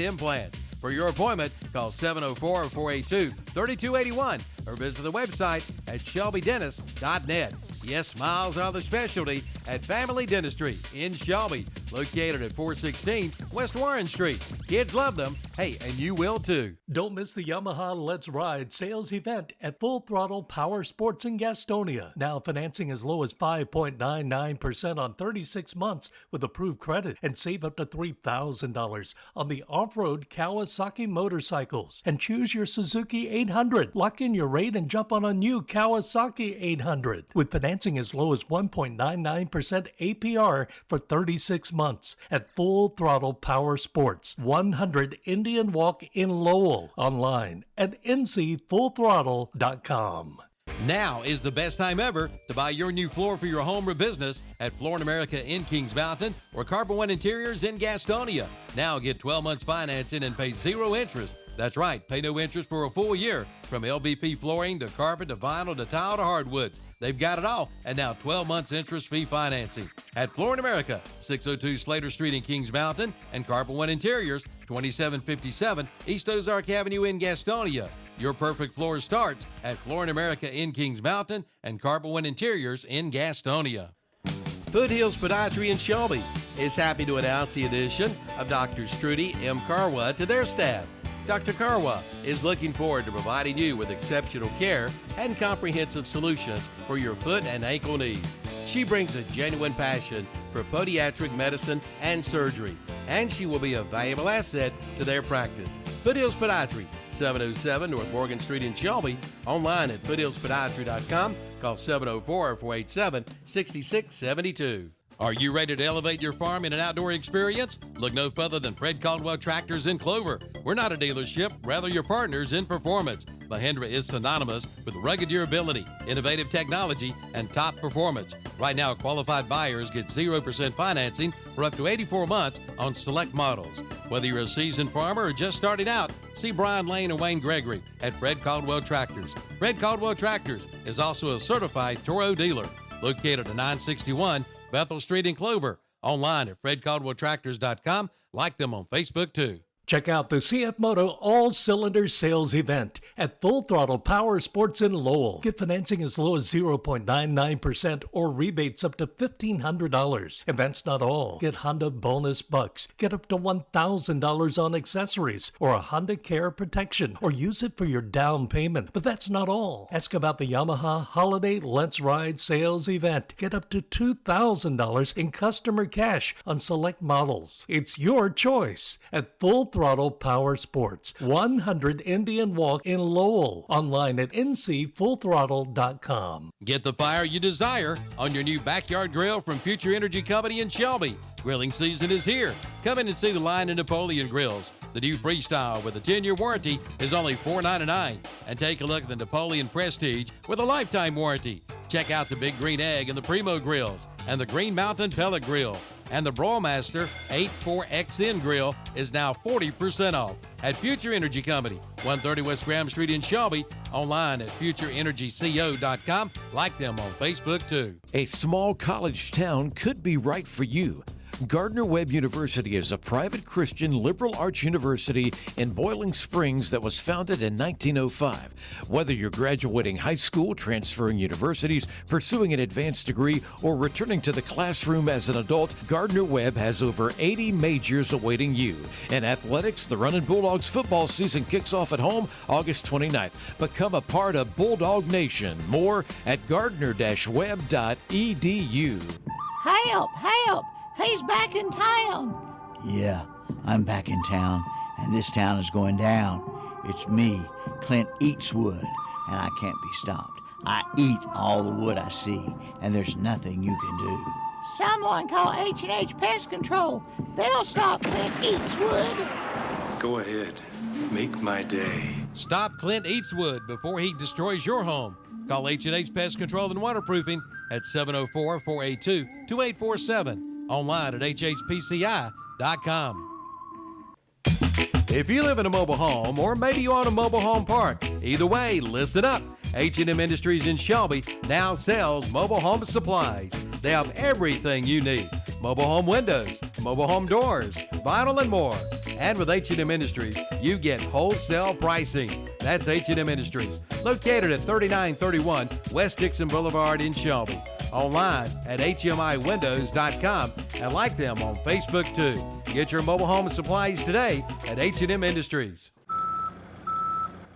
implant. For your appointment, call 704-482-3281 or visit the website at shelbydentist.net. Yes, smiles are the specialty at Family Dentistry in Shelby, located at 416 West Warren Street. Kids love them. Hey, and you will too. Don't miss the Yamaha Let's Ride sales event at Full Throttle Power Sports in Gastonia. Now financing as low as 5.99% on 36 months with approved credit, and save up to $3,000 on the off-road Kawasaki motorcycles. And choose your Suzuki 800. Lock in your rate and jump on a new Kawasaki 800 with financing as low as 1.99% APR for 36 months at Full Throttle Power Sports, 100 Indian Walk in Lowell. Online at ncfullthrottle.com. Now is the best time ever to buy your new floor for your home or business at Floor in America in Kings Mountain or Carpet One Interiors in Gastonia. Now get 12 months financing and pay 0 interest. That's right, pay no interest for a full year. From LVP flooring to carpet to vinyl to tile to hardwoods. They've got it all, and now 12 months interest-free financing. At Floor in America, 602 Slater Street in Kings Mountain, and Carpet One Interiors, 2757 East Ozark Avenue in Gastonia. Your perfect floor starts at Floor in America in Kings Mountain and Carpet One Interiors in Gastonia. Foothills Podiatry in Shelby is happy to announce the addition of Dr. Strudy M. Carwa to their staff. Dr. Carwa is looking forward to providing you with exceptional care and comprehensive solutions for your foot and ankle needs. She brings a genuine passion for podiatric medicine and surgery, and she will be a valuable asset to their practice. Foothills Podiatry, 707 North Morgan Street in Shelby. Online at foothillspodiatry.com. Call 704-487-6672. Are you ready to elevate your farm in an outdoor experience? Look no further than Fred Caldwell Tractors in Clover. We're not a dealership, rather your partners in performance. Mahindra is synonymous with rugged durability, innovative technology, and top performance. Right now, qualified buyers get 0% financing for up to 84 months on select models. Whether you're a seasoned farmer or just starting out, see Brian Lane and Wayne Gregory at Fred Caldwell Tractors. Fred Caldwell Tractors is also a certified Toro dealer, located at 961 Bethel Street in Clover. Online at fredcaldwelltractors.com. Like them on Facebook too. Check out the CF Moto All-Cylinder Sales Event at Full Throttle Power Sports in Lowell. Get financing as low as 0.99% or rebates up to $1,500. And that's not all. Get Honda bonus bucks. Get up to $1,000 on accessories or a Honda Care protection, or use it for your down payment. But that's not all. Ask about the Yamaha Holiday Let's Ride Sales Event. Get up to $2,000 in customer cash on select models. It's your choice at Full Throttle Power Sports, 100 Indian Walk in Lowell. Online at ncfullthrottle.com. Get the fire you desire on your new backyard grill from Future Energy Company in Shelby. Grilling season is here. Come in and see the line of Napoleon grills. The new Freestyle with a 10-year warranty is only $4.99. And take a look at the Napoleon Prestige with a lifetime warranty. Check out the Big Green Egg and the Primo grills and the Green Mountain Pellet Grill. And the Broilmaster 84XN Grill is now 40% off at Future Energy Company, 130 West Graham Street in Shelby. Online at futureenergyco.com. Like them on Facebook too. A small college town could be right for you. Gardner-Webb University is a private Christian liberal arts university in Boiling Springs that was founded in 1905. Whether you're graduating high school, transferring universities, pursuing an advanced degree, or returning to the classroom as an adult, Gardner-Webb has over 80 majors awaiting you. In athletics, the Runnin' Bulldogs football season kicks off at home August 29th. Become a part of Bulldog Nation. More at gardner-webb.edu. Help! Help! He's back in town. Yeah, I'm back in town, and this town is going down. It's me, Clint Eatswood, and I can't be stopped. I eat all the wood I see, and there's nothing you can do. Someone call H&H Pest Control. They'll stop Clint Eatswood. Go ahead. Make my day. Stop Clint Eatswood before he destroys your home. Call H&H Pest Control and Waterproofing at 704-482-2847. Online at hhpci.com. If you live in a mobile home, or maybe you own a mobile home park, either way, listen up. H&M Industries in Shelby now sells mobile home supplies. They have everything you need. Mobile home windows, mobile home doors, vinyl, and more. And with H&M Industries, you get wholesale pricing. That's H&M Industries, located at 3931 West Dixon Boulevard in Shelby. Online at hmiwindows.com and like them on Facebook too. Get your mobile home supplies today at H&M Industries.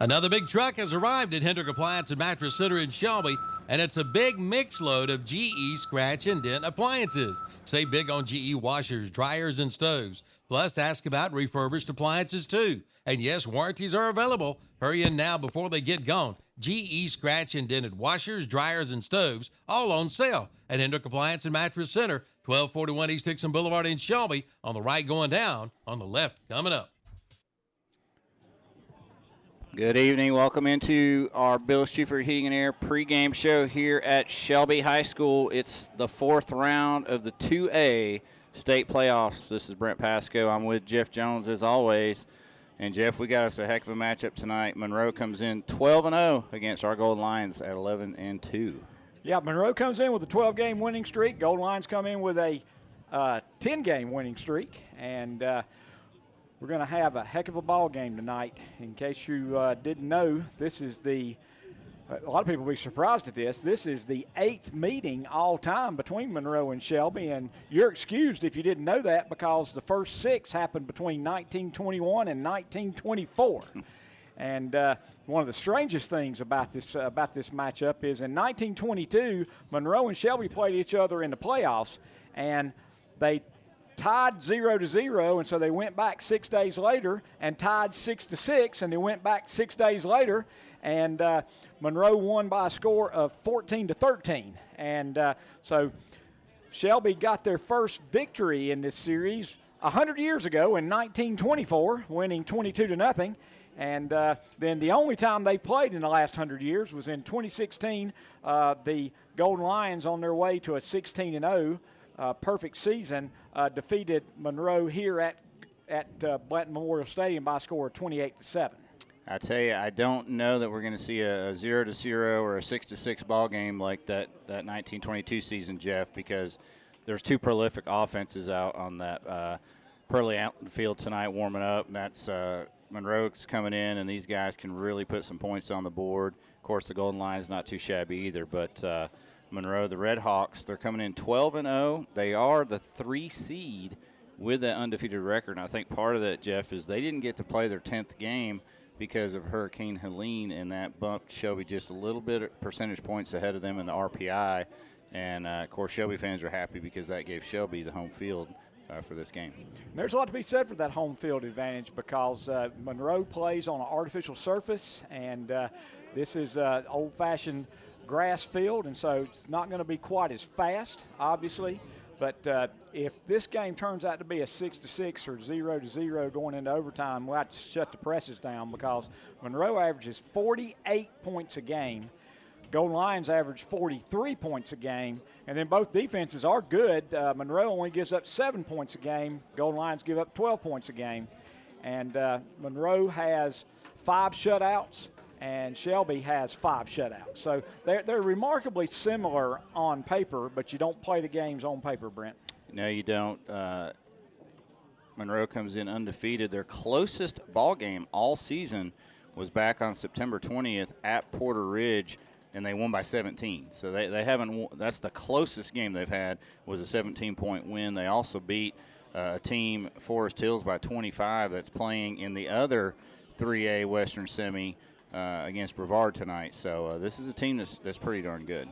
Another big truck has arrived at Hendrick Appliance and Mattress Center in Shelby, and it's a big mix load of GE scratch and dent appliances. Save big on GE washers, dryers, and stoves. Plus, ask about refurbished appliances too. And yes, warranties are available. Hurry in now before they get gone. GE scratch and dented washers, dryers, and stoves, all on sale at Hendrick Appliance and Mattress Center, 1241 East Dixon Boulevard in Shelby. On the right going down, on the left coming up. Good evening. Welcome into our Bill Schufert Heating and Air pregame show here at Shelby High School. It's the 4th round of the 2A state playoffs. This is Brent Pasco. I'm with Jeff Jones as always. And, Jeff, we got us a heck of a matchup tonight. Monroe comes in 12-0 against our Golden Lions at 11-2. Yeah, Monroe comes in with a 12-game winning streak. Golden Lions come in with a 10-game winning streak. And we're going to have a heck of a ball game tonight. In case you didn't know, this is a lot of people will be surprised at this. This is the 8th meeting all time between Monroe and Shelby, and you're excused if you didn't know that because the first 6 happened between 1921 and 1924. And one of the strangest things about this matchup is in 1922, Monroe and Shelby played each other in the playoffs, and they tied 0-0, and so they went back 6 days later and tied 6-6, and they went back 6 days later, and Monroe won by a score of 14-13. And so Shelby got their first victory in this series 100 years ago in 1924, winning 22-0. And then the only time they played in the last 100 years was in 2016. The Golden Lions, on their way to a 16-0 perfect season, defeated Monroe here at Blanton Memorial Stadium by a score of 28-7. I tell you, I don't know that we're going to see a 0-0 or a 6-6 ball game like that 1922 season, Jeff, because there's 2 prolific offenses out on that Pearly out in the field tonight warming up, and that's Monroe's coming in, and these guys can really put some points on the board. Of course, the Golden Lions not too shabby either, but Monroe, the Red Hawks, they're coming in 12-0. They are the 3 seed with that undefeated record, and I think part of that, Jeff, is they didn't get to play their 10th game because of Hurricane Helene, and that bumped Shelby just a little bit of percentage points ahead of them in the RPI. And, of course, Shelby fans are happy because that gave Shelby the home field for this game. There's a lot to be said for that home field advantage because Monroe plays on an artificial surface, and this is an old-fashioned grass field, and so it's not going to be quite as fast, obviously. But if this game turns out to be a 6-6 or 0-0 going into overtime, we'll have to shut the presses down because Monroe averages 48 points a game. Golden Lions average 43 points a game, and then both defenses are good. Monroe only gives up 7 points a game. Golden Lions give up 12 points a game. And Monroe has 5 shutouts, and Shelby has 5 shutouts. So they're remarkably similar on paper, but you don't play the games on paper, Brent. No, you don't. Monroe comes in undefeated. Their closest ball game all season was back on September 20th at Porter Ridge, and they won by 17. So they haven't won. That's the closest game they've had was a 17-point win. They also beat a team, Forest Hills, by 25 that's playing in the other 3A Western Semi against Brevard tonight. So this is a team that's pretty darn good.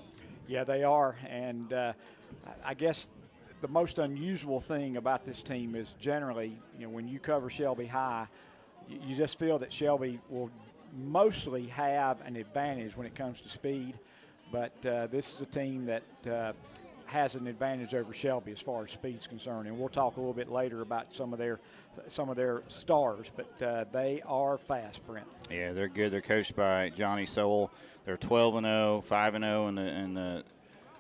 Yeah, they are. And I guess the most unusual thing about this team is generally, when you cover Shelby High, you just feel that Shelby will mostly have an advantage when it comes to speed, but this is a team that has an advantage over Shelby as far as speed's concerned, and we'll talk a little bit later about some of their stars, but they are fast, Brent. Yeah, they're good. They're coached by Johnny Sowell. They're 12-0, 5-0 in the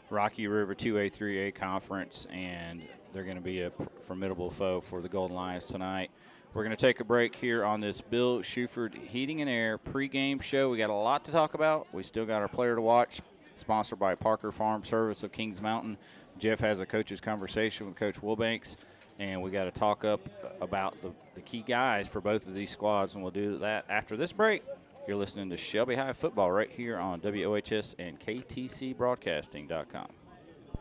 Rocky River 2A, 3A conference, and they're going to be a formidable foe for the Golden Lions tonight. We're going to take a break here on this Bill Schufert Heating and Air pregame show. We got a lot to talk about. We still got our player to watch, sponsored by Parker Farm Service of Kings Mountain. Jeff has a coach's conversation with Coach Wilbanks, and we got to talk up about the key guys for both of these squads, and we'll do that after this break. You're listening to Shelby High Football right here on WOHS and KTCBroadcasting.com.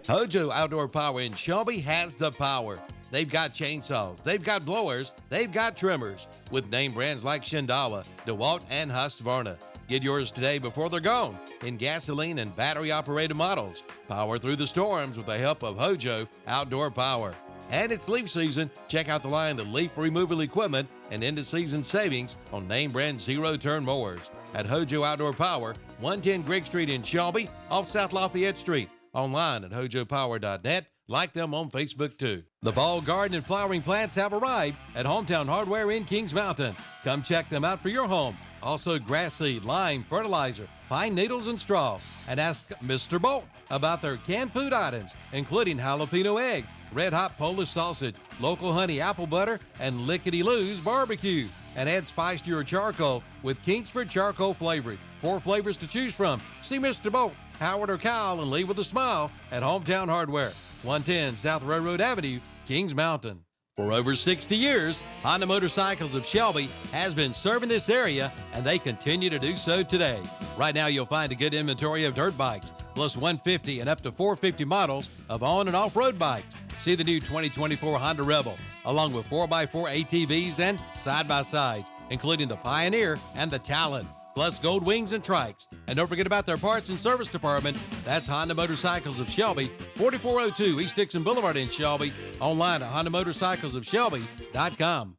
Hojo Outdoor Power in Shelby has the power. They've got chainsaws, they've got blowers, they've got trimmers with name brands like Shindawa, DeWalt, and Husqvarna. Get yours today before they're gone in gasoline and battery-operated models. Power through the storms with the help of Hojo Outdoor Power. And it's leaf season. Check out the line of leaf removal equipment and end-of-season savings on name brand zero-turn mowers at Hojo Outdoor Power, 110 Grigg Street in Shelby, off South Lafayette Street. Online at hojopower.net. Like them on Facebook too. The fall garden and flowering plants have arrived at Hometown Hardware in Kings Mountain. Come check them out for your home. Also grass seed, lime, fertilizer, pine needles, and straw. And ask Mr. Bolt about their canned food items, including jalapeno eggs, red hot Polish sausage, local honey apple butter, and lickety-loos barbecue. And add spice to your charcoal with Kingsford charcoal flavoring. 4 flavors to choose from. See Mr. Bolt, Howard, or Kyle, and leave with a smile at Hometown Hardware, 110 South Railroad Avenue, Kings Mountain. For over 60 years, Honda Motorcycles of Shelby has been serving this area, and they continue to do so today. Right now, you'll find a good inventory of dirt bikes, plus 150 and up to 450 models of on- and off-road bikes. See the new 2024 Honda Rebel, along with 4x4 ATVs and side-by-sides, including the Pioneer and the Talon, plus gold wings and trikes. And don't forget about their parts and service department. That's Honda Motorcycles of Shelby, 4402 East Dixon Boulevard in Shelby. Online at HondaMotorcyclesofShelby.com.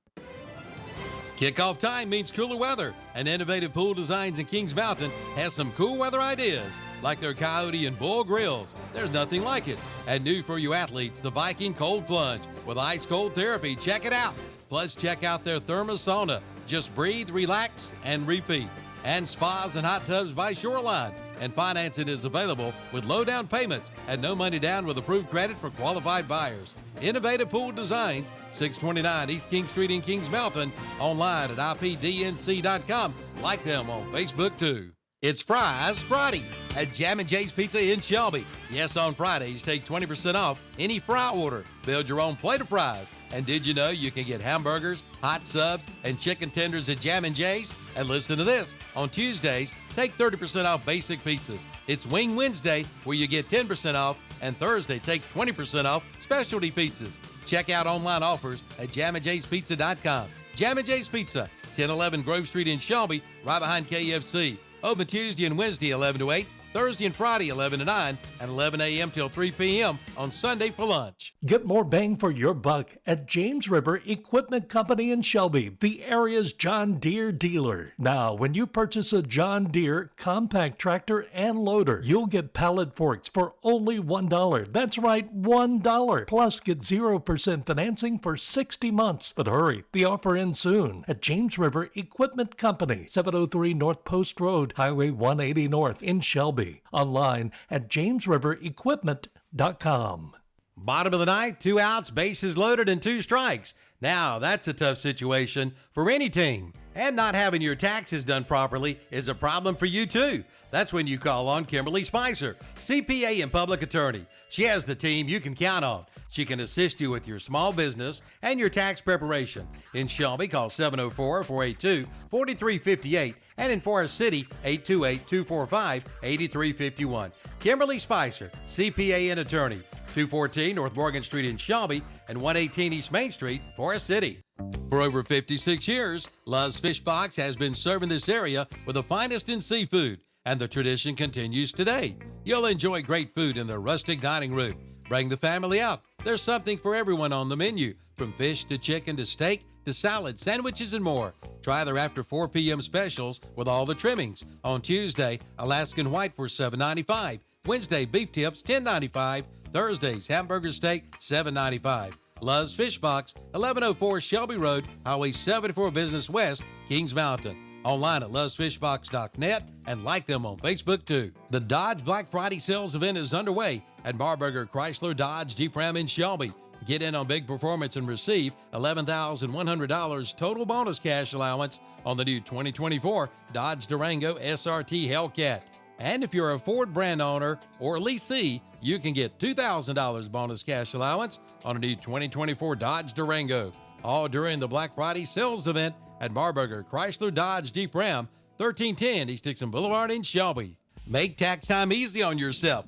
Kickoff time means cooler weather, and Innovative Pool Designs in Kings Mountain has some cool weather ideas, like their Coyote and Bull grills. There's nothing like it. And new for you athletes, the Viking Cold Plunge with ice cold therapy. Check it out. Plus, check out their Thermosauna. Just breathe, relax, and repeat. And spas and hot tubs by Shoreline. And financing is available with low down payments and no money down with approved credit for qualified buyers. Innovative Pool Designs, 629 East King Street in Kings Mountain. Online at IPDNC.com. Like them on Facebook too. It's Fries Friday at Jam & Jay's Pizza in Shelby. Yes, on Fridays, take 20% off any fry order. Build your own plate of fries. And did you know you can get hamburgers, hot subs, and chicken tenders at Jam & Jay's? And listen to this. On Tuesdays, take 30% off basic pizzas. It's Wing Wednesday, where you get 10% off. And Thursday, take 20% off specialty pizzas. Check out online offers at jamandjayspizza.com. Jam & Jay's Pizza, 1011 Grove Street in Shelby, right behind KFC. Open Tuesday and Wednesday, 11 to 8, Thursday and Friday, 11 to 9, and 11 a.m. till 3 p.m. on Sunday for lunch. Get more bang for your buck at James River Equipment Company in Shelby, the area's John Deere dealer. Now, when you purchase a John Deere compact tractor and loader, you'll get pallet forks for only $1. That's right, $1. Plus, get 0% financing for 60 months. But hurry, the offer ends soon at James River Equipment Company, 703 North Post Road, Highway 180 North in Shelby. Online at jamesriverequipment.com. Bottom of the ninth, 2 outs, bases loaded, and 2 strikes. Now, that's a tough situation for any team. And not having your taxes done properly is a problem for you, too. That's when you call on Kimberly Spicer, CPA and public attorney. She has the team you can count on. She can assist you with your small business and your tax preparation. In Shelby, call 704-482-4358, and in Forest City, 828-245-8351. Kimberly Spicer, CPA and attorney, 214 North Morgan Street in Shelby and 118 East Main Street, Forest City. For over 56 years, Love's Fish Box has been serving this area with the finest in seafood, and the tradition continues today. You'll enjoy great food in their rustic dining room. Bring the family out. There's something for everyone on the menu, from fish to chicken to steak to salad, sandwiches, and more. Try their after 4 p.m. specials with all the trimmings. On Tuesday, Alaskan White for $7.95. Wednesday, beef tips $10.95. Thursdays, hamburger steak $7.95. Love's Fish Box, 1104 Shelby Road, Highway 74 Business West, Kings Mountain. Online at lovesfishbox.net and like them on Facebook too. The Dodge Black Friday sales event is underway at Marburger Chrysler Dodge Jeep Ram in Shelby. Get in on big performance and receive $11,100 total bonus cash allowance on the new 2024 Dodge Durango SRT Hellcat. And if you're a Ford brand owner or leasee, you can get $2,000 bonus cash allowance on a new 2024 Dodge Durango, all during the Black Friday sales event at Marburger Chrysler Dodge Jeep Ram, 1310 East Dixon Boulevard in Shelby. Make tax time easy on yourself.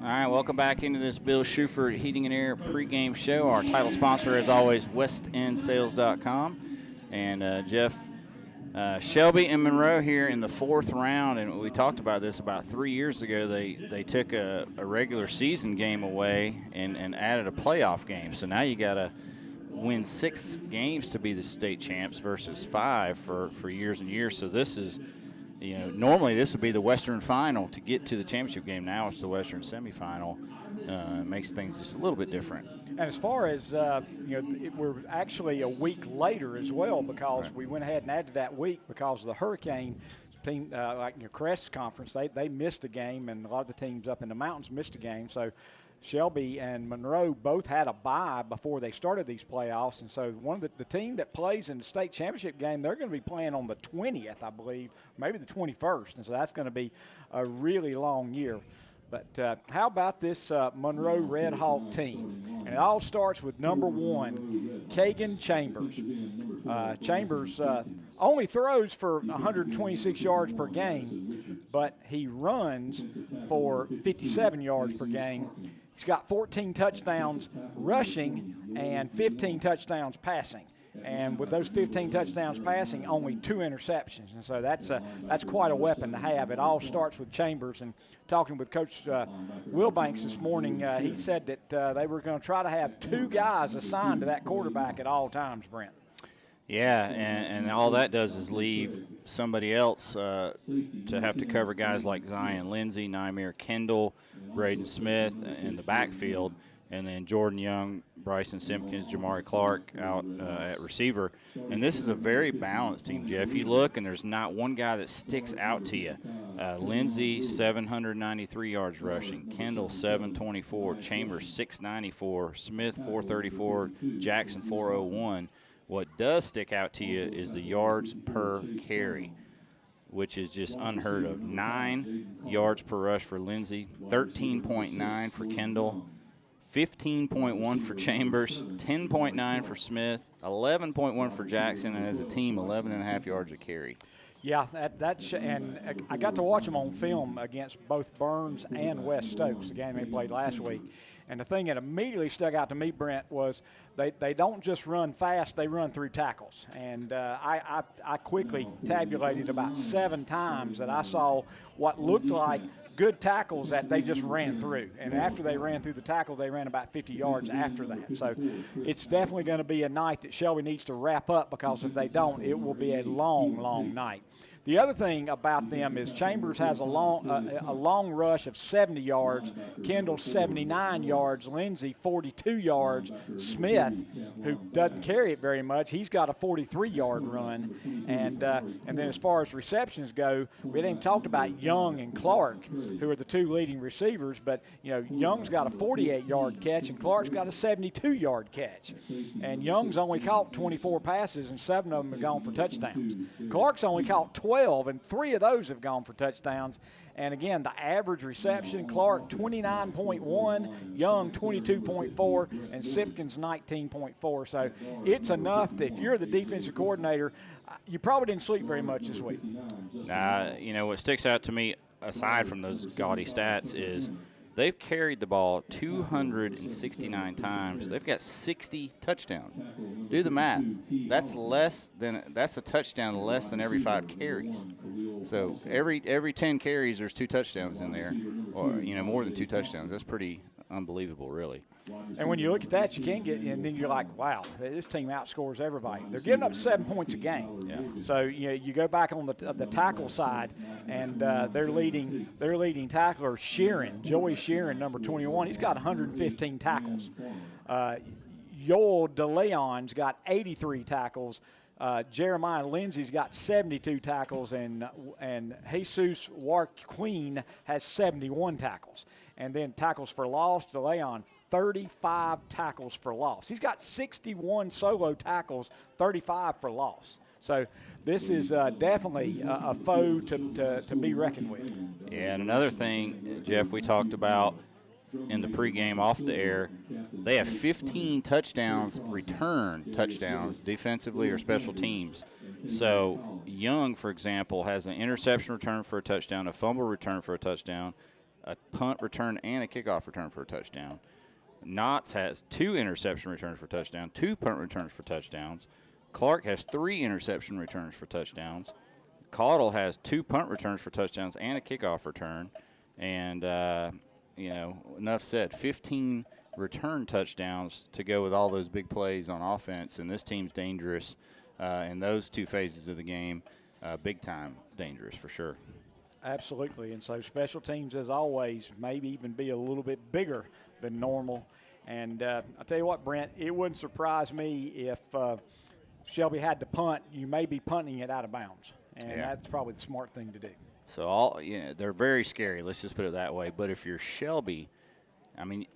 All right, welcome back into this Bill Shuford Heating and Air pregame show. Our title sponsor, as always, WestEndSales.com. And Jeff, Shelby and Monroe here in the 4th round, and we talked about this about 3 years ago. They took a regular season game away and added a playoff game. So now you got to win 6 games to be the state champs versus 5 for years and years. So this is, normally this would be the Western final to get to the championship game. Now it's the Western semifinal. It makes things just a little bit different. And as far as, we're actually a week later as well, because we went ahead and added that week because of the hurricane team, like your Crest Conference, they missed a game, and a lot of the teams up in the mountains missed a game. So Shelby and Monroe both had a bye before they started these playoffs, and so one of the team that plays in the state championship game, they're going to be playing on the 20th, I believe, maybe the 21st, and so that's going to be a really long year. But how about this Monroe Red Hawk team? And it all starts with number 1, Kagan Chambers. Chambers only throws for 126 yards per game, but he runs for 57 yards per game. He's got 14 touchdowns rushing and 15 touchdowns passing. And with those 15 touchdowns passing, only 2 interceptions. And so that's quite a weapon to have. It all starts with Chambers. And talking with Coach Wilbanks this morning, he said that they were going to try to have 2 guys assigned to that quarterback at all times, Brent. Yeah, and all that does is leave somebody else to have to cover guys like Zion Lindsay, Nymere Kendall, Braden Smith in the backfield, and then Jordan Young, Bryson Simpkins, Jamari Clark out at receiver. And this is a very balanced team, Jeff. You look, and there's not one guy that sticks out to you. Lindsay, 793 yards rushing. Kendall, 724. Chambers, 694. Smith, 434. Jackson, 401. What does stick out to you is the yards per carry, which is just unheard of. 9 yards per rush for Lindsay, 13.9 for Kendall, 15.1 for Chambers, 10.9 for Smith, 11.1 for Jackson, and as a team, 11.5 yards a carry. Yeah, and I got to watch them on film against both Burns and West Stokes, the game they played last week. And the thing that immediately stuck out to me, Brent, was they don't just run fast, they run through tackles. And I quickly tabulated about 7 times that I saw what looked like good tackles that they just ran through. And after they ran through the tackle, they ran about 50 yards after that. So it's definitely going to be a night that Shelby needs to wrap up, because if they don't, it will be a long, long night. The other thing about them is Chambers has a long rush of 70 yards, Kendall 79 yards, Lindsay 42 yards, Smith, who doesn't carry it very much, he's got a 43-yard run. And then as far as receptions go, we didn't talk about Young and Clark, who are the 2 leading receivers, but Young's got a 48-yard catch and Clark's got a 72-yard catch. And Young's only caught 24 passes and 7 of them have gone for touchdowns. Clark's only caught 12, and 3 of those have gone for touchdowns. And again, the average reception, Clark 29.1, Young 22.4, and Simpkins 19.4. So it's enough that if you're the defensive coordinator, you probably didn't sleep very much this week. What sticks out to me, aside from those gaudy stats, is they've carried the ball 269 times. They've got 60 touchdowns. Do the math. That's a touchdown less than every 5 carries. So every 10 carries, there's 2 touchdowns in there, or more than 2 touchdowns. That's pretty unbelievable, really. And when you look at that, you can't get, and then you're like, wow, this team outscores everybody. They're giving up 7 points a game. Yeah. So you go back on the tackle side, and their leading tackler, Joey Sheeran, number 21. He's got 115 tackles. Yoel DeLeon's got 83 tackles. Jeremiah Lindsay's got 72 tackles, and Jesus Warqueen has 71 tackles. And then tackles for loss, DeLeon 35 tackles for loss. He's got 61 solo tackles, 35 for loss. So this is definitely a foe to be reckoned with. Yeah, and another thing, Jeff, we talked about in the pregame off the air, they have 15 touchdowns, return touchdowns, defensively or special teams. So Young, for example, has an interception return for a touchdown, a fumble return for a touchdown, a punt return, and a kickoff return for a touchdown. Knotts has 2 interception returns for touchdowns, 2 punt returns for touchdowns. Clark has 3 interception returns for touchdowns. Caudle has 2 punt returns for touchdowns and a kickoff return. And, enough said, 15 return touchdowns to go with all those big plays on offense. And this team's dangerous in those 2 phases of the game, big time dangerous for sure. Absolutely. And so special teams, as always, maybe even be a little bit bigger than normal. And I'll tell you what, Brent, it wouldn't surprise me if Shelby had to punt. You may be punting it out of bounds. And that's probably the smart thing to do. So they're very scary. Let's just put it that way. But if you're Shelby, I mean,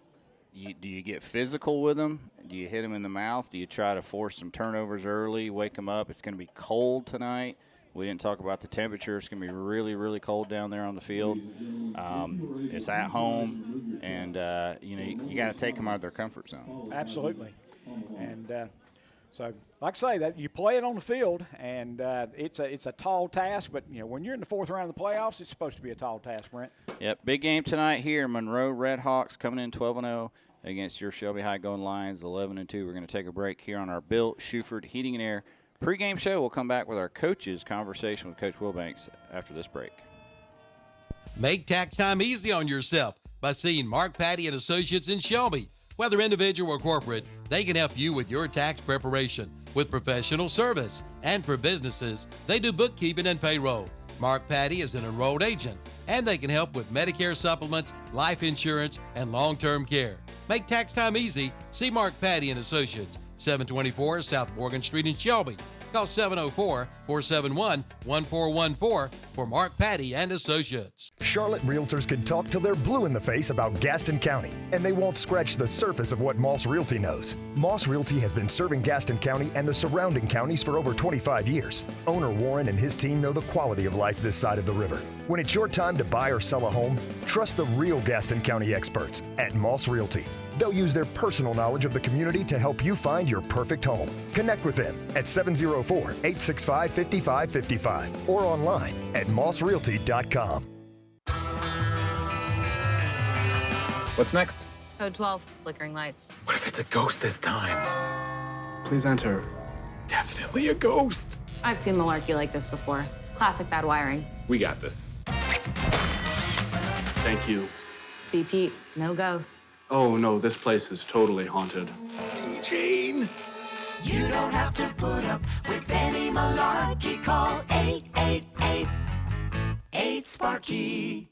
do you get physical with them? Do you hit them in the mouth? Do you try to force some turnovers early, wake them up? It's going to be cold tonight. We didn't talk about the temperature. It's going to be really, really cold down there on the field. It's at home, and you got to take them out of their comfort zone. Absolutely. And so, like I say, that you play it on the field, and it's a tall task. But when you're in the 4th round of the playoffs, it's supposed to be a tall task, Brent. Yep, big game tonight here. Monroe Redhawks coming in 12-0 against your Shelby High Golden Lions, 11-2. We're going to take a break here on our Bill Shuford Heating and Air pregame show. We'll come back with our coaches' conversation with Coach Wilbanks after this break. Make tax time easy on yourself by seeing Mark Patty and Associates in Shelby. Whether individual or corporate, they can help you with your tax preparation with professional service. And for businesses, they do bookkeeping and payroll. Mark Patty is an enrolled agent, and they can help with Medicare supplements, life insurance, and long-term care. Make tax time easy. See Mark Patty and Associates, 724 South Morgan Street in Shelby. Call 704-471-1414 for Mark Patty and Associates. Charlotte Realtors can talk till they're blue in the face about Gaston County, and they won't scratch the surface of what Moss Realty knows. Moss Realty has been serving Gaston County and the surrounding counties for over 25 years. Owner Warren and his team know the quality of life this side of the river. When it's your time to buy or sell a home, trust the real Gaston County experts at Moss Realty. They'll use their personal knowledge of the community to help you find your perfect home. Connect with them at 704-865-5555 or online at mossrealty.com. What's next? Code 12, flickering lights. What if it's a ghost this time? Please enter. Definitely a ghost. I've seen malarkey like this before. Classic bad wiring. We got this. Thank you. See, Pete, no ghosts. Oh no, this place is totally haunted. See, Jane? You don't have to put up with any malarkey. Call 888-8-SPARKY.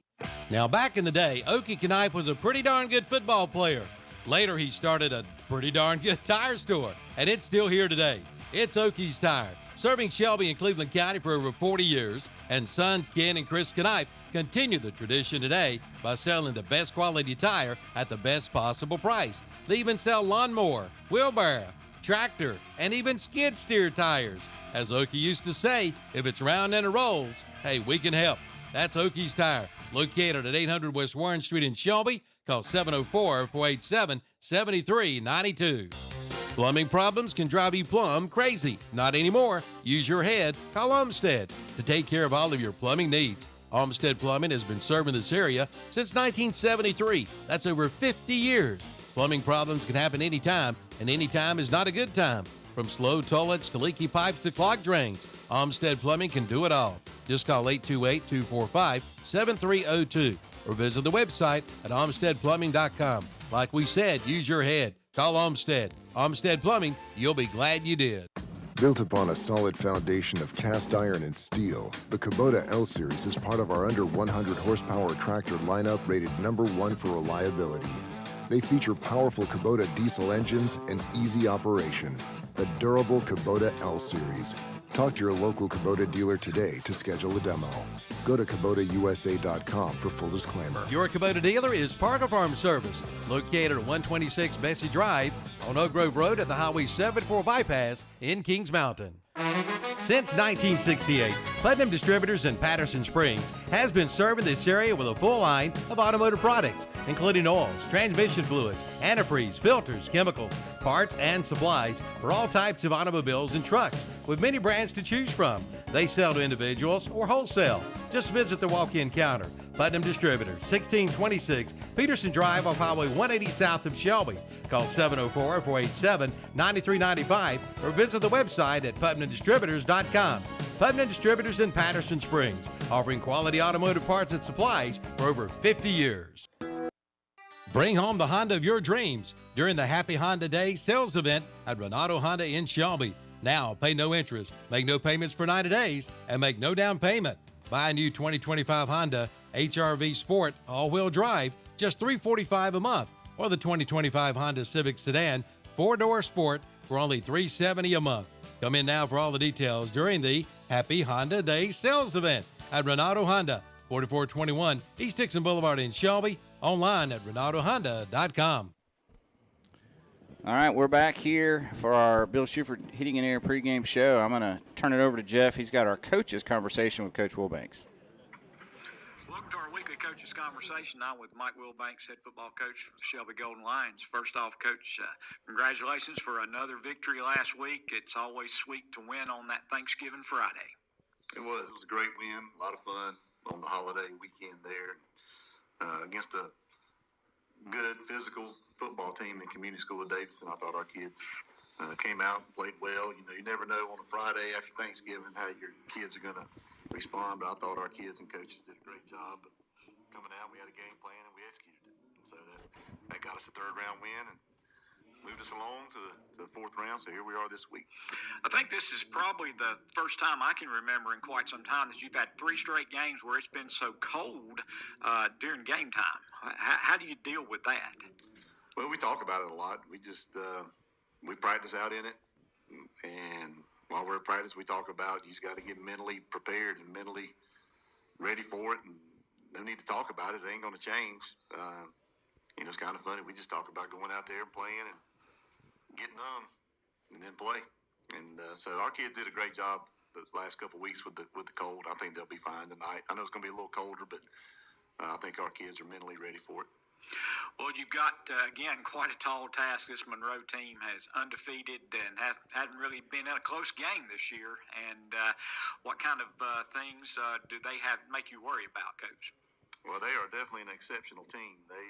Now, back in the day, Okie Knipe was a pretty darn good football player. Later, he started a pretty darn good tire store, and it's still here today. It's Okie's Tire, serving Shelby and Cleveland County for over 40 years, and sons Ken and Chris Knipe continue the tradition today by selling the best quality tire at the best possible price. They even sell lawnmower, wheelbarrow, tractor, and even skid steer tires. As Okie used to say, if it's round and it rolls, hey, we can help. That's Okie's Tire, located at 800 West Warren Street in Shelby. Call 704-487-7392. Plumbing problems can drive you plumb crazy. Not anymore. Use your head. Call Olmsted to take care of all of your plumbing needs. Olmsted Plumbing has been serving this area since 1973. That's over 50 years. Plumbing problems can happen anytime, and anytime is not a good time. From slow toilets to leaky pipes to clogged drains, Olmsted Plumbing can do it all. Just call 828-245-7302 or visit the website at olmstedplumbing.com. Like we said, use your head. Call Olmsted. Olmsted Plumbing, you'll be glad you did. Built upon a solid foundation of cast iron and steel, the Kubota L-Series is part of our under 100 horsepower tractor lineup rated #1 for reliability. They feature powerful Kubota diesel engines and easy operation. The durable Kubota L-Series. Talk to your local Kubota dealer today to schedule a demo. Go to KubotaUSA.com for full disclaimer. Your Kubota dealer is Parker Farm Service, located at 126 Bessie Drive on Oak Grove Road at the Highway 74 bypass in Kings Mountain. Since 1968, Putnam Distributors in Patterson Springs has been serving this area with a full line of automotive products, including oils, transmission fluids, antifreeze, filters, chemicals, parts, and supplies for all types of automobiles and trucks, with many brands to choose from. They sell to individuals or wholesale. Just visit the walk-in counter. Putnam Distributors, 1626 Peterson Drive off Highway 180 south of Shelby. Call 704-487-9395 or visit the website at PutnamDistributors.com. Putnam Distributors in Patterson Springs, offering quality automotive parts and supplies for over 50 years. Bring home the Honda of your dreams during the Happy Honda Day sales event at Renato Honda in Shelby. Now, pay no interest, make no payments for 90 days, and make no down payment. Buy a new 2025 Honda HR-V Sport all-wheel drive, just $345 a month, or the 2025 Honda Civic Sedan 4-door Sport for only $370 a month. Come in now for all the details during the Happy Honda Day sales event at Renato Honda, 4421 East Dixon Boulevard in Shelby, online at RenatoHonda.com. All right, we're back here for our Bill Shuford Heating and Air pregame show. I'm going to turn it over to Jeff. He's got our coaches conversation with Coach Wilbanks. Welcome to our weekly coaches conversation. I'm with Mike Wilbanks, head football coach for the Shelby Golden Lions. First off, Coach, congratulations for another victory last week. It's always sweet to win on that Thanksgiving Friday. It was a great win, a lot of fun on the holiday weekend there against a good physical football team in Community School of Davidson. I thought our kids came out and played well. You know, you never know on a Friday after Thanksgiving how your kids are going to respond, but I thought our kids and coaches did a great job of coming out. We had a game plan and we executed it. And so that got us a third-round win and moved us along to the fourth round, so here we are this week. I think this is probably the first time I can remember in quite some time that you've had 3 straight games where it's been so cold during game time. How do you deal with that? Well, we talk about it a lot. We just we practice out in it, and while we're at practice, we talk about you just got to get mentally prepared and mentally ready for it, and no need to talk about it. It ain't going to change. You know, it's kind of funny. We just talk about going out there and playing and getting numb and then play. And so our kids did a great job the last couple of weeks with the cold. I think they'll be fine tonight. I know it's going to be a little colder, but I think our kids are mentally ready for it. Well, you've got, again, quite a tall task. This Monroe team has undefeated and hasn't really been in a close game this year. And what kind of things do they have make you worry about, Coach? Well, they are definitely an exceptional team. They,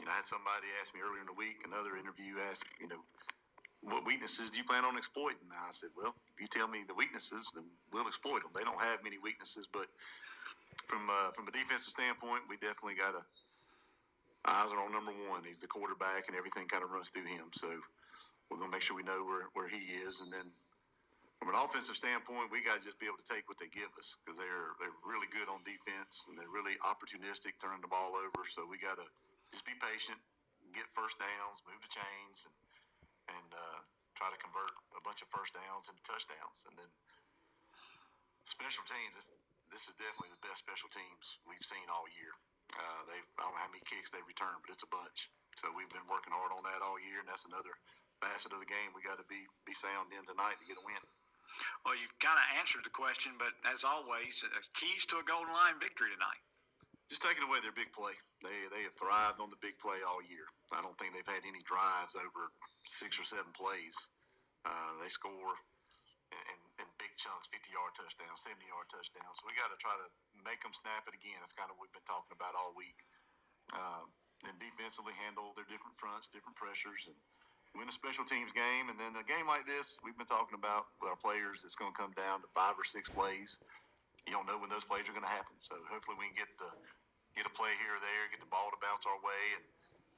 you know, I had somebody ask me earlier in the week, another interview asked, you know, what weaknesses do you plan on exploiting? And I said, well, if you tell me the weaknesses, then we'll exploit them. They don't have many weaknesses, but from a defensive standpoint, we definitely got eyes are on number one. He's the quarterback, and everything kind of runs through him. So we're going to make sure we know where he is. And then from an offensive standpoint, we got to just be able to take what they give us because they're really good on defense, and they're really opportunistic, turning the ball over. So we got to just be patient, get first downs, move the chains, and try to convert a bunch of first downs into touchdowns. And then special teams, this is definitely the best special teams we've seen all year. I don't know how many kicks they've returned, but it's a bunch. So we've been working hard on that all year, and that's another facet of the game we got to be sound in tonight to get a win. Well, you've kind of answered the question, but as always, keys to a Golden Line victory tonight. Just taking away their big play. They have thrived on the big play all year. I don't think they've had any drives over 6 or 7 plays. They score in big chunks, 50-yard touchdowns, 70-yard touchdowns. So we got to try to make them snap it again. That's kind of what we've been talking about all week. And defensively handle their different fronts, different pressures, and win a special teams game. And then a game like this, we've been talking about with our players, it's going to come down to 5 or 6 plays. You don't know when those plays are going to happen. So hopefully we can get a play here or there, get the ball to bounce our way, and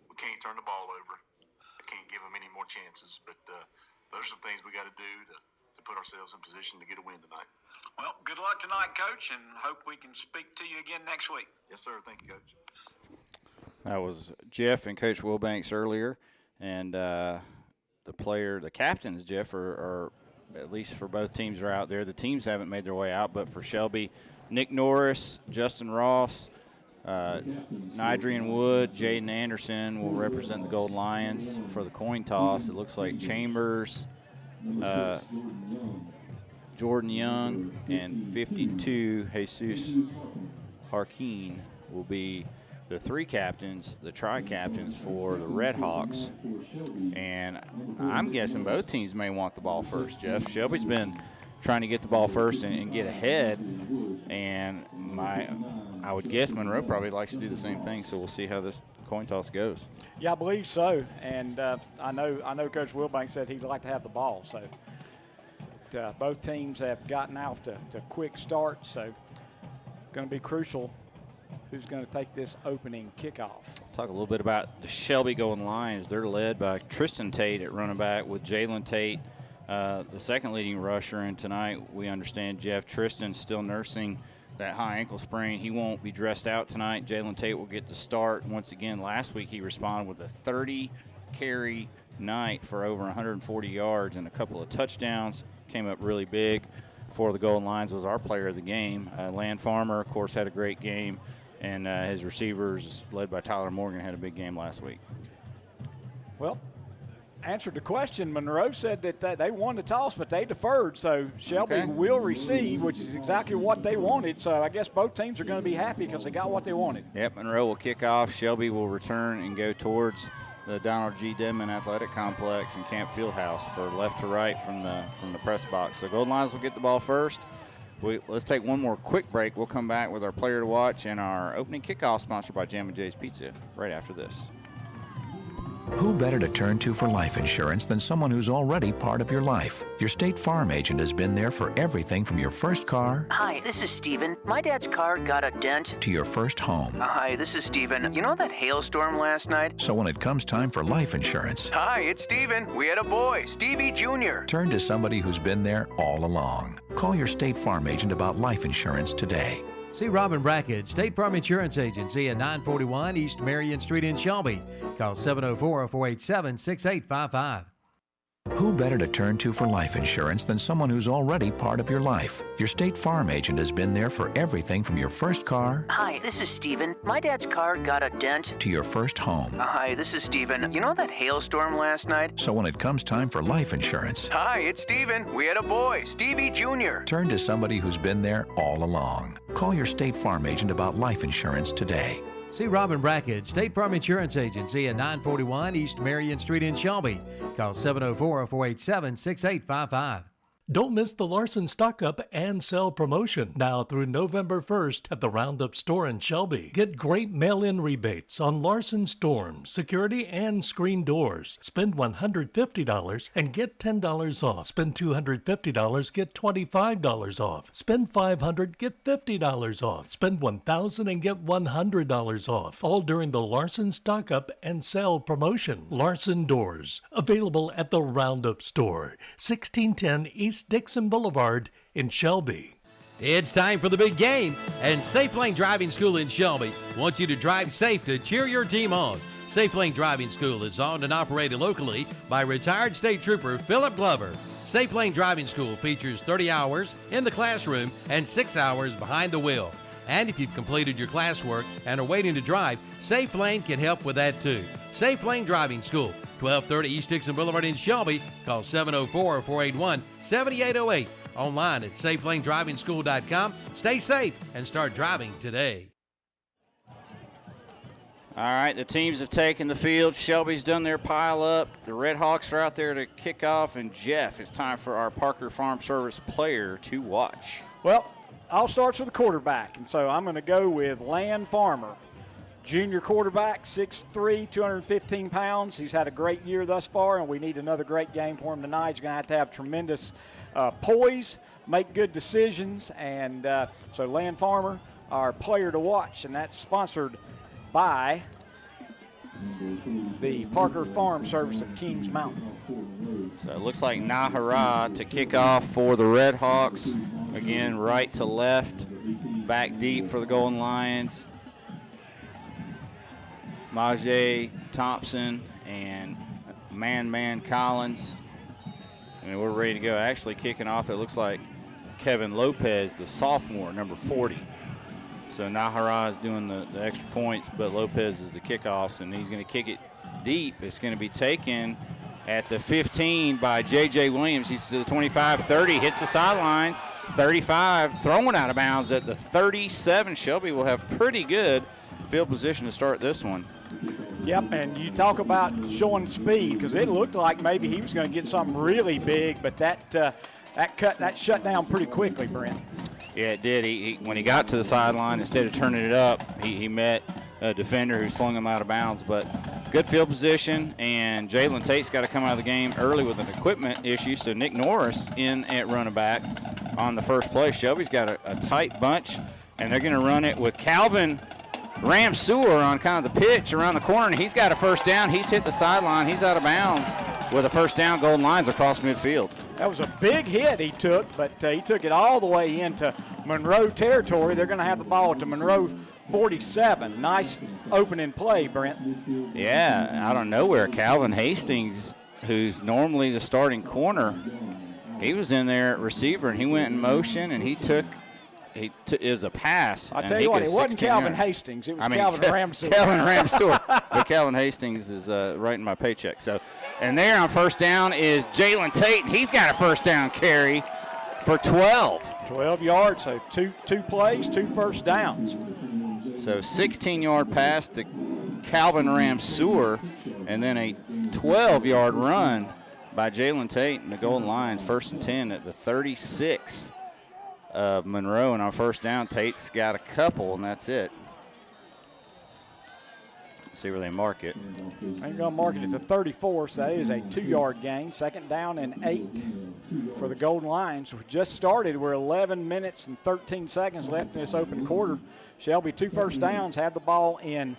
we can't turn the ball over. I can't give them any more chances. But those are some things we got to do to put ourselves in position to get a win tonight. Well, good luck tonight, Coach, and hope we can speak to you again next week. Yes, sir. Thank you, Coach. That was Jeff and Coach Wilbanks earlier, and the captains, Jeff, are at least for both teams are out there. The teams haven't made their way out, but for Shelby, Nick Norris, Justin Ross, Nydrian Wood, Jaden Anderson will represent the Golden Lions for the coin toss. It looks like Chambers, Jordan Young, and 52, Jesus Harkeen will be the three captains, the tri-captains for the Red Hawks. And I'm guessing both teams may want the ball first, Jeff. Shelby's been trying to get the ball first and get ahead, and I would guess Monroe probably likes to do the same thing, so we'll see how this coin toss goes. Yeah, I believe so, and I know Coach Wilbanks said he'd like to have the ball, so both teams have gotten off to quick start, so going to be crucial who's going to take this opening kickoff. Talk a little bit about the Shelby Golden Lions. They're led by Tristan Tate at running back with Jalen Tate, the second leading rusher. And tonight we understand, Jeff, Tristan's still nursing that high ankle sprain. He won't be dressed out tonight. Jalen Tate will get to start. Once again, last week he responded with a 30-carry night for over 140 yards and a couple of touchdowns. Came up really big for the Golden Lions, was our player of the game. Land Farmer, of course, had a great game. And his receivers, led by Tyler Morgan, had a big game last week. Well, answered the question. Monroe said that they won the toss, but they deferred. So Shelby will receive, which is exactly what they wanted. So I guess both teams are going to be happy because they got what they wanted. Yep, Monroe will kick off. Shelby will return and go towards the Donald G. Denman Athletic Complex and Camp Fieldhouse for left to right from the press box. So Golden Lions will get the ball first. Let's take one more quick break. We'll come back with our player to watch and our opening kickoff sponsored by Jam & Jay's Pizza right after this. Who better to turn to for life insurance than someone who's already part of your life? Your State Farm agent has been there for everything from your first car. Hi, this is Steven. My dad's car got a dent. To your first home. Hi, this is Steven. You know that hailstorm last night? So when it comes time for life insurance. Hi, it's Steven. We had a boy, Stevie Jr. Turn to somebody who's been there all along. Call your State Farm agent about life insurance today. See Robin Brackett, State Farm Insurance Agency at 941 East Marion Street in Shelby. Call 704-487-6855. Who better to turn to for life insurance than someone who's already part of your life? Your State Farm agent has been there for everything from your first car. Hi, this is Steven. My dad's car got a dent. To your first home. Hi, this is Steven. You know that hailstorm last night? So when it comes time for life insurance. Hi, it's Steven. We had a boy, Stevie Jr. Turn to somebody who's been there all along. Call your State Farm agent about life insurance today. See Robin Brackett, State Farm Insurance Agency at 941 East Marion Street in Shelby. Call 704-487-6855. Don't miss the Larson Stock Up and Sell promotion now through November 1st at the Roundup store in Shelby. Get great mail-in rebates on Larson Storm, security, and screen doors. Spend $150 and get $10 off. Spend $250, get $25 off. Spend $500, get $50 off. Spend $1,000 and get $100 off. All during the Larson Stock Up and Sell promotion. Larson Doors, available at the Roundup store, 1610 East Dixon Boulevard in Shelby. It's time for the big game, and Safe Lane Driving School in Shelby wants you to drive safe to cheer your team on. Safe Lane Driving School is owned and operated locally by retired state trooper Philip Glover. Safe Lane Driving School features 30 hours in the classroom and 6 hours behind the wheel. And if you've completed your classwork and are waiting to drive, Safe Lane can help with that too. Safe Lane Driving School, 1230 East Dixon Boulevard in Shelby. Call 704-481-7808. Online at safelanedrivingschool.com. Stay safe and start driving today. All right, the teams have taken the field. Shelby's done their pile up. The Red Hawks are out there to kick off. And Jeff, it's time for our Parker Farm Service player to watch. Well, all starts with the quarterback, and so I'm going to go with Land Farmer. Junior quarterback, 6'3", 215 pounds. He's had a great year thus far, and we need another great game for him tonight. He's going to have tremendous poise, make good decisions, and so Land Farmer, our player to watch, and that's sponsored by the Parker Farm Service of Kings Mountain. So it looks like Nahara to kick off for the Red Hawks. Again, right to left, back deep for the Golden Lions. Majay Thompson and Man Collins I mean, we're ready to go. Actually kicking off, it looks like Kevin Lopez, the sophomore, number 40. So Nahara is doing the extra points, but Lopez is the kickoffs, and he's going to kick it deep. It's going to be taken at the 15 by J.J. Williams. He's to the 25, 30, hits the sidelines, 35, thrown out of bounds at the 37. Shelby will have pretty good field position to start this one. Yep, and you talk about showing speed, because it looked like maybe he was going to get something really big, but that shut down pretty quickly, Brent. Yeah, it did. He when he got to the sideline, instead of turning it up, he met a defender who slung him out of bounds. But good field position, and Jalen Tate's got to come out of the game early with an equipment issue. So Nick Norris in at running back on the first play. Shelby's got a tight bunch, and they're going to run it with Calvin Ramseur on kind of the pitch around the corner, and he's got a first down. He's hit the sideline. He's out of bounds with a first down. Golden Lions across midfield. That was a big hit he took, but he took it all the way into Monroe territory. They're going to have the ball at the Monroe 47. Nice opening play, Brent. Yeah, out of nowhere, Calvin Hastings, who's normally the starting corner, he was in there at receiver, and he went in motion, and it was a pass. I'll tell you what, it wasn't Calvin Hastings. It was Calvin Ramseur. Calvin Ramseur. But Calvin Hastings is right in my paycheck. So, and there on first down is Jalen Tate. He's got a first down carry for 12. 12 yards, so two plays, 2 first downs. So 16-yard pass to Calvin Ramseur, and then a 12-yard run by Jalen Tate and the Golden Lions. 1st and 10 at the 36 of Monroe, and on first down, Tate's got a couple, and that's it. Let's see where they mark it. They're going to mark it at the 34, so that is a 2-yard gain. 2nd down and 8 for the Golden Lions. We just started. We're 11 minutes and 13 seconds left in this open quarter. Shelby, 2 first downs, have the ball in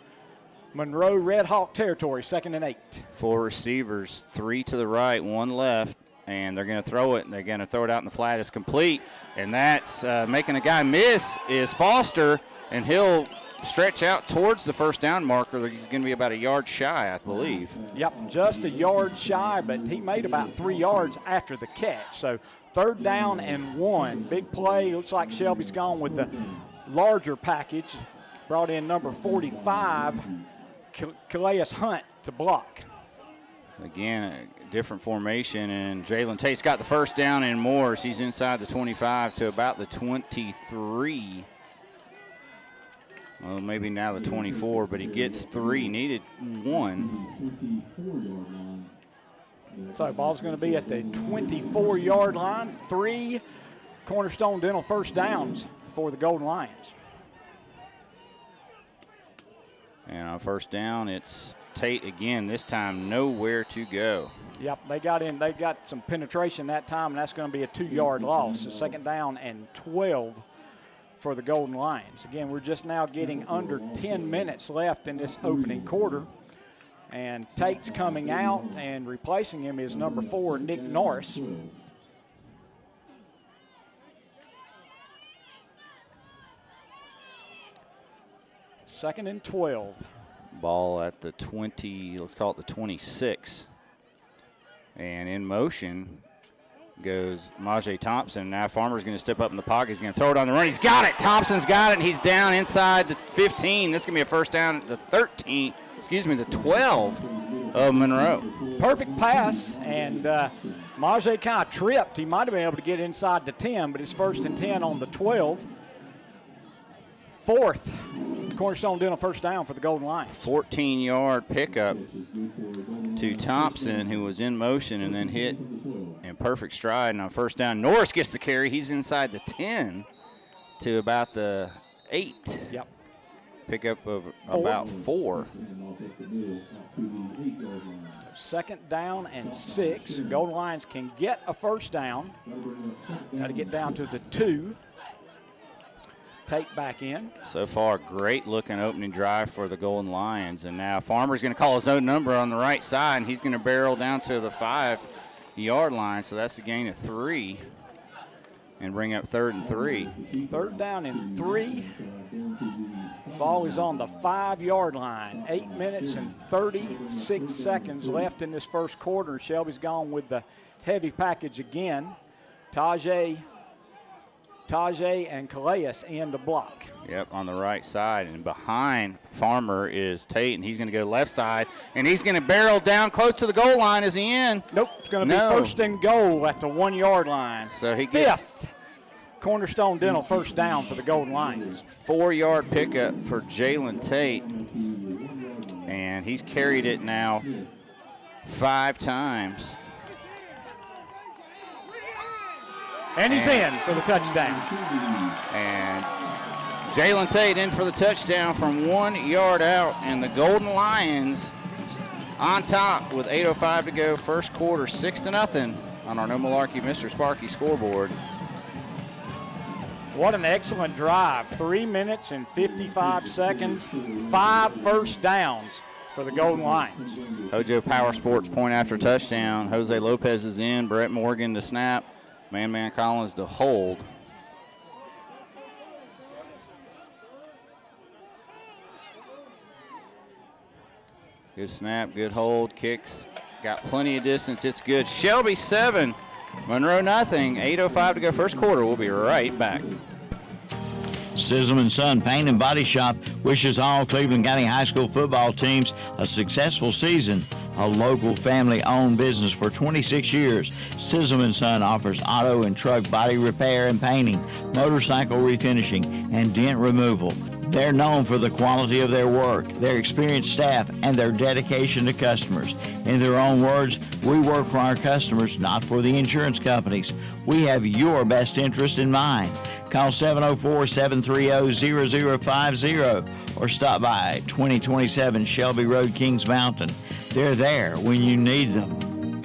Monroe Red Hawk territory, 2nd and 8. 4 receivers, 3 to the right, 1 left. And they're going to throw it, and they're going to throw it out in the flat. It's complete, and that's making a guy miss is Foster, and he'll stretch out towards the first down marker. He's going to be about a yard shy, I believe. Yep, just a yard shy, but he made about 3 yards after the catch. So 3rd down and 1. Big play. Looks like Shelby's gone with the larger package. Brought in number 45, Calais Hunt, to block. Again, a different formation, and Jalen Tate's got the first down and more. He's inside the 25 to about the 23. Well, maybe now the 24, but he gets 3. Needed 1. So ball's going to be at the 24-yard line. 3 Cornerstone Dental first downs for the Golden Lions. And on first down, it's Tate again, this time nowhere to go. Yep, they got some penetration that time, and that's going to be a 2-yard loss. So 2nd down and 12 for the Golden Lions. Again, we're just now getting under 10 minutes left in this opening quarter. And Tate's coming out, and replacing him is number 4, Nick Norris. 2nd and 12. Ball at the 20, let's call it the 26. And in motion goes Majay Thompson. Now Farmer's going to step up in the pocket. He's going to throw it on the run. He's got it. Thompson's got it, and he's down inside the 15. This is going to be a first down at the 12 of Monroe. Perfect pass, and Majay kind of tripped. He might have been able to get inside the 10, but it's 1st and 10 on the 12. 4th Cornerstone Dental first down for the Golden Lions. 14-yard pickup to Thompson, who was in motion and then hit in perfect stride. And on first down, Norris gets the carry. He's inside the 10 to about the 8. Yep. Pickup of about 4. 2nd down and 6. Golden Lions can get a first down. Got to get down to the 2. Tate back in. So far, great looking opening drive for the Golden Lions. And now Farmer's going to call his own number on the right side, and he's going to barrel down to the 5-yard line. So that's a gain of 3 and bring up 3rd and 3. 3rd down and 3. Ball is on the 5-yard line. 8 minutes and 36 seconds left in this first quarter. Shelby's gone with the heavy package again. Tajay and Calais in the block. Yep, on the right side. And behind Farmer is Tate, and he's going to go left side. And he's going to barrel down close to the goal line. Is he in? Nope, it's going to be first and goal at the 1 yard line. So he gets fifth Cornerstone Dental first down for the Golden Lions. 4 yard pickup for Jalen Tate. And he's carried it now 5 times. And he's in for the touchdown. And Jalen Tate in for the touchdown from 1 yard out. And the Golden Lions on top with 8:05 to go. First quarter, 6-0 on our No Malarkey Mr. Sparky scoreboard. What an excellent drive. 3 minutes and 55 seconds. 5 first downs for the Golden Lions. Hojo Power Sports point after touchdown. Jose Lopez is in. Brett Morgan to snap. Man Collins to hold. Good snap, good hold, kicks. Got plenty of distance, it's good. Shelby 7, Monroe nothing. 8:05 to go first quarter. We'll be right back. Sizzle & Son Paint and Body Shop wishes all Cleveland County High School football teams a successful season. A local family-owned business for 26 years, Sizzle & Son offers auto and truck body repair and painting, motorcycle refinishing, and dent removal. They're known for the quality of their work, their experienced staff, and their dedication to customers. In their own words, we work for our customers, not for the insurance companies. We have your best interest in mind. Call 704-730-0050 or stop by 2027 Shelby Road, Kings Mountain. They're there when you need them.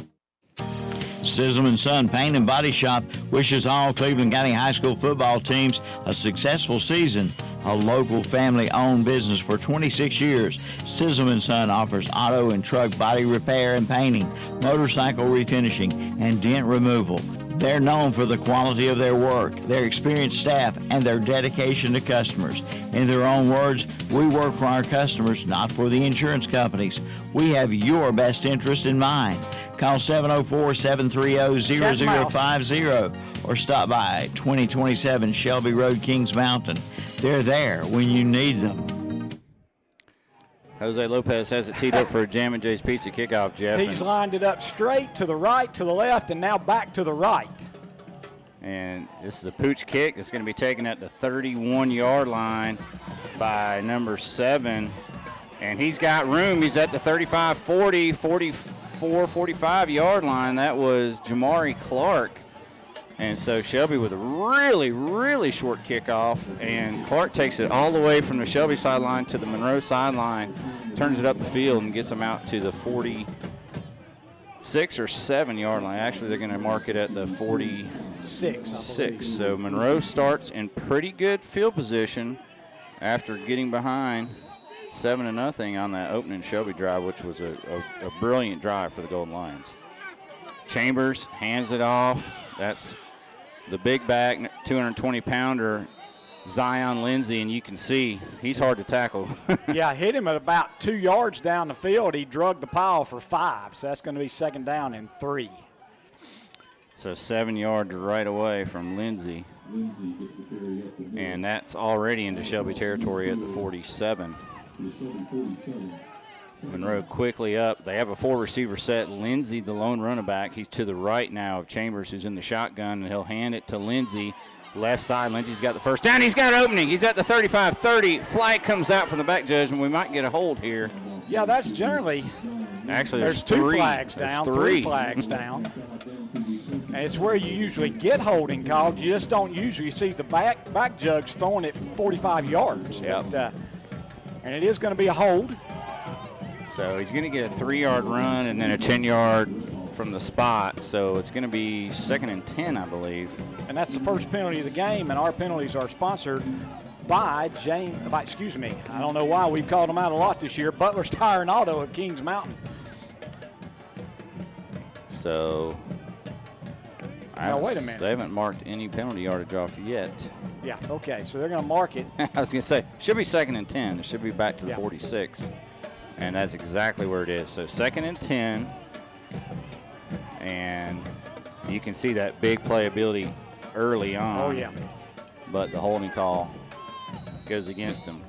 Sizzle & Son Paint and Body Shop wishes all Cleveland County High School football teams a successful season. A local family-owned business for 26 years, Sizzle & Son offers auto and truck body repair and painting, motorcycle refinishing, and dent removal. They're known for the quality of their work, their experienced staff, and their dedication to customers. In their own words, we work for our customers, not for the insurance companies. We have your best interest in mind. Call 704-730-0050 or stop by 2027 Shelby Road, Kings Mountain. They're there when you need them. Jose Lopez has it teed up for a Jam and Jay's Pizza kickoff, Jeff. He's lined it up straight to the right, to the left, and now back to the right. And this is a pooch kick. It's going to be taken at the 31-yard line by number 7. And he's got room. He's at the 35, 40, 44, 45-yard line. That was Jamari Clark. And so Shelby with a really, really short kickoff, and Clark takes it all the way from the Shelby sideline to the Monroe sideline, turns it up the field, and gets them out to the 46 or 7-yard line. Actually, they're going to mark it at the 46. So Monroe starts in pretty good field position after getting behind 7-0 on that opening Shelby drive, which was a brilliant drive for the Golden Lions. Chambers hands it off. That's the big back, 220-pounder, Zion Lindsay, and you can see he's hard to tackle. Yeah, hit him at about 2 yards down the field. He drug the pile for 5, so that's going to be second down and 3. So 7 yards right away from Lindsay. And that's already into Shelby territory at the 47. Monroe quickly up. They have a 4-receiver set. Lindsay, the lone running back, he's to the right now of Chambers, who's in the shotgun, and he'll hand it to Lindsay. Left side, Lindsay's got the first down. He's got an opening. He's at the 35-30. Flag comes out from the back judgment. We might get a hold here. Yeah, that's generally. Actually, there's 2 flags down, 3 flags down. And it's where you usually get holding called. You just don't usually see the back judge throwing it 45 yards. Yep. But, and it is going to be a hold. So he's going to get a 3-yard run and then a 10-yard from the spot. So it's going to be 2nd and 10, I believe. And that's the first penalty of the game, and our penalties are sponsored by excuse me, I don't know why we've called them out a lot this year, Butler's Tire and Auto of Kings Mountain. So now, wait a minute. They haven't marked any penalty yardage off yet. Yeah, okay, so they're going to mark it. I was going to say, should be 2nd and 10. It should be back to the 46. And that's exactly where it is. So 2nd and 10. And You can see that big playability early on. Oh, yeah. But the holding call goes against him.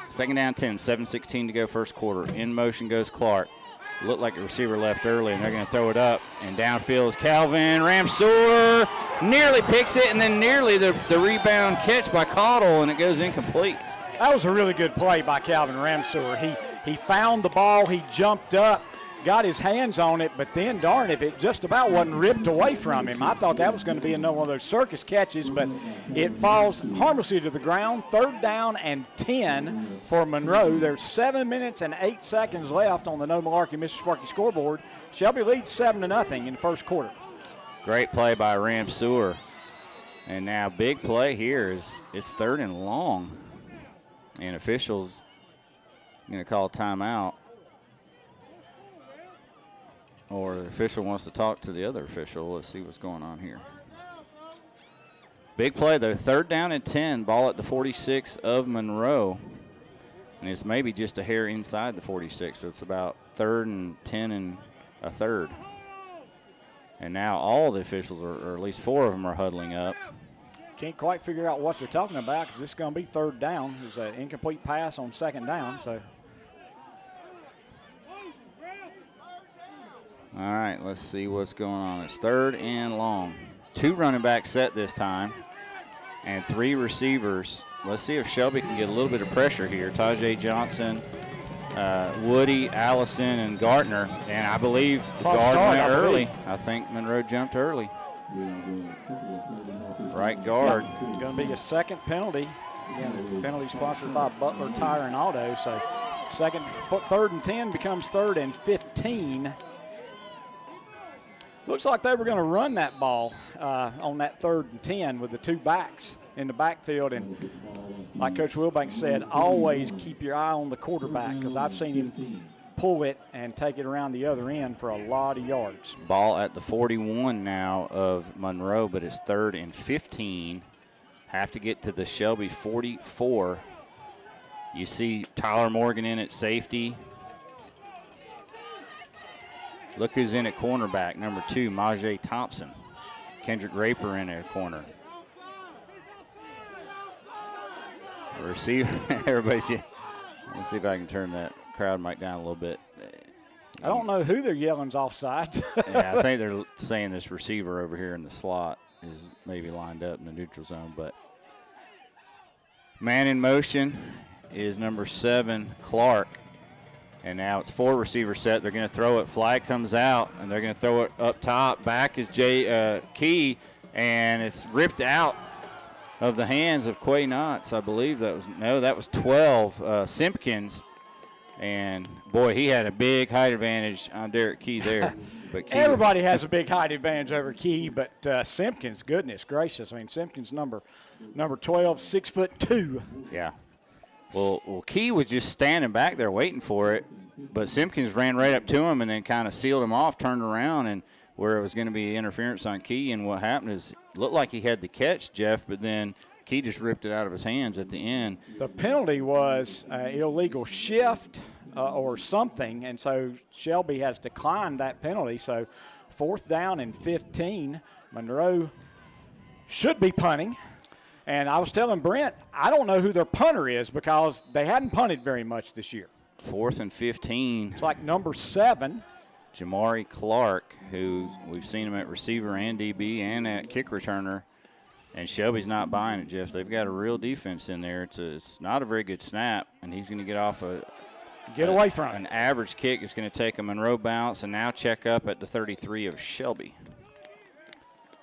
2nd down 10, 7:16 to go first quarter. In motion goes Clark. Looked like a receiver left early, and they're going to throw it up. And downfield is Calvin Ramseur. Nearly picks it, and then nearly the rebound catch by Caudle, and it goes incomplete. That was a really good play by Calvin Ramseur. He found the ball, he jumped up, got his hands on it, but then, darn, if it just about wasn't ripped away from him. I thought that was going to be another one of those circus catches, but it falls harmlessly to the ground. 3rd down and 10 for Monroe. There's 7 minutes and 8 seconds left on the No Malarkey Mr. Sparky scoreboard. Shelby leads 7-0 in the first quarter. Great play by Ramseur. And now big play here is it's 3rd and long. And officials going to call timeout. Or the official wants to talk to the other official. Let's see what's going on here. Big play there. 3rd down and 10. Ball at the 46 of Monroe. And it's maybe just a hair inside the 46. So it's about 3rd and 10 and a third. And now all the officials, or at least 4 of them, are huddling up. Can't quite figure out what they're talking about because this is going to be 3rd down. There's an incomplete pass on 2nd down. So. All right, let's see what's going on. It's 3rd and long. 2 running backs set this time and 3 receivers. Let's see if Shelby can get a little bit of pressure here. Tajay Johnson, Woody, Allison, and Gardner. And I believe the guard went early. I think Monroe jumped early. Right guard. It's going to be a second penalty. Again, it's a penalty sponsored by Butler Tire and Auto. So 3rd and 10 becomes 3rd and 15. Looks like they were going to run that ball on that 3rd and 10 with the 2 backs in the backfield. And like Coach Wilbanks said, always keep your eye on the quarterback because I've seen him pull it and take it around the other end for a lot of yards. Ball at the 41 now of Monroe, but it's 3rd and 15. Have to get to the Shelby 44. You see Tyler Morgan in at safety. Look who's in at cornerback, number 2, Majay Thompson. Kendrick Raper in at corner. Receiver, everybody's here. Let's see if I can turn that crowd mic down a little bit. I don't know who they're yelling's offside. Yeah, I think they're saying this receiver over here in the slot is maybe lined up in the neutral zone. But man in motion is number 7, Clark. And now it's 4 receiver set. They're going to throw it. Flag comes out, and they're going to throw it up top. Back is Key, and it's ripped out of the hands of Quay Knotts. I believe that was 12, Simpkins. And, boy, he had a big height advantage on Derek Key there. But Key everybody has a big height advantage over Key, but Simpkins, goodness gracious. I mean, Simpkins number 12, 6'2". Yeah. Well, Key was just standing back there waiting for it, but Simpkins ran right up to him and then kind of sealed him off, turned around, and where it was going to be interference on Key. And what happened is it looked like he had the catch, Jeff, but then Key just ripped it out of his hands at the end. The penalty was illegal shift or something, and so Shelby has declined that penalty. So 4th down and 15. Monroe should be punting. And I was telling Brent, I don't know who their punter is because they hadn't punted very much this year. 4th and 15. It's like number 7. Jamari Clark, who we've seen him at receiver and DB and at kick returner. And Shelby's not buying it, Jeff. They've got a real defense in there. It's not a very good snap, and he's going to get off away from an average kick. It's going to take a Monroe bounce and now check up at the 33 of Shelby.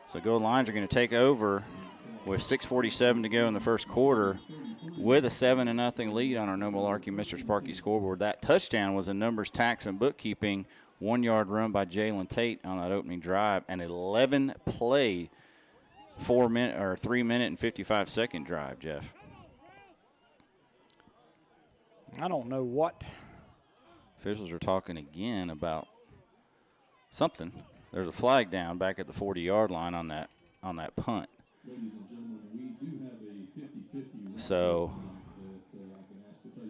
So goal lines are going to take over with 6:47 to go in the first quarter with a 7-0 lead on our No Malarkey Mr. Sparky scoreboard. That touchdown was a numbers, tax, and bookkeeping 1-yard run by Jalen Tate on that opening drive, an 11-play 3-minute and 55-second drive, Jeff. I don't know what. Officials are talking again about something. There's a flag down back at the 40-yard line on that punt. So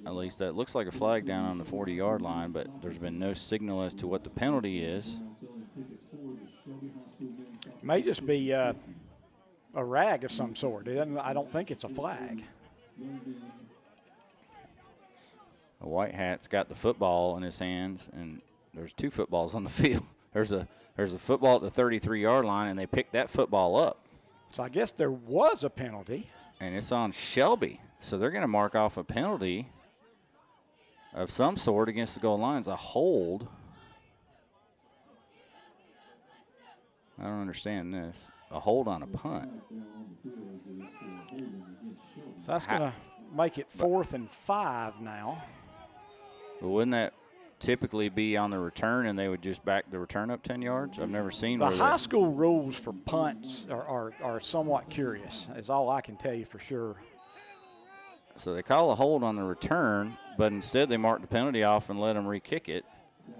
at least that looks like a flag down on the 40-yard line, but there's been no signal as to what the penalty is. May just be a rag of some sort. I don't think it's a flag. The white hat's got the football in his hands, and there's 2 footballs on the field. There's a football at the 33-yard line, and they picked that football up. So I guess there was a penalty. And it's on Shelby. So they're going to mark off a penalty of some sort against the goal lines, a hold. I don't understand this. A hold on a punt. So that's going to make it 4th and 5 now. But wouldn't that typically be on the return and they would just back the return up 10 yards? I've never seen the high school rules for punts are somewhat curious, is all I can tell you for sure. So they call a hold on the return, but instead they mark the penalty off and let them re-kick it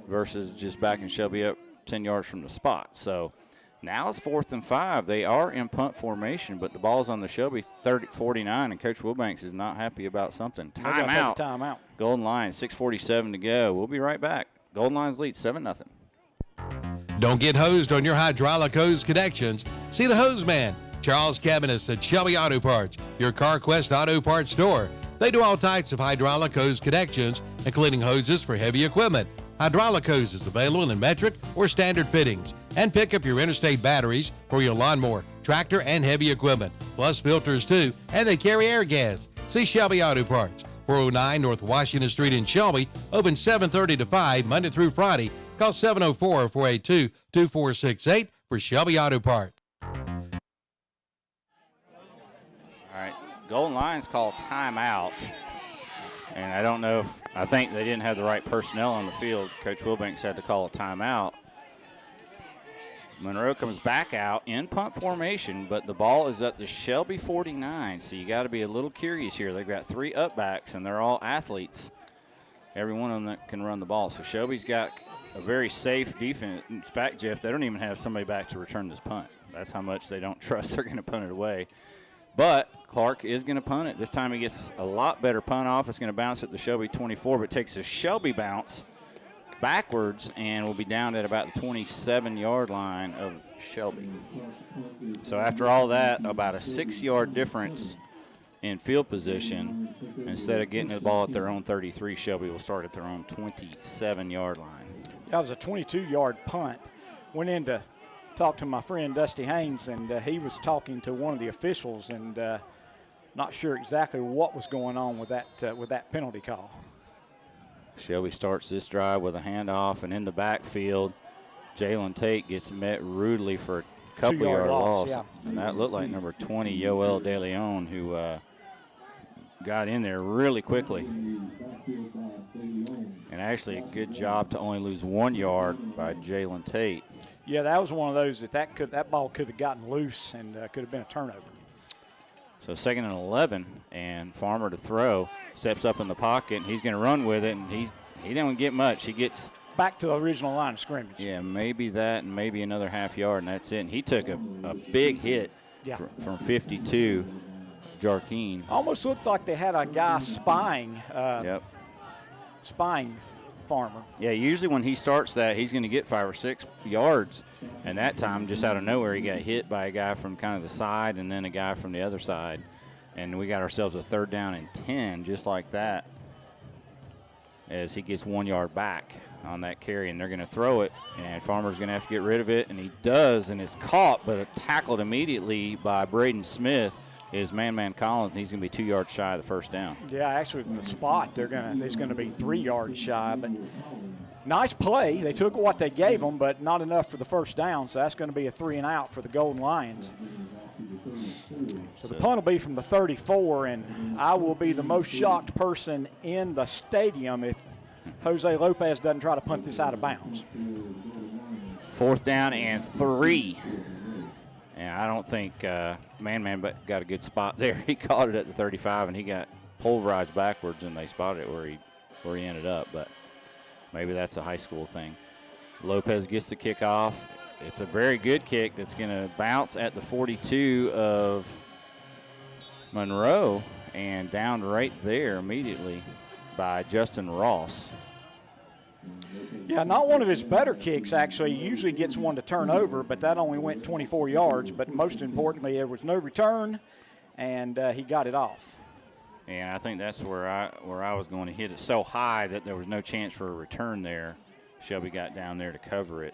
versus just backing Shelby up 10 yards from the spot. So now it's 4th and 5. They are in punt formation, but the ball's on the Shelby 49, and Coach Wilbanks is not happy about something. Timeout. Timeout. Golden Lions, 6:47 to go. We'll be right back. Golden Lions lead 7-0. Don't get hosed on your hydraulic hose connections. See the hose man, Charles Cabinets at Shelby Auto Parts, your CarQuest Auto Parts store. They do all types of hydraulic hose connections, including hoses for heavy equipment. Hydraulic hoses available in metric or standard fittings. And pick up your interstate batteries for your lawnmower, tractor, and heavy equipment, plus filters too, and they carry air gas. See Shelby Auto Parts, 409 North Washington Street in Shelby, open 7:30 to 5, Monday through Friday. Call 704-482-2468 for Shelby Auto Parts. All right, Golden Lions call timeout. And I don't know if, I think they didn't have the right personnel on the field. Coach Wilbanks had to call a timeout. Monroe comes back out in punt formation, but the ball is at the Shelby 49, so you got to be a little curious here. They've got 3 upbacks, and they're all athletes, every one of them that can run the ball. So Shelby's got a very safe defense. In fact, Jeff, they don't even have somebody back to return this punt. That's how much they don't trust they're going to punt it away. But Clark is going to punt it. This time he gets a lot better punt off. It's going to bounce at the Shelby 24, but takes a Shelby bounce backwards and will be down at about the 27-yard line of Shelby. So after all that, about a 6-yard difference in field position. Instead of getting the ball at their own 33, Shelby will start at their own 27-yard line. That was a 22-yard punt. Went in to talk to my friend Dusty Haynes, and he was talking to one of the officials and not sure exactly what was going on with that penalty call. Shelby starts this drive with a handoff, and in the backfield, Jalen Tate gets met rudely for a couple-yard loss. Yeah. And that looked like number 20, Yoel De Leon, who got in there really quickly. And actually a good job to only lose 1 yard by Jalen Tate. Yeah, that was one of those that ball could have gotten loose and could have been a turnover. So 2nd and 11, and Farmer to throw, steps up in the pocket, and he's going to run with it, and he don't get much. He gets back to the original line of scrimmage. Yeah, maybe that and maybe another half yard, and that's it. And he took a big hit from 52, Jarkeen. Almost looked like they had a guy spying Farmer. Yeah, usually when he starts that, he's going to get 5 or 6 yards. And that time, just out of nowhere, he got hit by a guy from kind of the side and then a guy from the other side. And we got ourselves a 3rd down and 10, just like that, as he gets 1 yard back on that carry. And they're going to throw it, and Farmer's going to have to get rid of it. And he does, and it's caught, but tackled immediately by Braden Smith. Is Man Collins, and he's going to be 2 yards shy of the 1st down. Yeah, actually, in the spot, he's going to be 3 yards shy. But nice play. They took what they gave them, but not enough for the 1st down. So that's going to be a 3 and out for the Golden Lions. So the punt will be from the 34, and I will be the most shocked person in the stadium if Jose Lopez doesn't try to punt this out of bounds. 4th down and 3. And I don't think Man got a good spot there. He caught it at the 35, and he got pulverized backwards, and they spotted it where he ended up. But maybe that's a high school thing. Lopez gets the kickoff. It's a very good kick that's going to bounce at the 42 of Monroe and down right there immediately by Justin Ross. Yeah, not one of his better kicks, actually. He usually gets one to turn over, but that only went 24 yards. But most importantly, there was no return, and he got it off. And I think that's where I was going to hit it so high that there was no chance for a return there. Shelby got down there to cover it.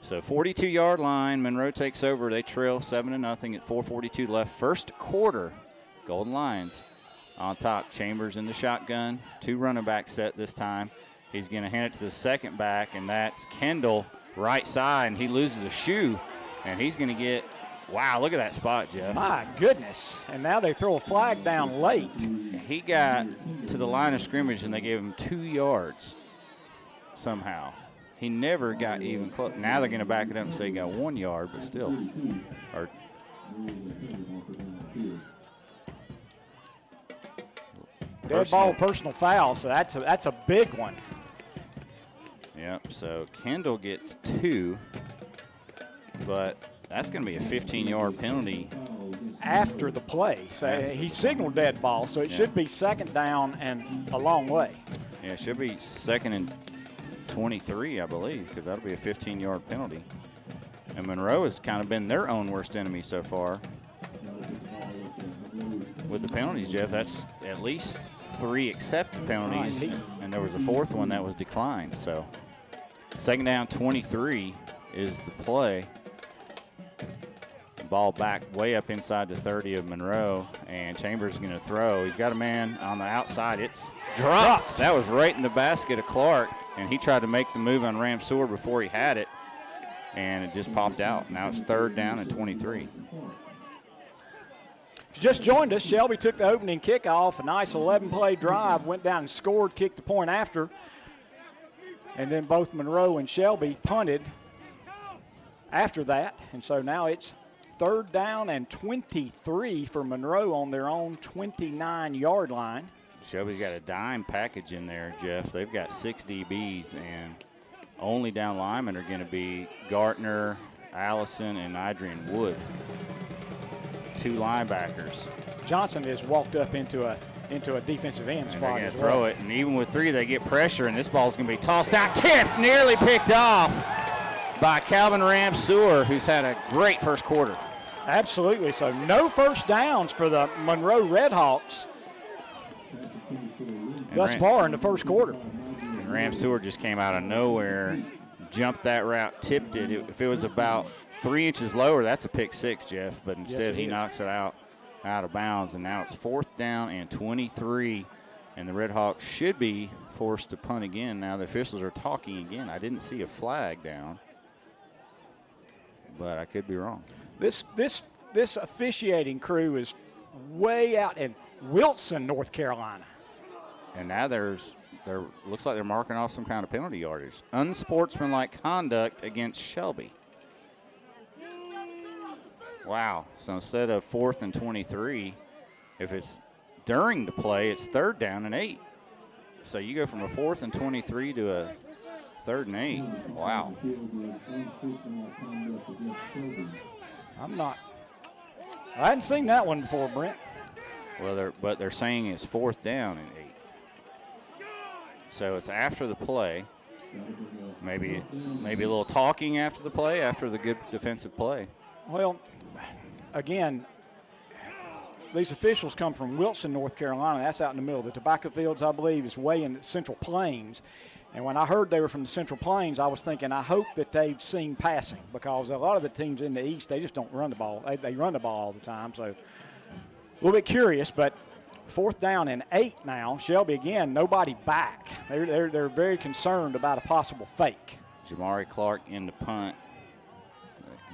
So 42-yard line, Monroe takes over. They trail 7-0 at 4:42 left. First quarter, Golden Lions on top. Chambers in the shotgun. 2 running back set this time. He's going to hand it to the second back, and that's Kendall, right side, and he loses a shoe, and he's going to get, wow, look at that spot, Jeff. My goodness. And now they throw a flag down late. He got to the line of scrimmage, and they gave him 2 yards somehow. He never got even close. Now they're going to back it up and say he got 1 yard, but still. Dead ball, personal foul, so that's a big one. Yep, so Kendall gets 2, but that's going to be a 15-yard penalty. After the play. So he signaled dead ball, so it should be second down and a long way. Yeah, it should be second and 23, I believe, because that'll be a 15-yard penalty. And Monroe has kind of been their own worst enemy so far. With the penalties, Jeff, that's at least 3 accepted penalties, and there was a 4th one that was declined. So second down 23 is the play. Ball back way up inside the 30 of Monroe, and Chambers is going to throw. He's got a man on the outside. It's dropped. That was right in the basket of Clark, and he tried to make the move on Ramseur before he had it, and it just popped out. Now it's third down and 23. If you just joined us, Shelby took the opening kickoff, a nice 11-play drive, went down and scored, kicked the point after, and then both Monroe and Shelby punted after that, and so now it's third down and 23 for Monroe on their own 29-yard line. Shelby's got a dime package in there, Jeff. They've got 6 DBs, and only down linemen are going to be Gartner, Allison, and Adrian Wood. 2 linebackers. Johnson has walked up into a defensive end spot. They're going to throw it, and even with 3, they get pressure, and this ball's going to be tossed out, tipped, nearly picked off by Calvin Ramseur, who's had a great first quarter. Absolutely. So no first downs for the Monroe Redhawks thus far in the first quarter. And Ramseur just came out of nowhere, jumped that route, tipped it. If it was about 3 inches lower, that's a pick 6, Jeff. But instead he knocks it out of bounds, and now it's 4th down and 23. And the Redhawks should be forced to punt again. Now the officials are talking again. I didn't see a flag down, but I could be wrong. This officiating crew is way out in Wilson, North Carolina. And now looks like they're marking off some kind of penalty yardage. Unsportsmanlike conduct against Shelby. Wow. So instead of 4th and 23, if it's during the play, it's third down and 8. So you go from a 4th and 23 to a 3rd and 8. Wow. I hadn't seen that one before, Brent. Well, they're saying it's 4th down and 8. So it's after the play. Maybe a little talking after the play, after the good defensive play. Well, again, these officials come from Wilson, North Carolina. That's out in the middle. The tobacco fields, I believe, is way in the Central Plains. And when I heard they were from the Central Plains, I was thinking, I hope that they've seen passing, because a lot of the teams in the East, they just don't run the ball. They run the ball all the time. So a little bit curious, but 4th down and 8 now. Shelby, again, nobody back. They're very concerned about a possible fake. Jamari Clark in the punt.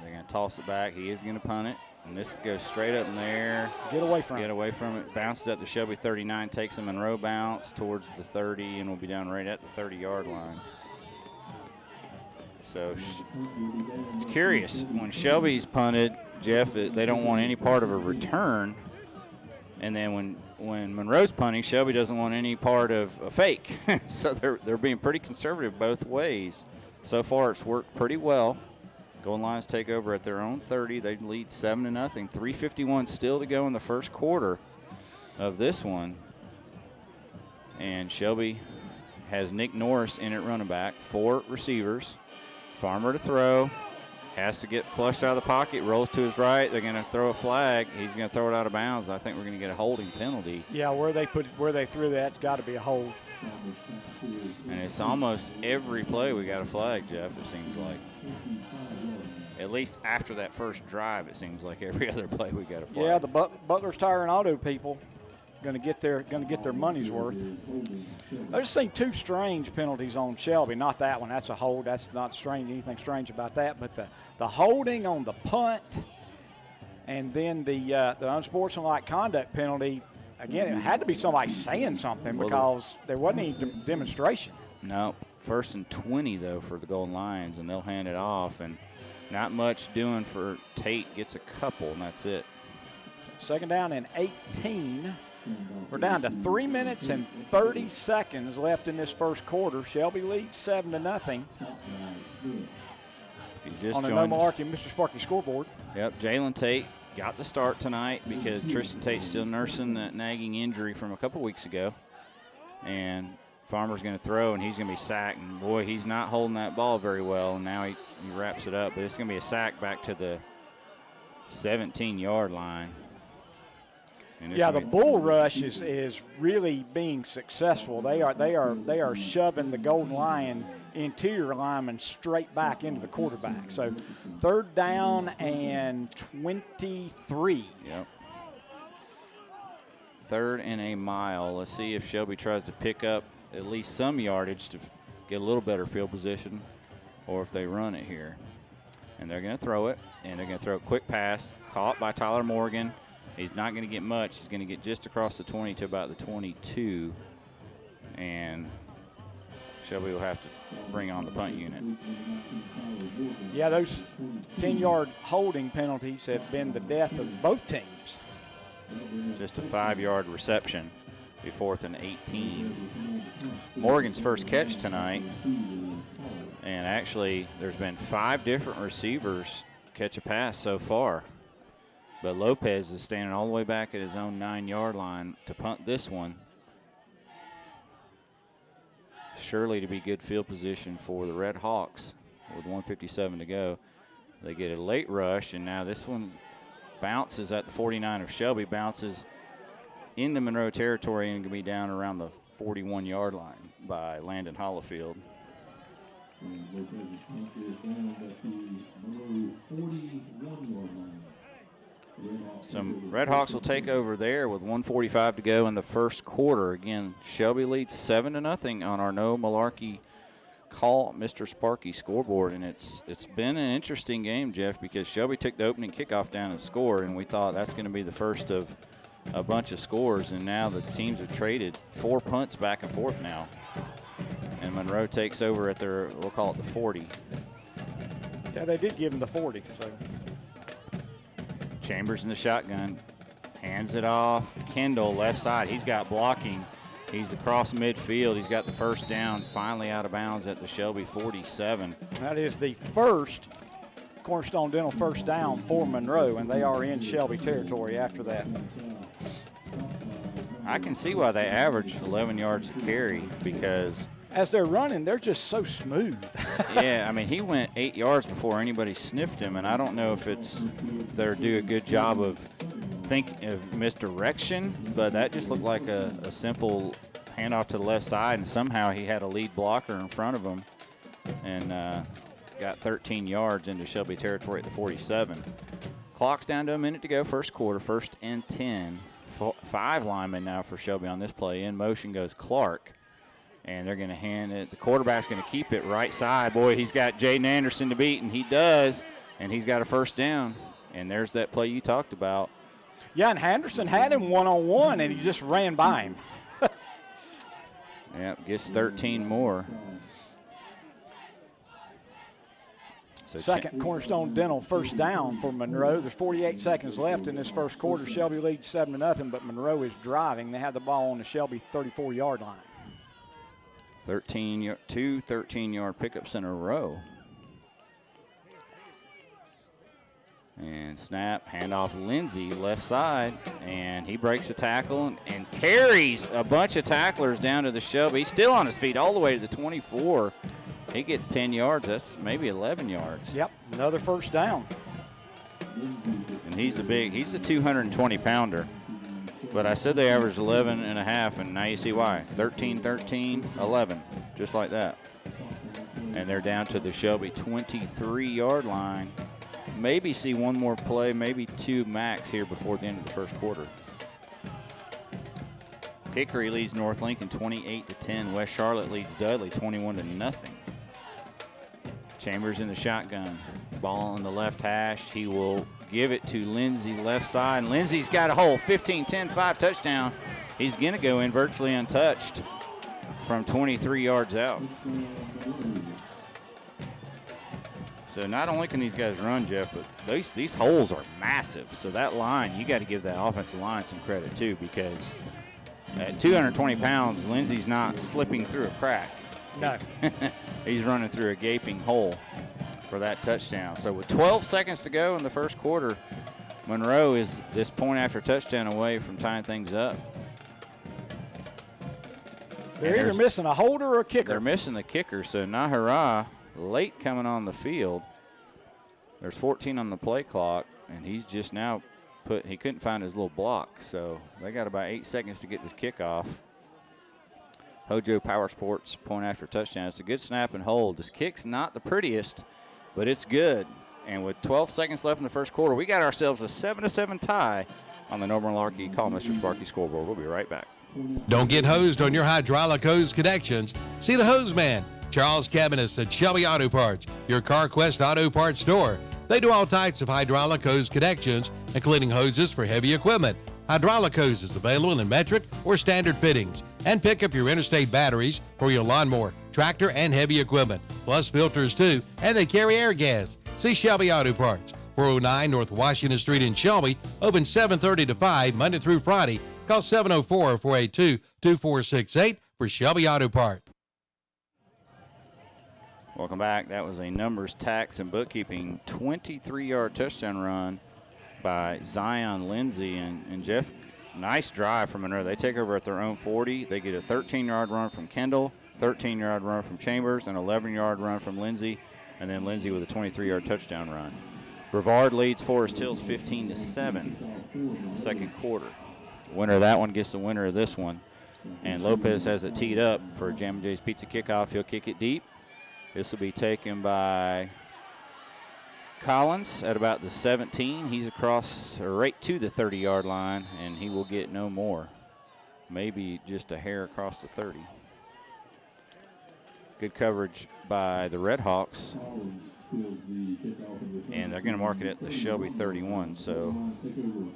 They're going to toss it back. He is going to punt it. And this goes straight up in the air. Get away from it. Bounces at the Shelby 39, takes a Monroe bounce towards the 30, and will be down right at the 30-yard line. So it's curious. When Shelby's punted, Jeff, they don't want any part of a return. And then when Monroe's punting, Shelby doesn't want any part of a fake. So they're being pretty conservative both ways. So far, it's worked pretty well. Golden Lions take over at their own 30. They lead 7-0. 3:51 still to go in the first quarter of this one. And Shelby has Nick Norris in at running back, 4 receivers. Farmer to throw, has to get flushed out of the pocket, rolls to his right. They're going to throw a flag. He's going to throw it out of bounds. I think we're going to get a holding penalty. Yeah, where they threw that's got to be a hold. And it's almost every play we got a flag, Jeff, it seems like. At least after that first drive, it seems like every other play we got a flag. Yeah, the Butler's Tire and Auto people going to get their money's worth. I've just seen 2 strange penalties on Shelby. Not that one. That's a hold. That's not strange. Anything strange about that. But the holding on the punt, and then the unsportsmanlike conduct penalty. Again, it had to be somebody saying something because there wasn't any demonstration. No, 1st and 20 though for the Golden Lions, and they'll hand it off. And not much doing for Tate. Gets a couple, and that's it. 2nd down and 18. We're down to 3 minutes and 30 seconds left in this first quarter. Shelby leads 7-0. If you just on the joined No Malarkey Mr. Sparky scoreboard. Yep, Jalen Tate got the start tonight because Tristan Tate's still nursing that nagging injury from a couple weeks ago. And Farmer's going to throw, and he's going to be sacked. And, boy, he's not holding that ball very well, and now he wraps it up. But it's going to be a sack back to the 17-yard line. Yeah, the bull rush is really being successful. They are shoving the Golden Lion interior lineman straight back into the quarterback. So 3rd down and 23. Yep. 3rd and a mile. Let's see if Shelby tries to pick up at least some yardage to get a little better field position, or if they run it here. And they're going to throw it, and they're going to throw a quick pass, caught by Tyler Morgan. He's not going to get much. He's going to get just across the 20 to about the 22. And Shelby will have to bring on the punt unit. Yeah, those 10-yard holding penalties have been the death of both teams. Just a 5-yard reception. Be 4th and 18. Morgan's first catch tonight. And actually, there's been 5 different receivers catch a pass so far. But Lopez is standing all the way back at his own 9-yard line to punt this one. Surely to be good field position for the Red Hawks with 1:57 to go. They get a late rush, and now this one bounces at the 49 of Shelby, bounces into Monroe territory, and can be down around the 41-yard line by Landon Hollifield. Lopez's punt is down at the Monroe 41-yard line. So Red Hawks will take over there with 1:45 to go in the first quarter. Again, Shelby leads 7-0 on our No Malarkey Call Mr. Sparky scoreboard, and it's been an interesting game, Jeff, because Shelby took the opening kickoff down and scored, and we thought that's going to be the first of a bunch of scores, and now the teams have traded 4 punts back and forth now, and Monroe takes over at their, we'll call it the 40. Yeah, they did give him the 40. So. Chambers in the shotgun, hands it off. Kendall, left side, he's got blocking. He's across midfield. He's got the first down, finally out of bounds at the Shelby 47. That is the first Cornerstone Dental first down for Monroe, and they are in Shelby territory after that. I can see why they average 11 yards a carry, because as they're running, they're just so smooth. Yeah, I mean, he went 8 yards before anybody sniffed him, and I don't know if it's they're do a good job of misdirection, but that just looked like a simple handoff to the left side, and somehow he had a lead blocker in front of him and got 13 yards into Shelby territory at the 47. Clock's down to a minute to go, first quarter, 1st and 10. 5 linemen now for Shelby on this play. In motion goes Clark. And they're going to hand it. The quarterback's going to keep it right side. Boy, he's got Jaden Anderson to beat, and he does. And he's got a first down. And there's that play you talked about. Yeah, and Henderson had him one-on-one, and he just ran by him. Yep, gets 13 more. So second Cornerstone Dental first down for Monroe. There's 48 seconds left in this first quarter. Shelby leads 7-0, but Monroe is driving. They have the ball on the Shelby 34-yard line. 2 13-yard pickups in a row. And snap, handoff Lindsey, left side, and he breaks a tackle and carries a bunch of tacklers down to the Shelby. He's still on his feet all the way to the 24. He gets 10 yards. That's maybe 11 yards. Yep, another first down. And he's a 220-pounder. But I said they averaged 11 and a half, and now you see why. 13, 13, 11, just like that. And they're down to the Shelby 23-yard line. Maybe see one more play, maybe two max here before the end of the first quarter. Hickory leads North Lincoln 28-10. West Charlotte leads Dudley 21-0. Chambers in the shotgun. Ball on the left hash. He will give it to Lindsey left side. And Lindsey's got a hole. 15-10-5 touchdown. He's going to go in virtually untouched from 23 yards out. So not only can these guys run, Jeff, but these holes are massive. So that line, you got to give that offensive line some credit too, because at 220 pounds, Lindsey's not slipping through a crack. No. He's running through a gaping hole for that touchdown. So with 12 seconds to go in the first quarter, Monroe is this point after touchdown away from tying things up. They're either missing a holder or a kicker. They're missing the kicker, so Nahara late coming on the field. There's 14 on the play clock, and he's just now he couldn't find his little block, so they got about 8 seconds to get this kickoff. Hojo Power Sports point after touchdown. It's a good snap and hold. This kick's not the prettiest, but it's good. And with 12 seconds left in the first quarter, we got ourselves a 7-7 tie on the Norman Larkey Call Mr. Sparky scoreboard. We'll be right back. Don't get hosed on your hydraulic hose connections. See the hose man, Charles Cabinets at Shelby Auto Parts, your CarQuest Auto Parts store. They do all types of hydraulic hose connections, including hoses for heavy equipment. Hydraulic hoses available in metric or standard fittings. And pick up your interstate batteries for your lawnmower, tractor, and heavy equipment, plus filters too, and they carry air gas. See Shelby Auto Parts, 409 North Washington Street in Shelby, open 7:30 to 5, Monday through Friday. Call 704-482-2468 for Shelby Auto Parts. Welcome back. That was a numbers, tax, and bookkeeping 23-yard touchdown run by Zion Lindsey. And Jeff, nice drive from Monroe. They take over at their own 40. They get a 13-yard run from Kendall, 13-yard run from Chambers, an 11-yard run from Lindsey, and then Lindsey with a 23-yard touchdown run. Brevard leads Forest Hills 15-7, second quarter. Winner of that one gets the winner of this one. And Lopez has it teed up for Jammin' Jay's Pizza kickoff. He'll kick it deep. This will be taken by Collins at about the 17. He's across right to the 30-yard line, and he will get no more. Maybe just a hair across the 30. Good coverage by the Red Hawks. And they're going to mark it at the Shelby 31, so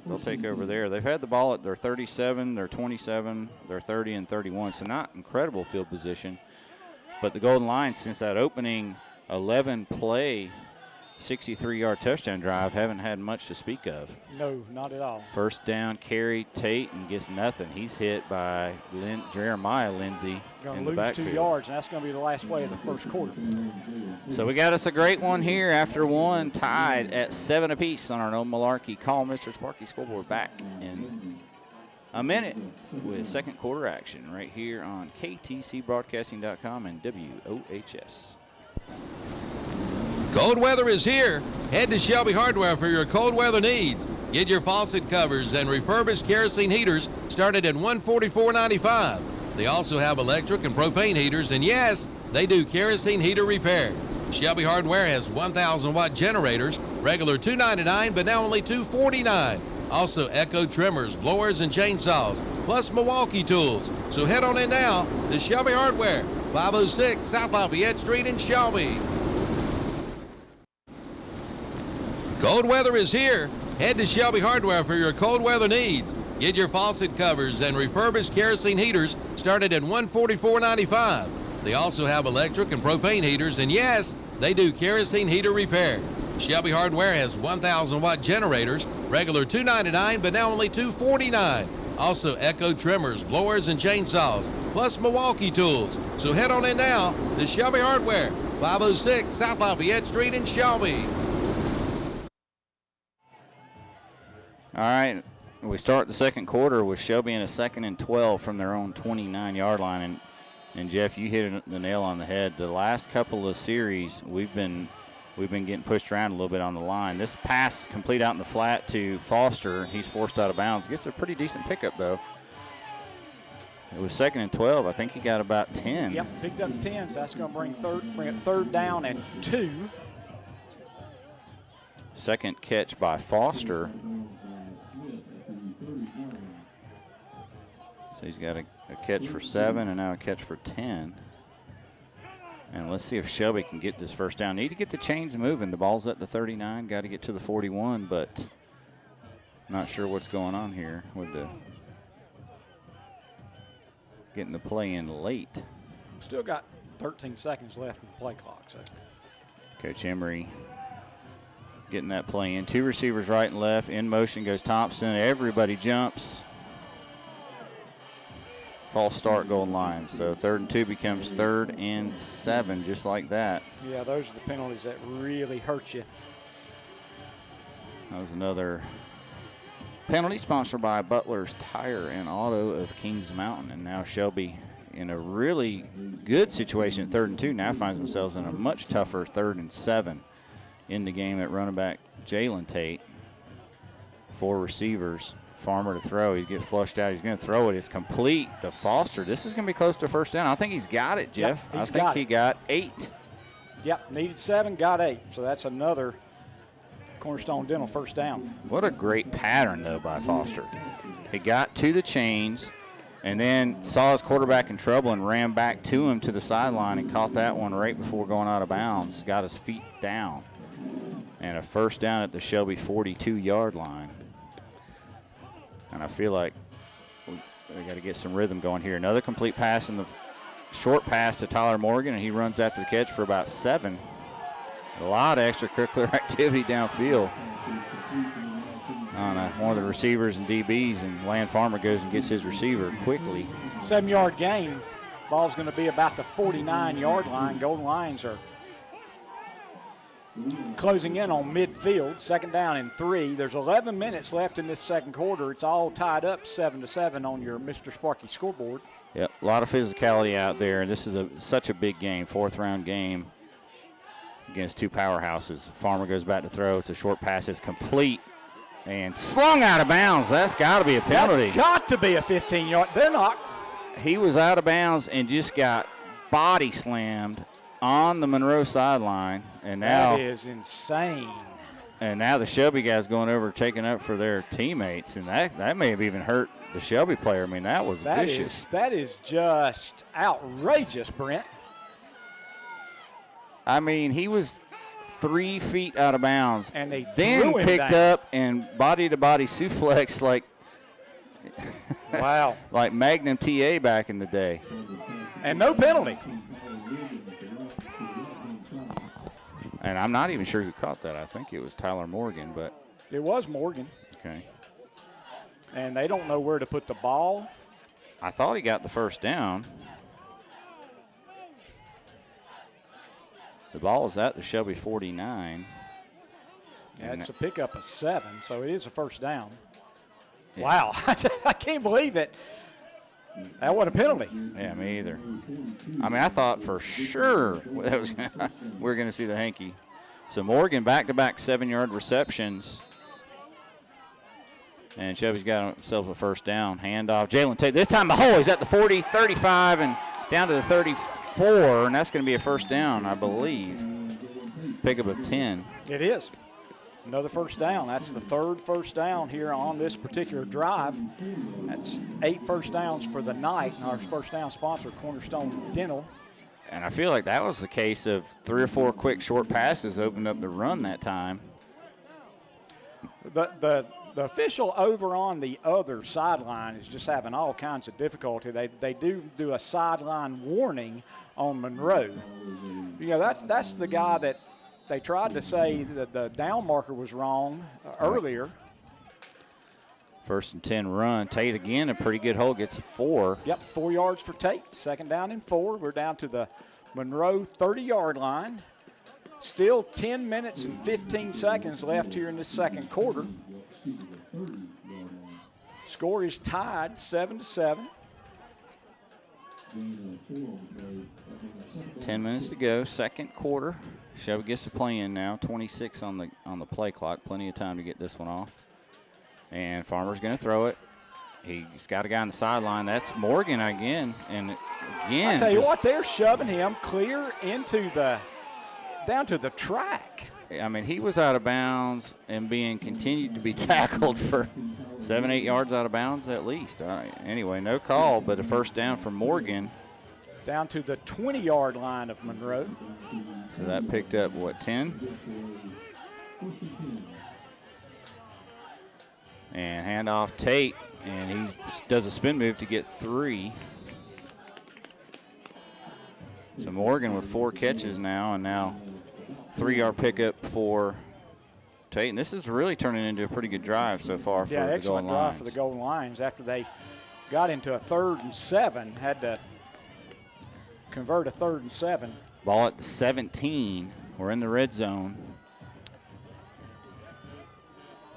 they'll take over there. They've had the ball at their 37, their 27, their 30, and 31, so not incredible field position. But the Golden Lions, since that opening 11-play, 63-yard touchdown drive, haven't had much to speak of. No, not at all. First down, carry, Tate, and gets nothing. He's hit by Jeremiah Lindsey in the backfield. Going to lose 2 yards, and that's going to be the last play of the first quarter. So we got us a great one here after one, tied at 7 apiece on our own Malarkey Call Mr. Sparky scoreboard. Back in a minute with second quarter action right here on KTCBroadcasting.com and WOHS. Cold weather is here. Head to Shelby Hardware for your cold weather needs. Get your faucet covers and refurbished kerosene heaters started at $144.95. They also have electric and propane heaters, and yes, they do kerosene heater repair. Shelby Hardware has 1,000-watt generators, regular $299, but now only $249. Also, Echo trimmers, blowers, and chainsaws, plus Milwaukee tools. So head on in now to Shelby Hardware, 506 South Lafayette Street in Shelby. Cold weather is here. Head to Shelby Hardware for your cold weather needs. Get your faucet covers and refurbished kerosene heaters started at $144.95. They also have electric and propane heaters, and yes, they do kerosene heater repair. Shelby Hardware has 1,000-watt generators, regular $299, but now only $249. Also, Echo trimmers, blowers, and chainsaws, plus Milwaukee tools. So head on in now to Shelby Hardware, 506 South Lafayette Street in Shelby. All right, we start the second quarter with Shelby in a 2nd and 12 from their own 29-yard line. And Jeff, you hit the nail on the head. The last couple of series, we've been getting pushed around a little bit on the line. This pass complete out in the flat to Foster. He's forced out of bounds. Gets a pretty decent pickup, though. It was 2nd and 12. I think he got about 10. Yep, picked up 10, so that's going to bring it 3rd down and 2. Second catch by Foster. So he's got a catch for 7 and now a catch for 10. And let's see if Shelby can get this first down. Need to get the chains moving. The ball's at the 39. Got to get to the 41, but not sure what's going on here with the getting the play in late. Still got 13 seconds left in the play clock. So Coach Emery getting that play in. 2 receivers right and left. In motion goes Thompson. Everybody jumps. False start, goal line. So 3rd and 2 becomes 3rd and 7, just like that. Yeah, those are the penalties that really hurt you. That was another penalty sponsored by Butler's Tire and Auto of Kings Mountain. And now Shelby in a really good situation at 3rd and 2. Now finds themselves in a much tougher 3rd and 7 in the game at running back Jalen Tate. 4 receivers. Farmer to throw. He gets flushed out. He's going to throw it. It's complete to Foster. This is going to be close to first down. I think he's got it, Jeff. Yep, I think he got 8. Yep, needed 7, got 8. So that's another Cornerstone Dental first down. What a great pattern, though, by Foster. He got to the chains and then saw his quarterback in trouble and ran back to him to the sideline and caught that one right before going out of bounds. Got his feet down. And a first down at the Shelby 42-yard line. And I feel like we got to get some rhythm going here. Another complete pass in the short pass to Tyler Morgan, and he runs after the catch for about 7. A lot of extracurricular activity downfield on one of the receivers and DBs, and Land Farmer goes and gets his receiver quickly. 7-yard gain. Ball's going to be about the 49-yard line. Golden Lions are closing in on midfield, 2nd down and 3. There's 11 minutes left in this second quarter. It's all tied up 7-7 on your Mr. Sparky scoreboard. Yep, a lot of physicality out there. This is such a big game, 4th-round game against 2 powerhouses. Farmer goes back to throw. It's a short pass. It's complete and slung out of bounds. That's got to be a penalty. That's got to be a 15-yard. They're not. He was out of bounds and just got body slammed on the Monroe sideline, and now that is insane. And now the Shelby guys going over taking up for their teammates, and that may have even hurt the Shelby player. I mean, that was vicious. That is just outrageous, Brent. I mean, he was 3 feet out of bounds, and they then threw him picked down. up and body-to-body suplex like wow, like Magnum TA back in the day, and no penalty. And I'm not even sure who caught that. I think it was Tyler Morgan, but it was Morgan. Okay. And they don't know where to put the ball. I thought he got the first down. The ball is at the Shelby 49. Yeah, it's a pickup of 7, so it is a first down. Yeah. Wow, I can't believe it. That wasn't a penalty. Yeah, me either. I mean, I thought for sure we were going to see the hanky. So Morgan back-to-back 7-yard receptions. And Shelby's got himself a first down. Handoff. Jalen Tate. This time, he's at the 40, 35, and down to the 34. And that's going to be a first down, I believe. Pickup of 10. It is. Another first down. That's the 3rd first down here on this particular drive. That's 8 first downs for the night. And our first down sponsor, Cornerstone Dental. And I feel like that was the case of 3 or 4 quick short passes opened up the run that time. The official over on the other sideline is just having all kinds of difficulty. They do a sideline warning on Monroe. You know, that's the guy that they tried to say that the down marker was wrong earlier. 1st and 10 run. Tate again, a pretty good hole, gets a 4. Yep, 4 yards for Tate. 2nd down and 4. We're down to the Monroe 30-yard line. Still 10 minutes and 15 seconds left here in this second quarter. Score is tied 7-7. 10 minutes to go, second quarter. Shelby gets the play in now. 26 on the play clock. Plenty of time to get this one off. And Farmer's going to throw it. He's got a guy on the sideline. That's Morgan again. And again, I tell you what, they're shoving him clear down to the track. I mean, he was out of bounds and being continued to be tackled for 7-8 yards out of bounds at least. All right. Anyway, no call, but a first down for Morgan. Down to the 20-yard line of Monroe. So that picked up, what, 10? And handoff Tate, and he does a spin move to get 3. So Morgan with 4 catches now, and now 3-yard pickup for Tate. And this is really turning into a pretty good drive so far for the Golden Lions. Yeah, excellent drive for the Golden Lions after they got into a 3rd and 7, had to convert a 3rd and 7. Ball at the 17. We're in the red zone.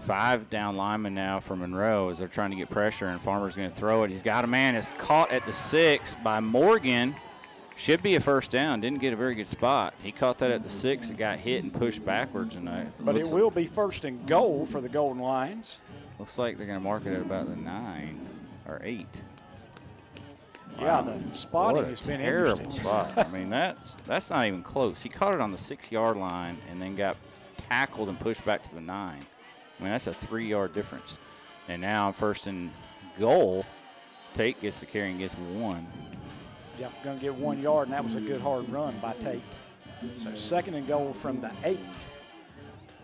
5 down linemen now for Monroe as they're trying to get pressure, and Farmer's going to throw it. He's got a man. It's caught at the 6 by Morgan. Should be a first down. Didn't get a very good spot. He caught that at the 6. It got hit and pushed backwards. But it will be 1st and goal for the Golden Lions. Looks like they're going to mark it at about the 9 or 8. Yeah, the spotting has been terrible interesting. spot. I mean, that's not even close. He caught it on the 6-yard line and then got tackled and pushed back to the 9. I mean, that's a 3-yard difference. And now 1st and goal. Tate gets the carry and gets 1. Yep, going to get 1 yard, and that was a good hard run by Tate. So 2nd and goal from the 8.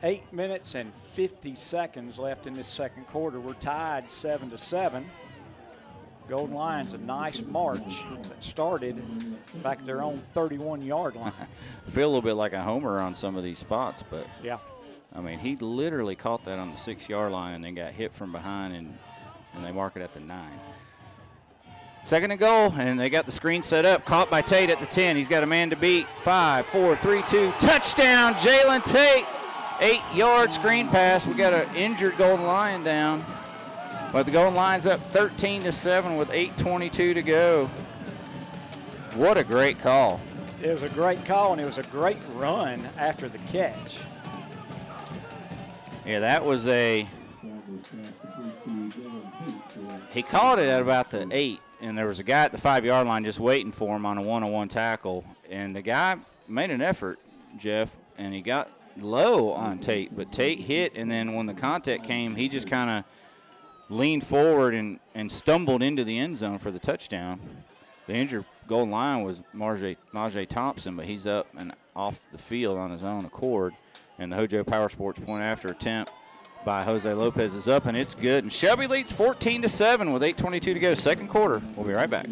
8 minutes and 50 seconds left in this second quarter. We're tied 7-7. Golden Lions, a nice march that started back at their own 31-yard line. I feel a little bit like a homer on some of these spots, but yeah. I mean, he literally caught that on the 6-yard line and then got hit from behind, and they mark it at the 9. 2nd and goal, and they got the screen set up. Caught by Tate at the 10. He's got a man to beat. 5, 4, 3, 2. Touchdown, Jalen Tate. 8-yard screen pass. We got an injured Golden Lion down. But the Golden Lions up 13-7 with 8:22 to go. What a great call. It was a great call, and it was a great run after the catch. Yeah, that was he caught it at about the 8, and there was a guy at the 5-yard line just waiting for him on a one-on-one tackle. And the guy made an effort, Jeff, and he got low on Tate. But Tate hit, and then when the contact came, he just kind of leaned forward and stumbled into the end zone for the touchdown. The injured Golden Lion was Marjay Thompson, but he's up and off the field on his own accord. And the Hojo Power Sports point after attempt by Jose Lopez is up, and it's good. And Shelby leads 14-7 with 8:22 to go. Second quarter. We'll be right back.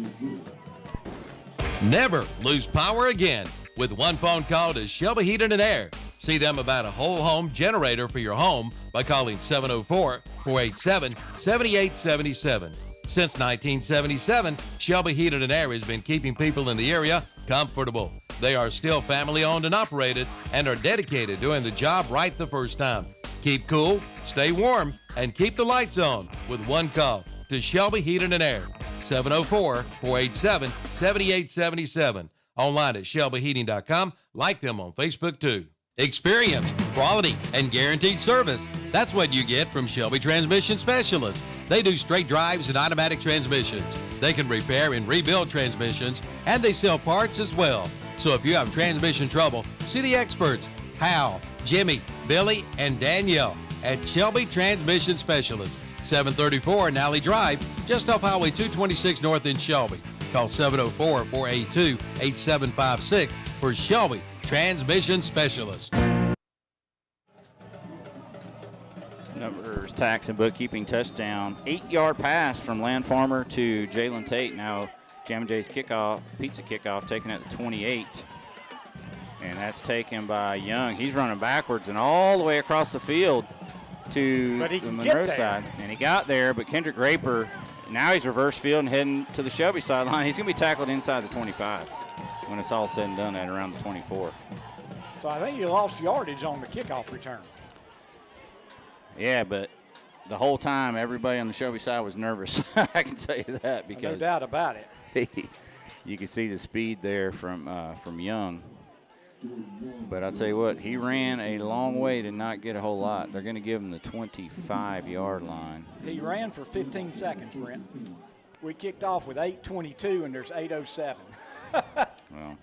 Never lose power again with one phone call to Shelby Heating and Air. See them about a whole home generator for your home by calling 704-487-7877. Since 1977, Shelby Heating and Air has been keeping people in the area comfortable. They are still family owned and operated and are dedicated to doing the job right the first time. Keep cool, stay warm, and keep the lights on with one call to Shelby Heating and Air. 704-487-7877. Online at shelbyheating.com. Like them on Facebook too. Experience, quality, and guaranteed service. That's what you get from Shelby Transmission Specialists. They do straight drives and automatic transmissions. They can repair and rebuild transmissions, and they sell parts as well. So if you have transmission trouble, see the experts, Hal, Jimmy, Billy, and Danielle at Shelby Transmission Specialists, 734 Nally Drive, just off Highway 226 North in Shelby. Call 704-482-8756 for Shelby Transmission Specialist. Numbers, tax, and bookkeeping touchdown. 8-yard pass from Land Farmer to Jalen Tate. Now Jam & J's kickoff, pizza kickoff, taken at the 28. And that's taken by Young. He's running backwards and all the way across the field to the Monroe side. And he got there, but Kendrick Raper, now he's reverse field and heading to the Shelby sideline. He's going to be tackled inside the 25 when it's all said and done at around the 24. So I think you lost yardage on the kickoff return. Yeah, but the whole time, everybody on the Shelby side was nervous. I can tell you that because no doubt about it. You can see the speed there from Young. But I'll tell you what, he ran a long way to not get a whole lot. They're going to give him the 25-yard line. He ran for 15 seconds, Brent. We kicked off with 8:22, and there's 8:07. Well,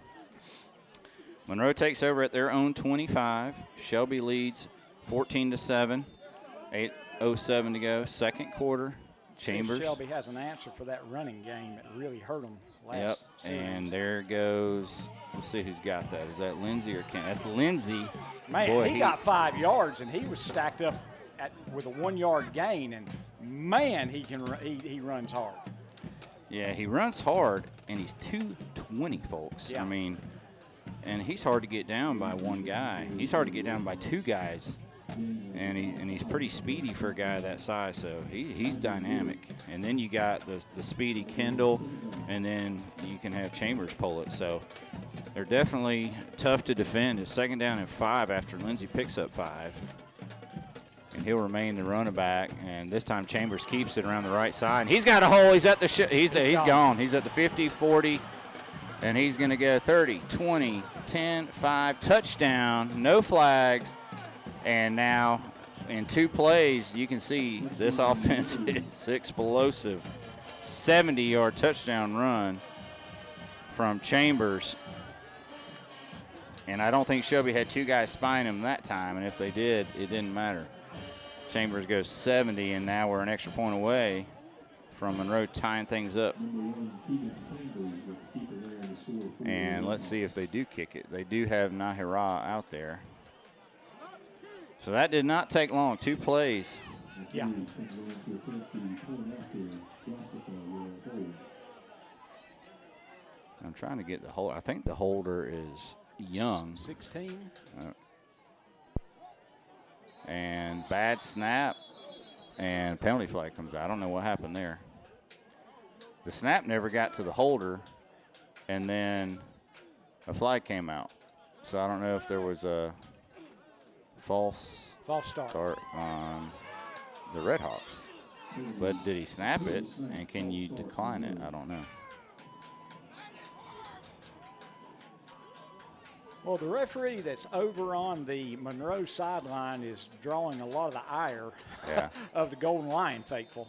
Monroe takes over at their own 25. Shelby leads 14-7. 8:07 to go. Second quarter. Chambers. Shelby has an answer for that running game. It really hurt them last series. And there goes. Let's see who's got that. Is that Lindsey or Ken? That's Lindsey. Man, Boy, he got 5 yards, and he was stacked up with a 1 yard gain. And man, he runs hard. Yeah, he runs hard, and he's 220, folks. Yeah. I mean, and he's hard to get down by one guy. He's hard to get down by two guys, and he's pretty speedy for a guy that size. So he's dynamic. And then you got the speedy Kendall, and then you can have Chambers pull it. So they're definitely tough to defend. It's 2nd down and 5 after Lindsey picks up 5. And he'll remain the running back. And this time Chambers keeps it around the right side. He's got a hole. He's at the he's gone. He's at the 50, 40, and he's going to go 30, 20, 10, 5, touchdown, no flags. And now in 2 plays, you can see this offense is explosive. 70-yard touchdown run from Chambers. And I don't think Shelby had 2 guys spying him that time. And if they did, it didn't matter. Chambers goes 70, and now we're an extra point away from Monroe tying things up. And let's see if they do kick it. They do have Nahira out there. So that did not take long. 2 plays. Yeah. I'm trying to get the hold. I think the holder is Young. 16. And bad snap, and penalty flag comes out. I don't know what happened there. The snap never got to the holder, and then a flag came out. So I don't know if there was a false start on the Red Hawks. But did he snap it, and can you decline it? I don't know. Well, the referee that's over on the Monroe sideline is drawing a lot of the ire of the Golden Lion faithful,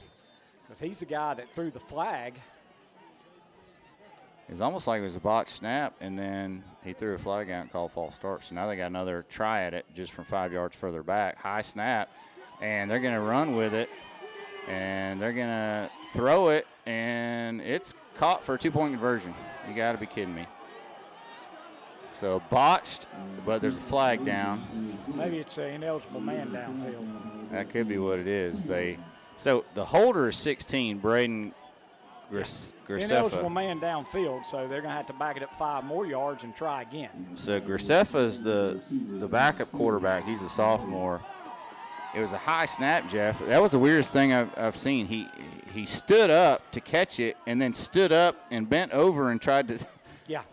because he's the guy that threw the flag. It's almost like it was a botched snap, and then he threw a flag out and called false start. So now they got another try at it just from 5 yards further back. High snap, and they're going to run with it, and they're going to throw it, and it's caught for a 2-point conversion. You got to be kidding me. So botched, but there's a flag down. Maybe it's an ineligible man downfield. That could be what it is. So the holder is 16, Braden Graceffa. Ineligible man downfield, so they're going to have to back it up 5 more yards and try again. So Graceffa's the backup quarterback. He's a sophomore. It was a high snap, Jeff. That was the weirdest thing I've seen. He stood up to catch it, and then stood up and bent over and tried to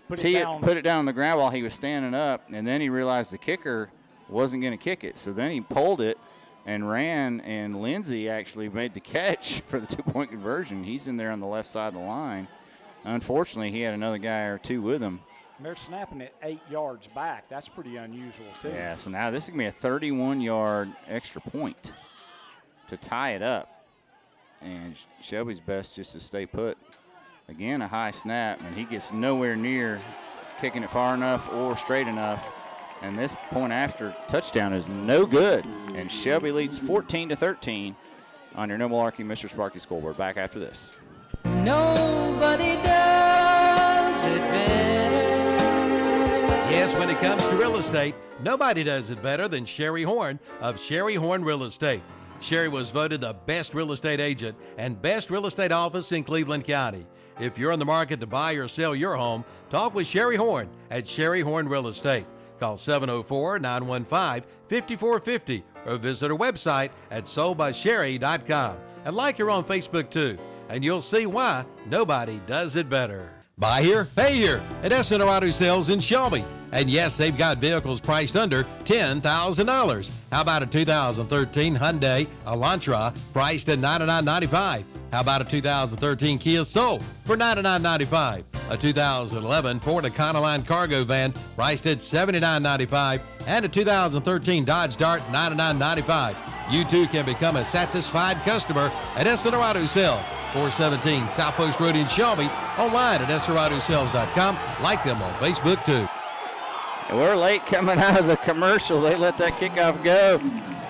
put it down on the ground while he was standing up, and then he realized the kicker wasn't going to kick it. So then he pulled it and ran, and Lindsey actually made the catch for the 2-point conversion. He's in there on the left side of the line. Unfortunately, he had another guy or 2 with him. They're snapping it 8 yards back. That's pretty unusual, too. Yeah, so now this is going to be a 31-yard extra point to tie it up. And Shelby's best just to stay put. Again, a high snap, and he gets nowhere near kicking it far enough or straight enough. And this point after touchdown is no good. And Shelby leads 14-13 on your No Malarkey Mr. Sparky scoreboard. Back after this. Nobody does it better. Yes, when it comes to real estate, nobody does it better than Sherry Horn of Sherry Horn Real Estate. Sherry was voted the best real estate agent and best real estate office in Cleveland County. If you're in the market to buy or sell your home, talk with Sherry Horn at Sherry Horn Real Estate. Call 704-915-5450 or visit her website at soldbysherry.com. And like her on Facebook too, and you'll see why nobody does it better. Buy here, pay here at SNR Auto Sales in Shelby. And yes, they've got vehicles priced under $10,000. How about a 2013 Hyundai Elantra priced at $99.95? How about a 2013 Kia Soul for $99.95? A 2011 Ford Econoline cargo van priced at $79.95, and a 2013 Dodge Dart $99.95. You too can become a satisfied customer at Essenor Auto Sales, 417 South Post Road in Shelby. Online at essenautosales.com. Like them on Facebook too. We're late coming out of the commercial. They let that kickoff go.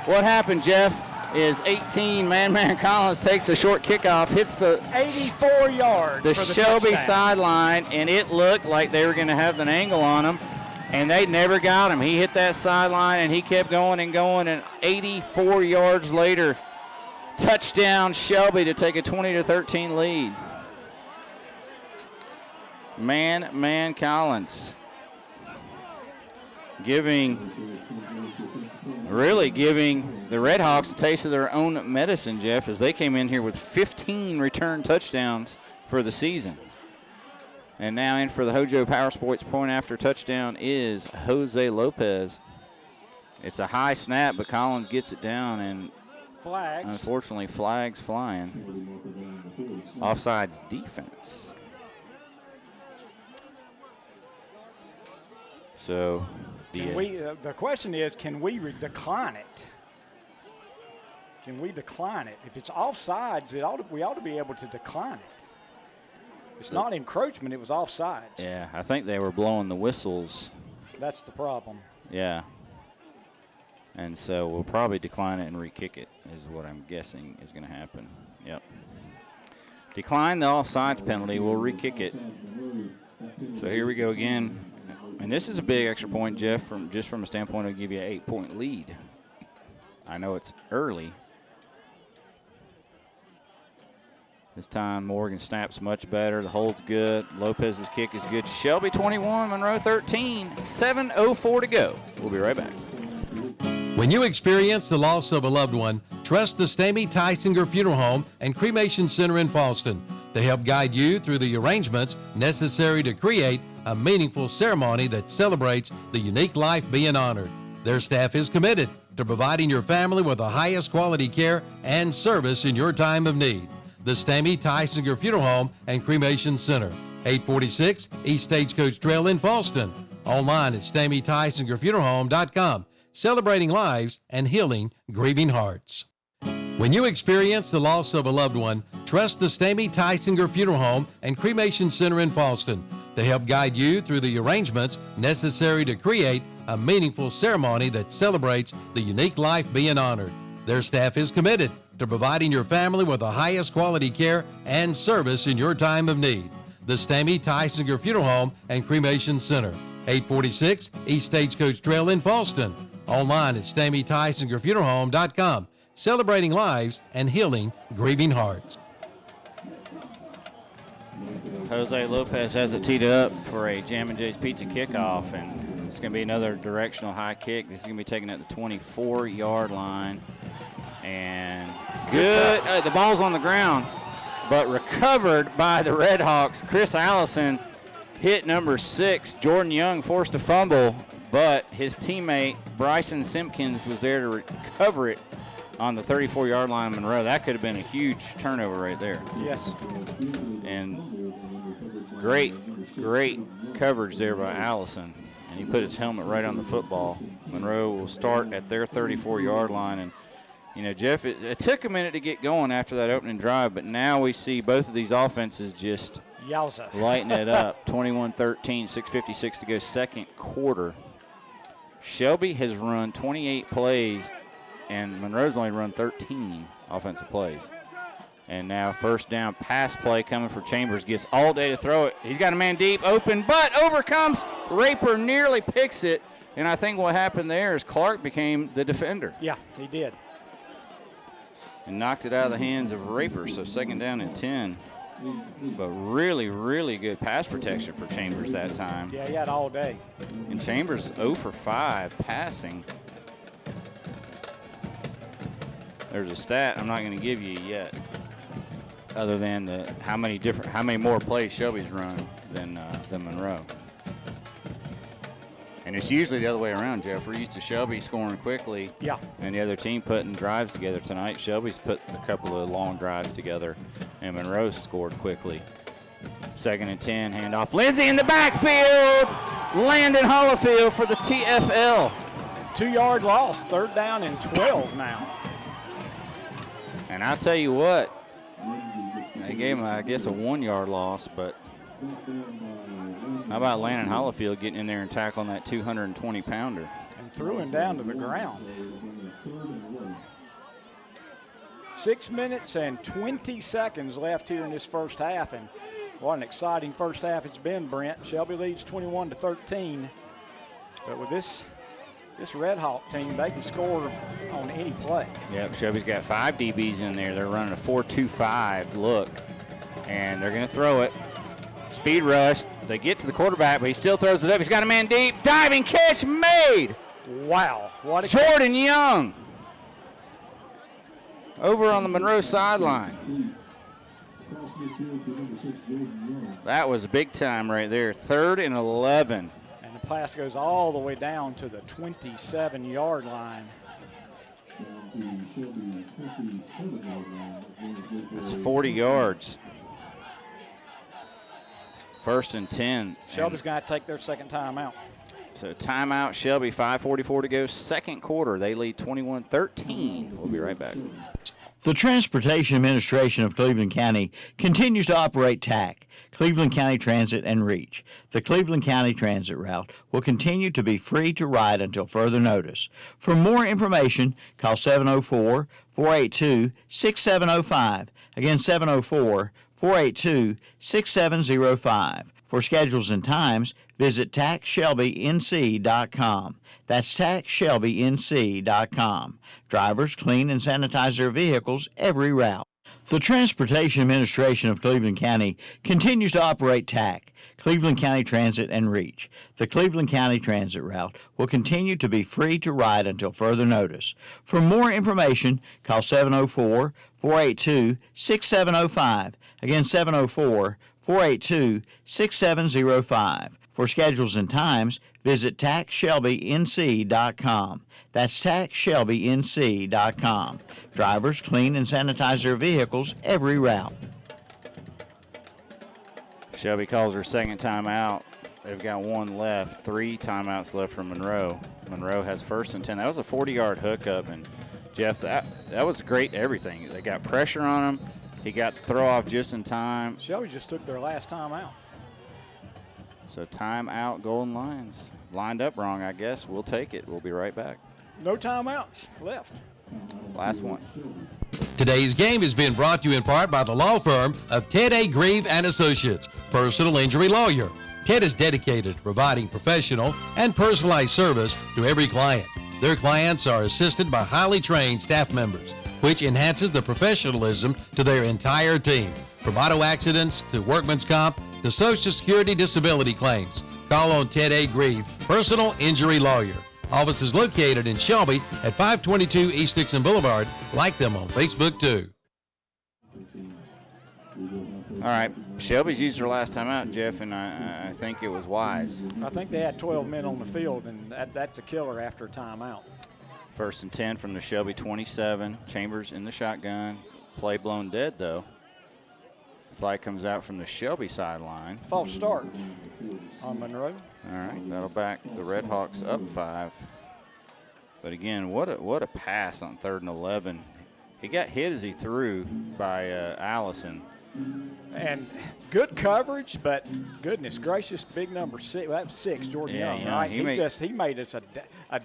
What happened, Jeff, is 18, Man Collins takes a short kickoff, hits the 84 yards the for the Shelby touchdown. Sideline, and it looked like they were going to have an angle on him, and they never got him. He hit that sideline, and he kept going and going, and 84 yards later, touchdown Shelby to take a 20-13 lead. Man Collins really giving the Red Hawks a taste of their own medicine, Jeff, as they came in here with 15 return touchdowns for the season. And now in for the Hojo Power Sports point after touchdown is Jose Lopez. It's a high snap, but Collins gets it down, and flags. Unfortunately, flags flying. Offsides defense. So the question is, can we decline it? Can we decline it? If it's offsides, we ought to be able to decline it. It's not encroachment, it was offsides. Yeah, I think they were blowing the whistles. That's the problem. Yeah. And so we'll probably decline it and re-kick it is what I'm guessing is going to happen. Yep. Decline the offsides penalty. We'll re-kick it. So here we go again. And this is a big extra point, Jeff, from a standpoint of give you an 8-point lead. I know it's early. This time Morgan snaps much better. The hold's good. Lopez's kick is good. Shelby 21, Monroe 13. 7:04 to go. We'll be right back. When you experience the loss of a loved one, trust the Stamey Tysinger Funeral Home and Cremation Center in Falston to help guide you through the arrangements necessary to create a meaningful ceremony that celebrates the unique life being honored. Their staff is committed to providing your family with the highest quality care and service in your time of need. The Stamey Tysinger Funeral Home and Cremation Center, 846 East Stagecoach Trail in Falston. Online at StameyTysingerFuneralHome.com. Celebrating lives and healing grieving hearts. When you experience the loss of a loved one, trust the Stamey Tysinger Funeral Home and Cremation Center in Falston to help guide you through the arrangements necessary to create a meaningful ceremony that celebrates the unique life being honored. Their staff is committed to providing your family with the highest quality care and service in your time of need. The Stamey Tysinger Funeral Home and Cremation Center, 846 East Stagecoach Trail in Falston. Online at StameyTysingerFuneralHome.com. Celebrating lives and healing grieving hearts. Jose Lopez has it teed up for a Jam & J's Pizza kickoff, and it's going to be another directional high kick. This is going to be taken at the 24-yard line. And good. The ball's on the ground, but recovered by the Red Hawks. Chris Allison hit number 6. Jordan Young forced a fumble, but his teammate Bryson Simpkins was there to recover it on the 34-yard line of Monroe. That could have been a huge turnover right there. Yes. And great coverage there by Allison. And he put his helmet right on the football. Monroe will start at their 34-yard line. And, you know, Jeff, it took a minute to get going after that opening drive, but now we see both of these offenses just Yowza. lighting it up. 21-13, 6:56 to go, second quarter. Shelby has run 28 plays, and Monroe's only run 13 offensive plays. And now first down pass play coming for Chambers. Gets all day to throw it. He's got a man deep, open, but overcomes. Raper nearly picks it. And I think what happened there is Clark became the defender. Yeah, he did. And knocked it out of the hands of Raper. So second down and 10. But really, really good pass protection for Chambers that time. Yeah, he had all day. And Chambers 0 for 5 passing. There's a stat I'm not going to give you yet, other than how many more plays Shelby's run than Monroe. And it's usually the other way around, Jeff. We're used to Shelby scoring quickly. Yeah. And the other team putting drives together tonight. Shelby's put a couple of long drives together, and Monroe scored quickly. 2nd and 10, handoff. Lindsay in the backfield. Landon Hollifield for the TFL. 2-yard loss, 3rd down and 12 now. And I'll tell you what, they gave him, I guess, a 1-yard loss, but how about Landon Hollifield getting in there and tackling that 220-pounder? And threw him down to the ground. 6 minutes and 20 seconds left here in this first half, and what an exciting first half it's been, Brent. Shelby leads 21-13, but with this Red Hawk team, they can score on any play. Yep, Shelby's got 5 DBs in there. They're running a 4-2-5 look, and they're going to throw it. Speed rush. They get to the quarterback, but he still throws it up. He's got a man deep. Diving catch made. Wow. What a Jordan Young over on the Monroe sideline. That was big time right there. 3rd and 11. And the pass goes all the way down to the 27-yard line. It's 40 yards. 1st and 10. Shelby's going to take their second timeout. So timeout, Shelby, 5:44 to go. Second quarter, they lead 21-13. We'll be right back. The Transportation Administration of Cleveland County continues to operate TAC, Cleveland County Transit and Reach. The Cleveland County Transit route will continue to be free to ride until further notice. For more information, call 704-482-6705. Again, 704-482-6705. For schedules and times, visit tacshelbync.com. That's tacshelbync.com. Drivers clean and sanitize their vehicles every route. The Transportation Administration of Cleveland County continues to operate TAC, Cleveland County Transit and Reach. The Cleveland County Transit route will continue to be free to ride until further notice. For more information, call 704-482-6705. Again, 704-482-6705. For schedules and times, visit tacshelbync.com. That's tacshelbync.com. Drivers clean and sanitize their vehicles every route. Shelby calls her second timeout. They've got 1 left. 3 timeouts left for Monroe. Monroe has 1st and 10. That was a 40-yard hookup, and Jeff, that was great everything. They got pressure on him. He got the throw off just in time. Shelby just took their last timeout. So timeout, Golden Lions. Lined up wrong, I guess. We'll take it. We'll be right back. No timeouts left. Last one. Today's game is being brought to you in part by the law firm of Ted A. Grieve and Associates, personal injury lawyer. Ted is dedicated to providing professional and personalized service to every client. Their clients are assisted by highly trained staff members, which enhances the professionalism to their entire team. From auto accidents to workman's comp to Social Security disability claims. Call on Ted A. Grieve, personal injury lawyer. Office is located in Shelby at 522 East Dixon Boulevard. Like them on Facebook, too. All right, Shelby's used her last time out, Jeff, and I think it was wise. I think they had 12 men on the field, and that's a killer after a timeout. 1st and 10 from the Shelby 27. Chambers in the shotgun. Play blown dead, though. Flag comes out from the Shelby sideline. False start on Monroe. All right, that'll back the Red Hawks up 5. But again, what a pass on 3rd and 11. He got hit as he threw by Allison. And good coverage, but goodness gracious, big number 6. Well, that's 6, Jordan Young, right? He made us a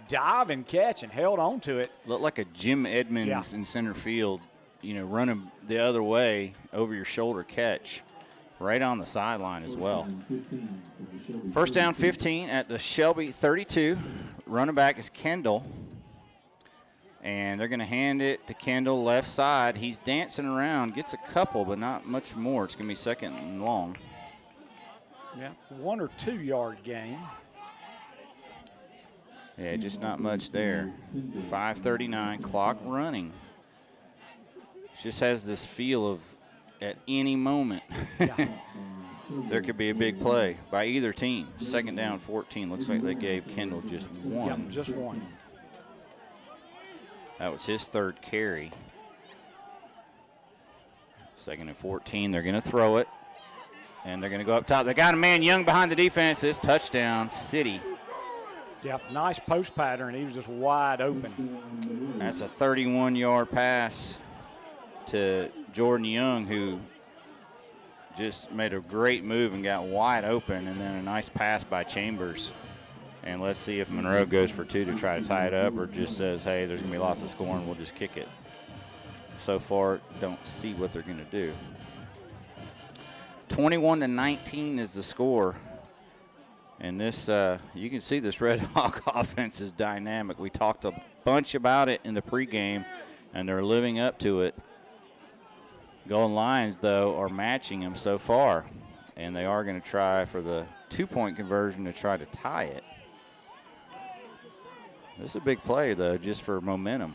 dive and catch and held on to it. Looked like a Jim Edmonds in center field, running the other way over your shoulder catch right on the sideline as well. 1st down 15 at the Shelby 32. Running back is Kendall. And they're going to hand it to Kendall left side. He's dancing around, gets a couple, but not much more. It's going to be 2nd and long. Yeah, 1 or 2 yard gain. Yeah, just not much there. 5:39, clock running. Just has this feel of at any moment. there could be a big play by either team. 2nd down, 14. Looks like they gave Kendall just one. Yep, just one. That was his 3rd carry. 2nd and 14. They're going to throw it, and they're going to go up top. They got a man Young behind the defense. This touchdown, City. Yep, nice post pattern. He was just wide open. That's a 31-yard pass to Jordan Young, who just made a great move and got wide open, and then a nice pass by Chambers. And let's see if Monroe goes for 2 to try to tie it up, or just says, hey, there's going to be lots of scoring, we'll just kick it. So far, don't see what they're going to do. 21-19 is the score. And this, you can see this Red Hawk offense is dynamic. We talked a bunch about it in the pregame, and they're living up to it. Golden Lions, though, are matching them so far, and they are going to try for the 2-point conversion to try to tie it. This is a big play, though, just for momentum.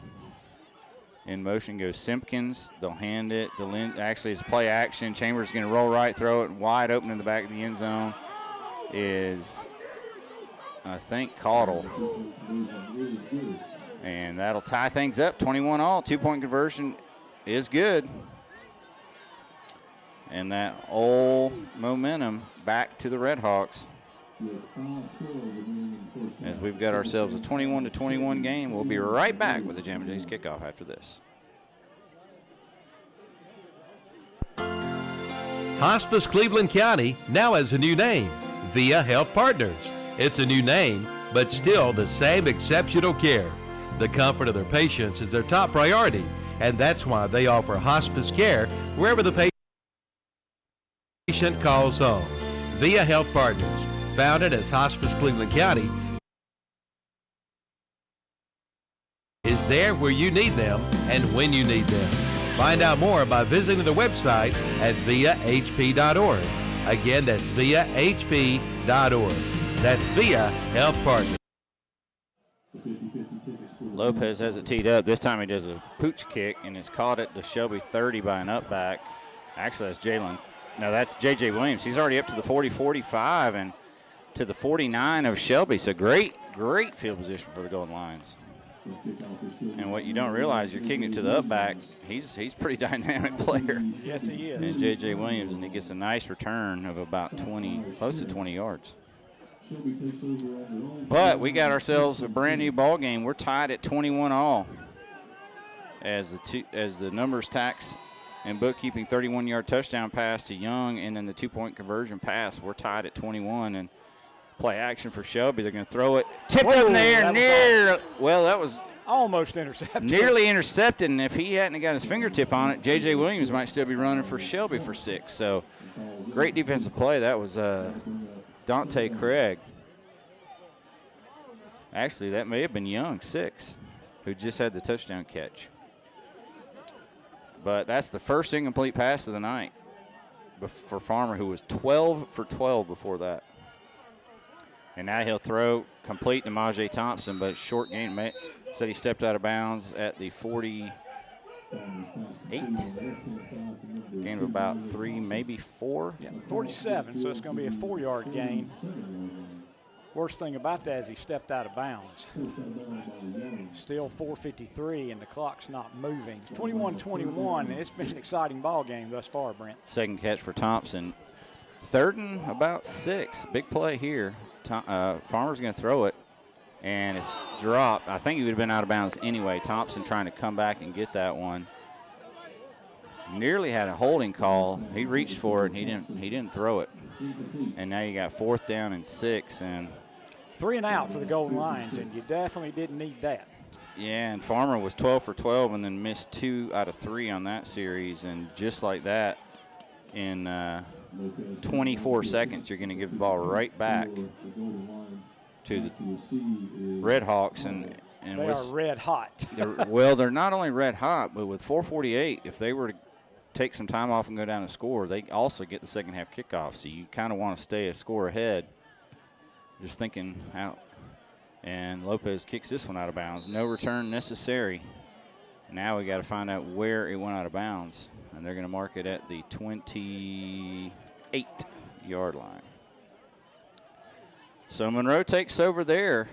In motion goes Simpkins. They'll hand it. Actually, it's play action. Chambers going to roll right, throw it wide open in the back of the end zone. Is, I think, Caudle. And that'll tie things up, 21-all. 2-point conversion is good. And that old momentum back to the Redhawks. As we've got ourselves a 21-21 game. We'll be right back with the Jammin' Jays kickoff after this. Hospice Cleveland County now has a new name, Via Health Partners. It's a new name, but still the same exceptional care. The comfort of their patients is their top priority, and that's why they offer hospice care wherever the patient calls home. Via Health Partners, founded as Hospice Cleveland County, is there where you need them and when you need them. Find out more by visiting the website at viahp.org. Again, that's viahp.org. That's Via Health Partners. Lopez has it teed up. This time he does a pooch kick, and it's caught at the Shelby 30 by an upback. Actually, that's Jalen. No, that's J.J. Williams. He's already up to the 40-45 and to the 49 of Shelby. So great field position for the Golden Lions. And what you don't realize, you're kicking it to the upback. He's a pretty dynamic player. Yes, he is. And J.J. Williams, and he gets a nice return of about 20, close to 20 yards. But we got ourselves a brand new ball game. We're tied at 21-all. As the numbers tax and bookkeeping 31-yard touchdown pass to Young, and then the 2-point conversion pass. We're tied at 21, and play action for Shelby. They're going to throw it. Tipped up in the air. That was almost intercepted. Nearly intercepted, and if he hadn't got his fingertip on it, J.J. Williams might still be running for Shelby for 6. So great defensive play. That was Dante Craig. Actually, that may have been Young, 6, who just had the touchdown catch. But that's the first incomplete pass of the night for Farmer, who was 12 for 12 before that. And now he'll throw complete to Majay Thompson, but short gain. Said he stepped out of bounds at the 48. Gain of about 3, maybe 4. Yeah, 47, so it's going to be a 4-yard gain. Worst thing about that is he stepped out of bounds. Still 4:53, and the clock's not moving. 21-21. It's been an exciting ball game thus far, Brent. Second catch for Thompson. 3rd and about 6. Big play here. Farmer's going to throw it, and it's dropped. I think he would have been out of bounds anyway. Thompson trying to come back and get that one. Nearly had a holding call. He reached for it, and he didn't throw it. And now you got 4th down and 6, and 3 and out for the Golden Lions, and you definitely didn't need that. Yeah, and Farmer was 12 for 12 and then missed 2 out of 3 on that series, and just like that, in 24 seconds, you're going to give the ball right back to the Redhawks, and they are red hot. They're not only red hot, but with 4:48, if they were to take some time off and go down and score, they also get the second half kickoff. So you kind of want to stay a score ahead. Just thinking out. And Lopez kicks this one out of bounds. No return necessary. Now we got to find out where it went out of bounds. And they're going to mark it at the 28 3-yard line. So Monroe takes over there.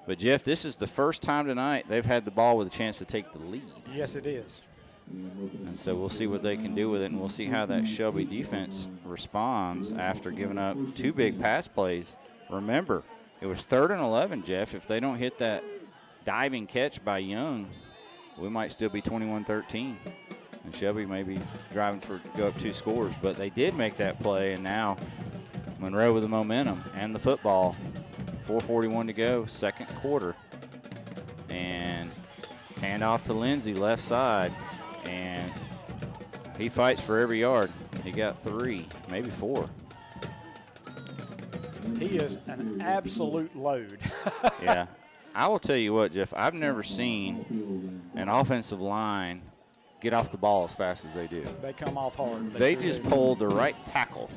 But, Jeff, this is the first time tonight they've had the ball with a chance to take the lead. Yes, it is. And so we'll see what they can do with it, and we'll see how that Shelby defense responds after giving up 2 big pass plays. Remember, it was 3rd and 11, Jeff. If they don't hit that diving catch by Young, we might still be 21-13. And Shelby may be driving for go up 2 scores. But they did make that play, and now Monroe with the momentum and the football. 4:41 to go, second quarter. And handoff to Lindsey, left side. And he fights for every yard. He got 3, maybe 4. He is an absolute load. Yeah. I will tell you what, Jeff, I've never seen an offensive line get off the ball as fast as they do. They come off hard. They just pulled the right tackle,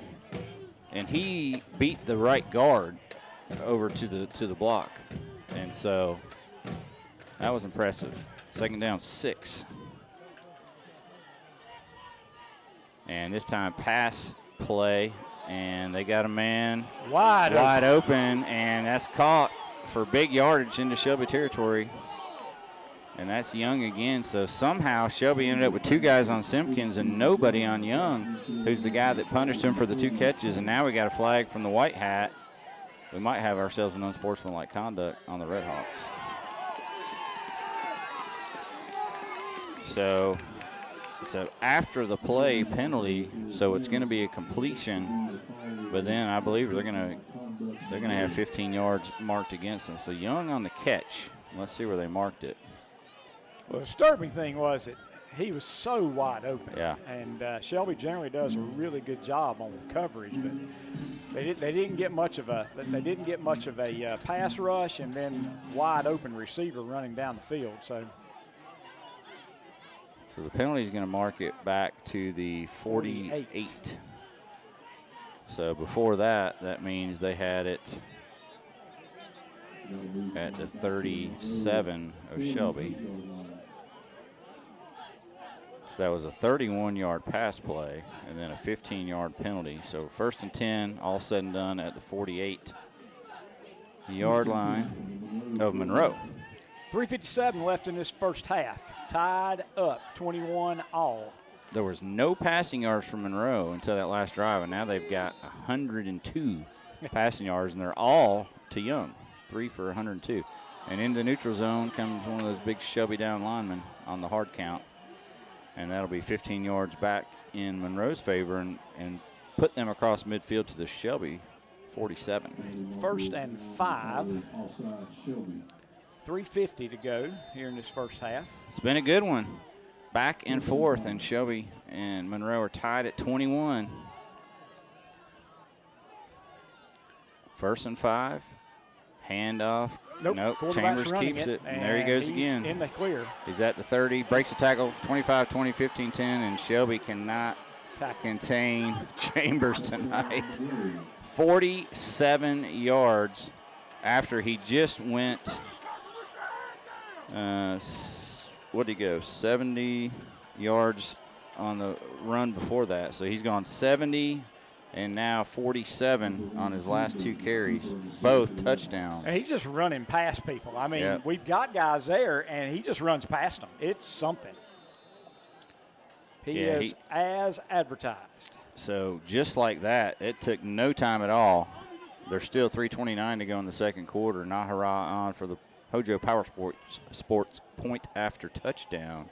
and he beat the right guard over to the block. And so that was impressive. 2nd down, 6. And this time pass play, and they got a man wide open, and that's caught for big yardage into Shelby territory. And that's Young again. So somehow Shelby ended up with 2 guys on Simpkins and nobody on Young, who's the guy that punished him for the 2 catches. And now we got a flag from the white hat. We might have ourselves an unsportsmanlike conduct on the Red Hawks. So it's a after the play penalty, so it's going to be a completion. But then I believe they're going to have 15 yards marked against them. So Young on the catch. Let's see where they marked it. Well, the disturbing thing was that he was so wide open. Yeah. And Shelby generally does a really good job on coverage, but they didn't get much of a pass rush and then wide open receiver running down the field. So the penalty is going to mark it back to the 48. So before that, that means they had it at the 37 of Shelby. So that was a 31-yard pass play and then a 15-yard penalty. So 1st and 10, all said and done at the 48-yard line of Monroe. 3:57 left in this first half. Tied up, 21 all. There was no passing yards from Monroe until that last drive, and now they've got 102 passing yards, and they're all to Young, 3 for 102. And into the neutral zone comes one of those big Shelby down linemen on the hard count. And that'll be 15 yards back in Monroe's favor and put them across midfield to the Shelby 47. 1st and 5. 3:50 to go here in this first half. It's been a good one. Back and forth, and Shelby and Monroe are tied at 21. 1st and 5. Handoff. Nope. Chambers keeps it. And there he goes again. In the clear. He's at the 30. Breaks the tackle. 25, 20, 15, 10. And Shelby cannot contain Chambers tonight. 47 yards after he just went, what did he go? 70 yards on the run before that. So he's gone 70 and now 47 on his last 2 carries, both touchdowns. And he's just running past people. I mean, We've got guys there, and he just runs past them. It's something. He is as advertised. So just like that, it took no time at all. There's still 3:29 to go in the second quarter. Nahara on for the Hojo Power Sports point after touchdown.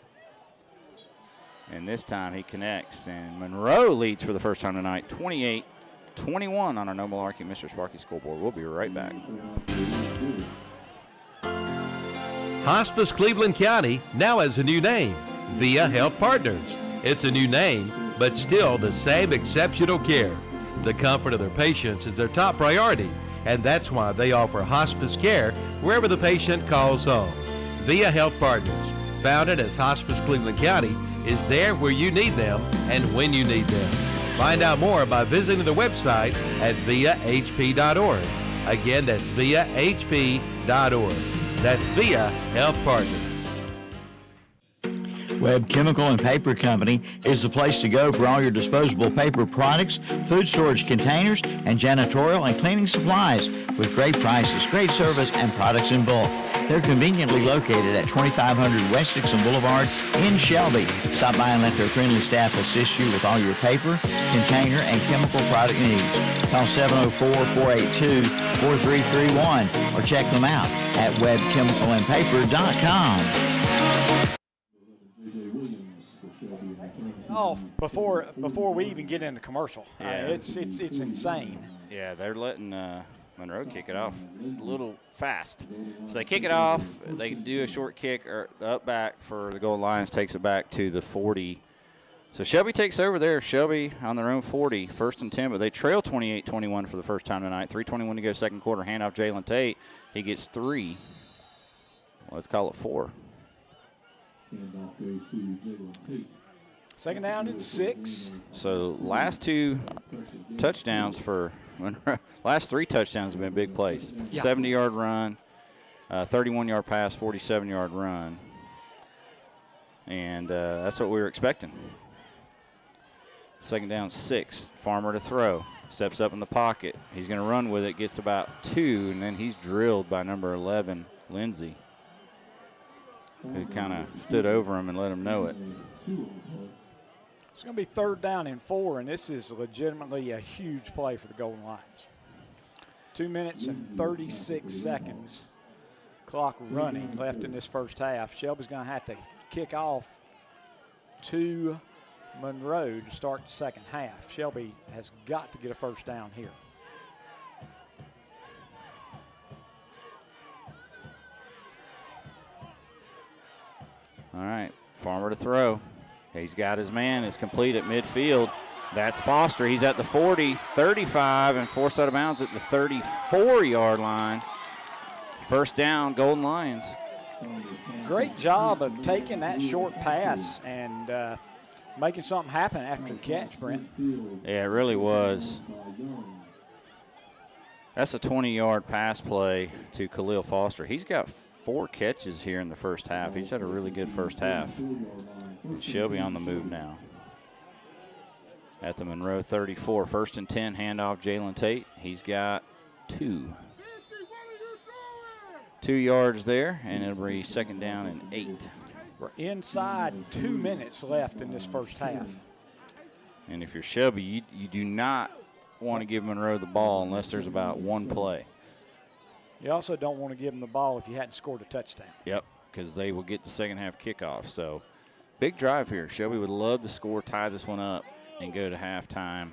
And this time he connects, and Monroe leads for the first time tonight, 28-21 on our No Malarkey Mr. Sparky scoreboard. We'll be right back. Hospice Cleveland County now has a new name, Via Health Partners. It's a new name, but still the same exceptional care. The comfort of their patients is their top priority, and that's why they offer hospice care wherever the patient calls home. Via Health Partners, founded as Hospice Cleveland County, is there where you need them and when you need them. Find out more by visiting the website at viahp.org. Again, that's viahp.org. That's Via Health Partners. Webb Chemical and Paper Company is the place to go for all your disposable paper products, food storage containers, and janitorial and cleaning supplies with great prices, great service, and products in bulk. They're conveniently located at 2500 West Dixon Boulevard in Shelby. Stop by and let their friendly staff assist you with all your paper, container, and chemical product needs. Call 704-482-4331 or check them out at webchemicalandpaper.com. Oh, before we even get into commercial, it's insane. Yeah, they're letting Monroe kick it off a little fast. So they kick it off. They do a short kick or up back for the Golden Lions, takes it back to the 40. So Shelby takes over there. Shelby on their own 40, 1st and 10, but they trail 28-21 for the first time tonight. 3:21 to go, second quarter. Handoff Jalen Tate. He gets 3. Let's call it 4. Handoff goes to Jalen Tate. Second down and 6. So last 2 touchdowns for last 3 touchdowns have been big plays. 70-yard run, 31-yard pass, 47-yard run. And that's what we were expecting. Second down, 6. Farmer to throw. Steps up in the pocket. He's going to run with it. Gets about 2, and then he's drilled by number 11, Lindsey, who kind of stood over him and let him know it. It's going to be 3rd down and 4, and this is legitimately a huge play for the Golden Lions. 2 minutes and 36 seconds. Clock running left in this first half. Shelby's going to have to kick off to Monroe to start the second half. Shelby has got to get a first down here. All right, Farmer to throw. He's got his man. It's complete at midfield. That's Foster. He's at the 40, 35, and forced out of bounds at the 34-yard line. First down, Golden Lions. Great job of taking that short pass and making something happen after the catch, Brent. Yeah, it really was. That's a 20-yard pass play to Khalil Foster. He's got 4 catches here in the first half. He's had a really good first half. Shelby on the move now. At the Monroe 34, 1st and 10, handoff Jalen Tate. He's got 2. 2 yards there, and it'll be second down and 8. We're inside 2 minutes left in this first half. And if you're Shelby, you do not want to give Monroe the ball unless there's about 1 play. You also don't want to give them the ball if you hadn't scored a touchdown. Yep, because they will get the second half kickoff. So big drive here. Shelby would love to score, tie this one up, and go to halftime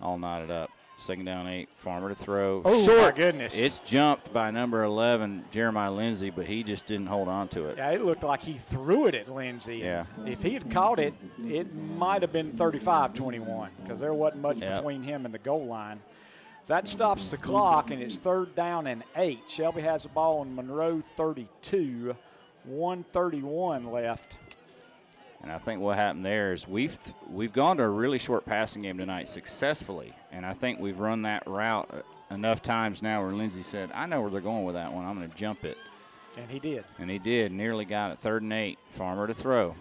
all knotted up. Second down 8, Farmer to throw. Oh, short. My goodness. It's jumped by number 11, Jeremiah Lindsey, but he just didn't hold on to it. Yeah, it looked like he threw it at Lindsey. Yeah. If he had caught it, it might have been 35-21 because there wasn't much between him and the goal line. So that stops the clock, and it's 3rd down and 8. Shelby has the ball on Monroe 32, 1:31 left. And I think what happened there is we've gone to a really short passing game tonight successfully, and I think we've run that route enough times now where Lindsey said, I know where they're going with that one. I'm going to jump it. And he did. And he did. Nearly got it. 3rd and 8. Farmer to throw.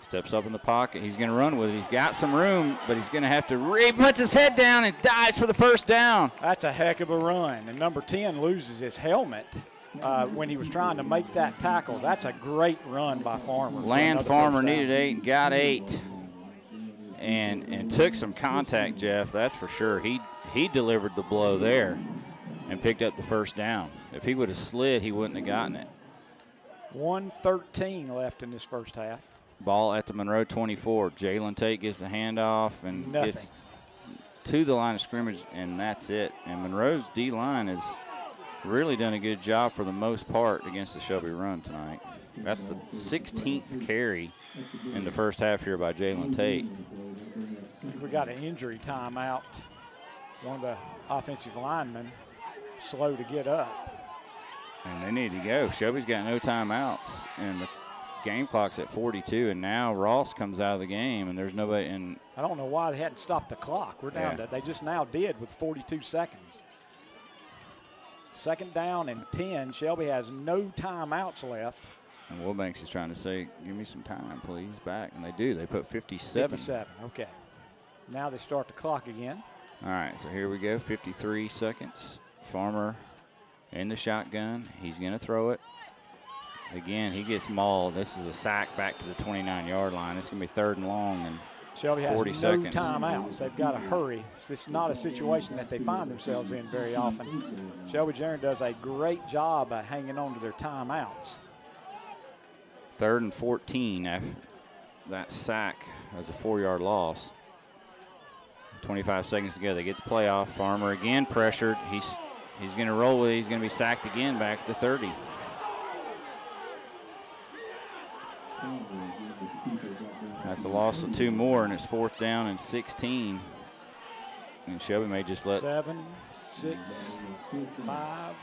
Steps up in the pocket. He's going to run with it. He's got some room, but he's going to have to he puts his head down and dives for the first down. That's a heck of a run. And number 10 loses his helmet when he was trying to make that tackle. That's a great run by Farmer. Land Farmer needed 8 and got 8. And took some contact, Jeff, that's for sure. He delivered the blow there and picked up the first down. If he would have slid, he wouldn't have gotten it. 1:13 left in this first half. Ball at the Monroe 24. Jalen Tate gets the handoff and gets to the line of scrimmage, and that's it. And Monroe's D-line has really done a good job for the most part against the Shelby run tonight. That's the 16th carry in the first half here by Jalen Tate. We got an injury timeout. One of the offensive linemen slow to get up. And they need to go. Shelby's got no timeouts, and the game clock's at 42, and now Ross comes out of the game, and there's nobody. And I don't know why they hadn't stopped the clock. We're down to, they just now did with 42 seconds. Second down and 10. Shelby has no timeouts left. And Wilbanks is trying to say, give me some time, please, back. And they do. They put 57. 57, okay. Now they start the clock again. All right, so here we go, 53 seconds. Farmer in the shotgun. He's going to throw it. Again, he gets mauled. This is a sack back to the 29-yard line. It's going to be 3rd and long and Shelby has 40 no seconds. timeouts. They've got to hurry. This is not a situation that they find themselves in very often. Shelby Junior does a great job at hanging on to their timeouts. 3rd and 14 after that sack as a 4-yard loss. 25 seconds to go. They get the playoff. Farmer again pressured. He's going to roll with it. He's going to be sacked again back at the 30. That's a loss of 2 more, and it's 4th down and 16. And Shelby may just let 7, 6, 5.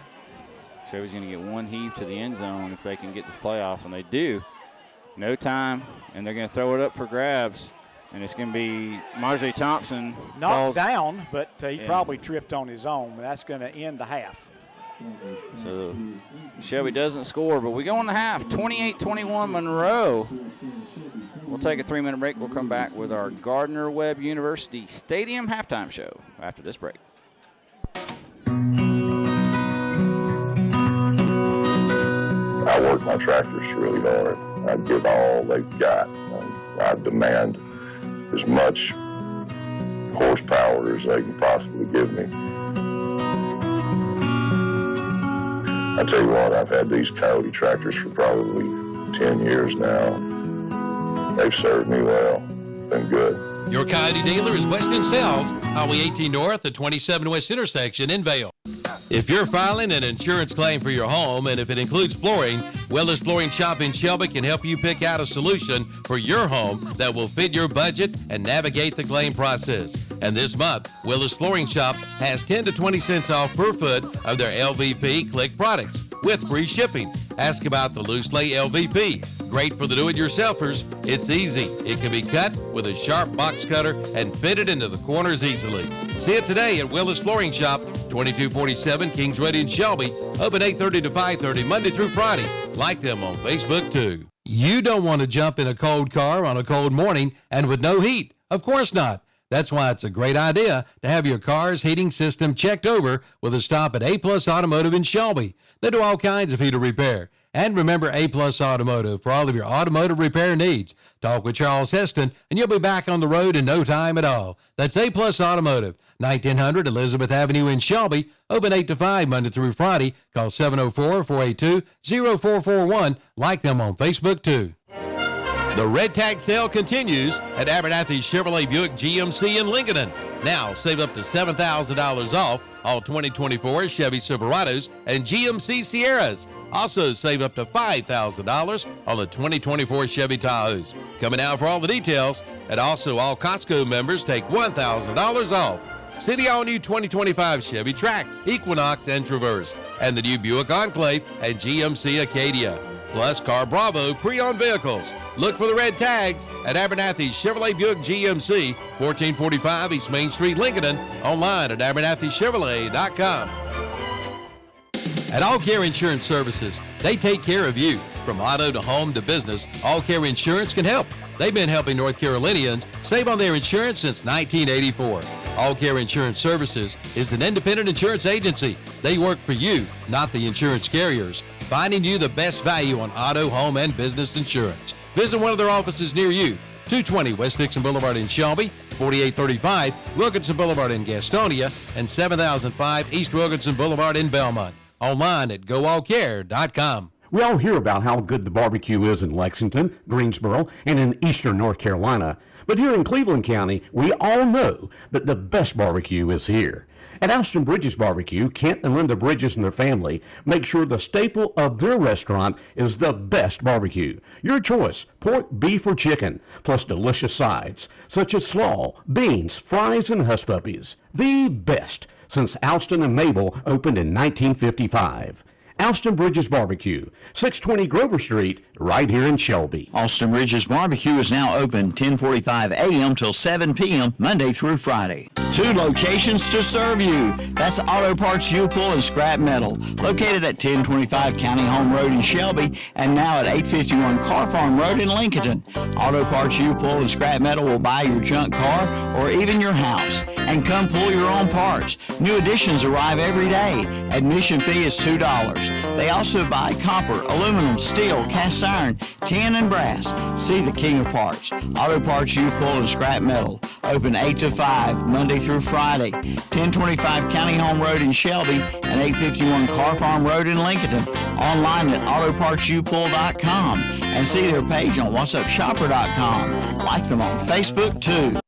Shelby's going to get 1 heave to the end zone if they can get this playoff, and they do. No time, and they're going to throw it up for grabs. And it's going to be Marjorie Thompson. Knocked down, but he probably tripped on his own. That's going to end the half. So Shelby doesn't score, but we go in the half. 28-21 Monroe. We'll take a 3-minute break. We'll come back with our Gardner-Webb University Stadium halftime show after this break. I work my tractors really hard. I give all they've got. I demand as much horsepower as they can possibly give me. I tell you what, I've had these Coyote tractors for probably 10 years now. They've served me well. Been good. Your Coyote dealer is Weston Sales, Highway 18 North, the 27 West intersection in Vail. If you're filing an insurance claim for your home, and if it includes flooring, Willis Flooring Shop in Shelby can help you pick out a solution for your home that will fit your budget and navigate the claim process. And this month, Willis Flooring Shop has 10 to 20 cents off per foot of their LVP Click products with free shipping. Ask about the loose lay LVP. Great for the do-it-yourselfers. It's easy. It can be cut with a sharp box cutter and fitted into the corners easily. See it today at Willis Flooring Shop, 2247 Kings Road in Shelby. Open 8:30 to 5:30 Monday through Friday. Like them on Facebook too. You don't want to jump in a cold car on a cold morning and with no heat. Of course not. That's why it's a great idea to have your car's heating system checked over with a stop at A-Plus Automotive in Shelby. They do all kinds of heater repair. And remember A-Plus Automotive for all of your automotive repair needs. Talk with Charles Heston, and you'll be back on the road in no time at all. That's A-Plus Automotive, 1900 Elizabeth Avenue in Shelby. Open 8 to 5 Monday through Friday. Call 704-482-0441. Like them on Facebook, too. The Red Tag Sale continues at Abernathy Chevrolet Buick GMC in Lincoln. Now save up to $7,000 off all 2024 Chevy Silverados and GMC Sierras. Also save up to $5,000 on the 2024 Chevy Tahoes. Coming out for all the details, and also all Costco members take $1,000 off. See the all-new 2025 Chevy Trax, Equinox, and Traverse, and the new Buick Enclave and GMC Acadia. Plus Car Bravo pre-owned vehicles. Look for the red tags at Abernathy Chevrolet Buick GMC, 1445 East Main Street, Lincoln. Online at AbernathyChevrolet.com. At All Care Insurance Services, they take care of you. From auto to home to business, All Care Insurance can help. They've been helping North Carolinians save on their insurance since 1984. All Care Insurance Services is an independent insurance agency. They work for you, not the insurance carriers, finding you the best value on auto, home, and business insurance. Visit one of their offices near you, 220 West Dixon Boulevard in Shelby, 4835 Wilkinson Boulevard in Gastonia, and 7005 East Wilkinson Boulevard in Belmont. Online at GoAllCare.com. We all hear about how good the barbecue is in Lexington, Greensboro, and in eastern North Carolina. But here in Cleveland County, we all know that the best barbecue is here. At Alston Bridges Barbecue, Kent and Linda Bridges and their family make sure the staple of their restaurant is the best barbecue. Your choice, pork, beef, or chicken, plus delicious sides, such as slaw, beans, fries, and hush puppies. The best since Alston and Mabel opened in 1955. Alston Bridges Barbecue, 620 Grover Street, right here in Shelby. Alston Bridges Barbecue is now open 10:45 a.m. till 7 p.m. Monday through Friday. 2 locations to serve you. That's Auto Parts U-Pull and Scrap Metal, located at 1025 County Home Road in Shelby and now at 851 Car Farm Road in Lincoln. Auto Parts U-Pull and Scrap Metal will buy your junk car or even your house and come pull your own parts. New additions arrive every day. Admission fee is $2. They also buy copper, aluminum, steel, cast iron, tin, and brass. See the king of parts. Auto Parts U-Pull and Scrap Metal. Open 8 to 5, Monday through Friday. 1025 County Home Road in Shelby and 851 Car Farm Road in Lincoln. Online at autopartsupull.com and see their page on whatsupshopper.com. Like them on Facebook too.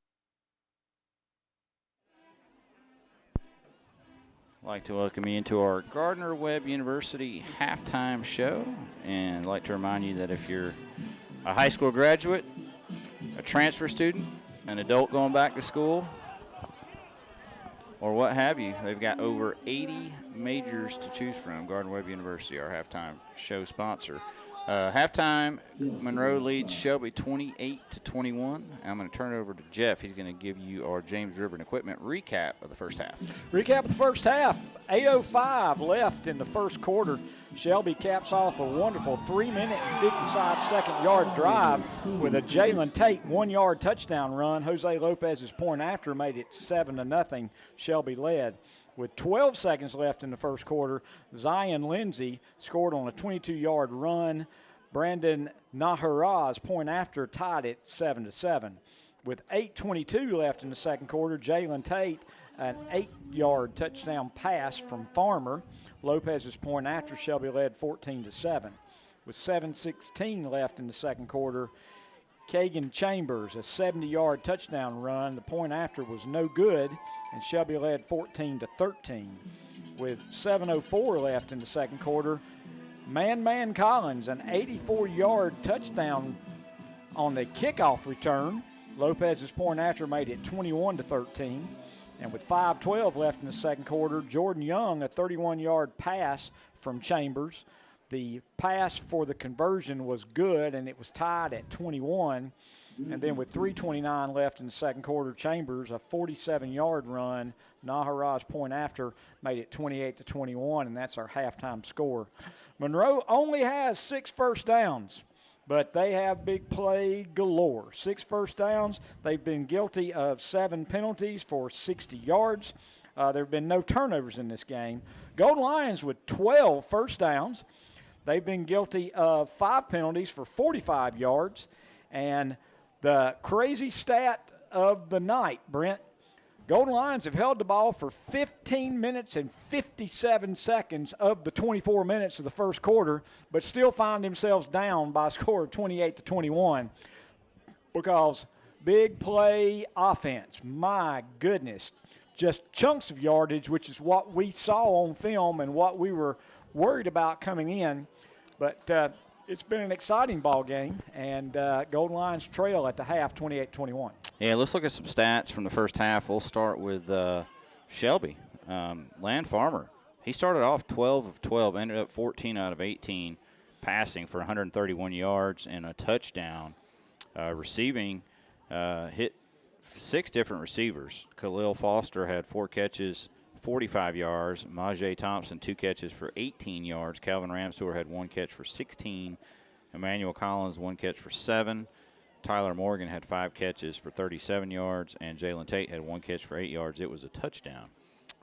I'd like to welcome you into our Gardner-Webb University halftime show. And I'd like to remind you that if you're a high school graduate, a transfer student, an adult going back to school, or what have you, they've got over 80 majors to choose from. Gardner-Webb University, our halftime show sponsor. Halftime, Monroe leads Shelby 28-21. I'm going to turn it over to Jeff. He's going to give you our James River and Equipment recap of the first half. Recap of the first half. 8:05 left in the first quarter. Shelby caps off a wonderful 3-minute and 55-second yard drive with a Jalen Tate 1-yard touchdown run. Jose Lopez's point after made it 7-0. Shelby led. With 12 seconds left in the first quarter, Zion Lindsay scored on a 22-yard run. Brandon Naharaz point after tied it 7-7. With 8:22 left in the second quarter, Jalen Tate, an 8-yard touchdown pass from Farmer. Lopez's point after, Shelby led 14-7. With 7:16 left in the second quarter, Kagan Chambers, a 70-yard touchdown run. The point after was no good, and Shelby led 14-13. With 7:04 left in the second quarter, Man Collins, an 84-yard touchdown on the kickoff return. Lopez's point after made it 21-13. And with 5:12 left in the second quarter, Jordan Young, a 31-yard pass from Chambers. The pass for the conversion was good, and it was tied at 21. And then with 3:29 left in the second quarter, Chambers, a 47-yard run. Naharaz point after made it 28-21, and that's our halftime score. Monroe only has 6 first downs, but they have big play galore. 6 first downs. They've been guilty of 7 penalties for 60 yards. There have been no turnovers in this game. Golden Lions with 12 first downs. They've been guilty of 5 penalties for 45 yards. And the crazy stat of the night, Brent, Golden Lions have held the ball for 15 minutes and 57 seconds of the 24 minutes of the first quarter, but still find themselves down by a score of 28-21 because big play offense, my goodness, just chunks of yardage, which is what we saw on film and what we were worried about coming in. But it's been an exciting ball game, and Golden Lions trail at the half 28-21. Yeah, let's look at some stats from the first half. We'll start with Shelby. Land Farmer, he started off 12 of 12, ended up 14 out of 18, passing for 131 yards and a touchdown. Receiving, hit 6 different receivers. Khalil Foster had 4 catches, 45 yards. Majay Thompson, 2 catches for 18 yards. Calvin Ramsor had 1 catch for 16. Emmanuel Collins, 1 catch for 7. Tyler Morgan had 5 catches for 37 yards. And Jalen Tate had 1 catch for 8 yards. It was a touchdown.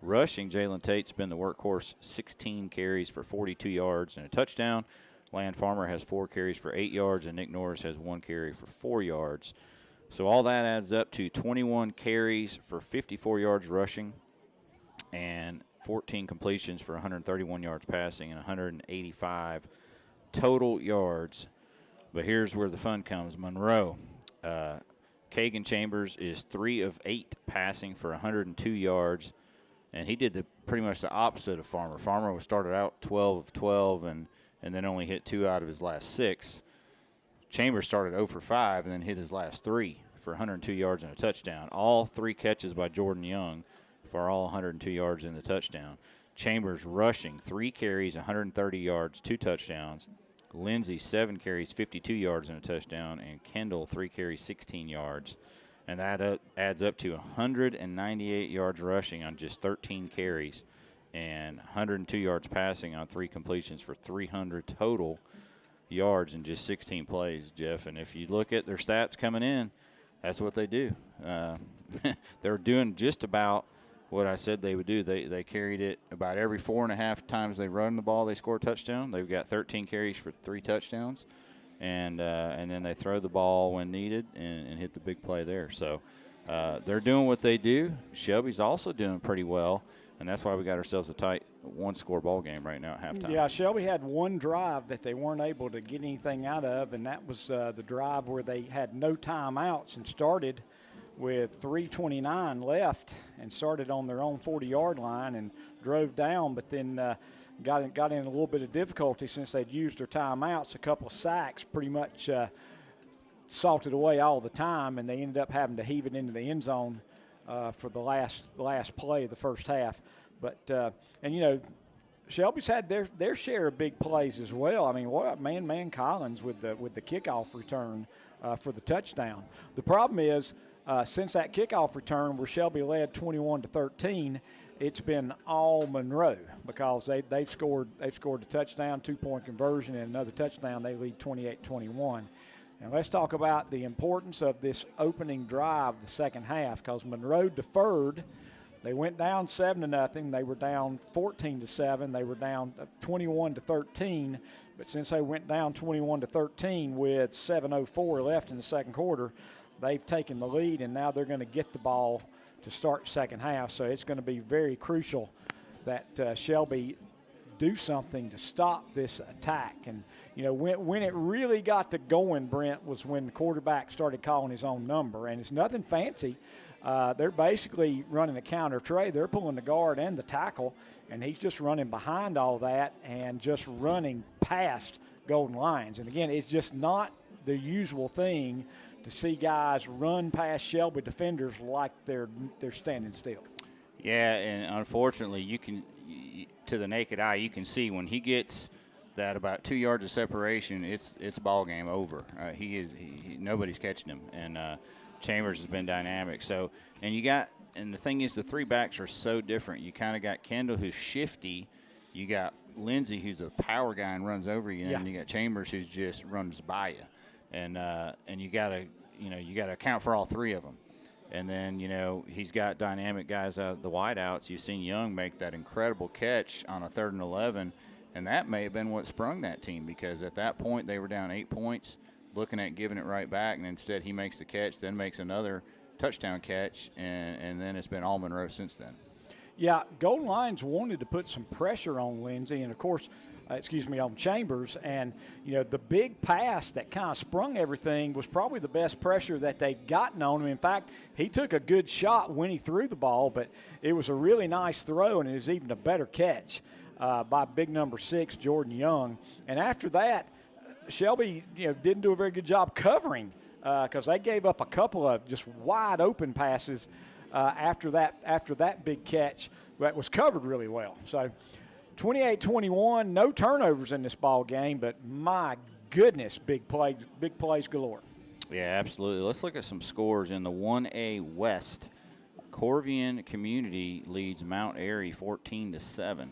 Rushing, Jalen Tate's been the workhorse, 16 carries for 42 yards and a touchdown. Land Farmer has 4 carries for 8 yards, and Nick Norris has 1 carry for 4 yards. So all that adds up to 21 carries for 54 yards rushing, and 14 completions for 131 yards passing and 185 total yards. But here's where the fun comes. Monroe, Kagan Chambers is 3 of 8 passing for 102 yards, and he did pretty much the opposite of Farmer. Farmer started out 12 of 12 and then only hit 2 out of his last 6. Chambers started 0 for 5 and then hit his last 3 for 102 yards and a touchdown. All 3 catches by Jordan Young for all 102 yards in the touchdown. Chambers rushing, 3 carries, 130 yards, 2 touchdowns. Lindsey, 7 carries, 52 yards and a touchdown. And Kendall, 3 carries, 16 yards. and that adds up to 198 yards rushing on just 13 carries and 102 yards passing on 3 completions for 300 total yards in just 16 plays, Jeff. And if you look at their stats coming in, that's what they do. They're doing just about what I said they would do. They carried it about every 4.5 times they run the ball, they score a touchdown. They've got 13 carries for 3 touchdowns. And then they throw the ball when needed and hit the big play there. So they're doing what they do. Shelby's also doing pretty well, and that's why we got ourselves a tight 1-score ball game right now at halftime. Yeah, Shelby had one drive that they weren't able to get anything out of, and that was the drive where they had no timeouts and started with 3:29 left and started on their own 40-yard line and drove down, but then got in a little bit of difficulty since they'd used their timeouts. A couple of sacks pretty much salted away all the time, and they ended up having to heave it into the end zone for the last play of the first half. But Shelby's had their share of big plays as well. I mean, what man Collins with the kickoff return for the touchdown. The problem is since that kickoff return where Shelby led 21-13. It's been all Monroe because they've scored a touchdown, 2-point conversion, and another touchdown. They lead 28-21. And let's talk about the importance of this opening drive, the second half, because Monroe deferred. They went down 7-0. They were down 14-7. They were down 21-13. But since they went down 21-13 with 7:04 left in the second quarter, they've taken the lead, and now they're going to get the ball to start second half. So it's going to be very crucial that Shelby do something to stop this attack. And, when it really got to going, Brent, was when the quarterback started calling his own number. And it's nothing fancy. They're basically running a counter trey. They're pulling the guard and the tackle, and he's just running behind all that and just running past Golden Lions. And, again, it's just not the usual thing to see guys run past Shelby defenders like they're standing still. Yeah, and unfortunately, to the naked eye, you can see when he gets that about 2 yards of separation, it's ball game over. Nobody's catching him, and Chambers has been dynamic. So, and the thing is, the 3 backs are so different. You kind of got Kendall, who's shifty. You got Lindsey, who's a power guy and runs over you, and you got Chambers, who just runs by you. And you gotta account for all 3 of them. And then he's got dynamic guys out of the wideouts. You've seen Young make that incredible catch on a 3rd and 11, and that may have been what sprung that team, because at that point they were down 8 points, looking at giving it right back, and instead he makes the catch, then makes another touchdown catch, and then it's been all Monroe since then. Yeah, Golden Lions wanted to put some pressure on Lindsey, and of course. On Chambers, and the big pass that kind of sprung everything was probably the best pressure that they'd gotten on him. In fact, he took a good shot when he threw the ball, but it was a really nice throw, and it was even a better catch by big number 6, Jordan Young. And after that, Shelby didn't do a very good job covering because they gave up a couple of just wide open passes after that big catch that was covered really well. So 28-21, no turnovers in this ball game, but my goodness, big plays galore. Yeah, absolutely. Let's look at some scores in the 1A West. Corvian Community leads Mount Airy 14-7,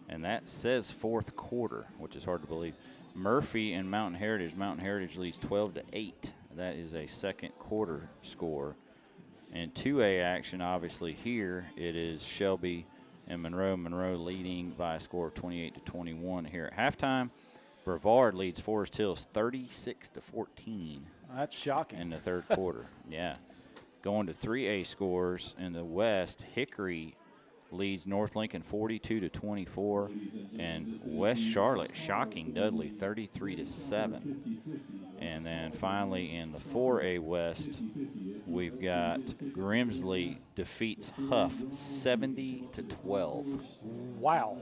and that says fourth quarter, which is hard to believe. Murphy and Mountain Heritage leads 12-8. That is a second quarter score. In 2A action, obviously here it is Shelby and Monroe leading by a score of 28-21 here at halftime. Brevard leads Forest Hills 36-14. That's shocking. In the third quarter. Yeah. Going to 3A scores in the West, Hickory leads North Lincoln 42-24, and West Charlotte shocking Dudley 33-7. And then finally in the 4A West, we've got Grimsley defeats Huff 70-12. Wow.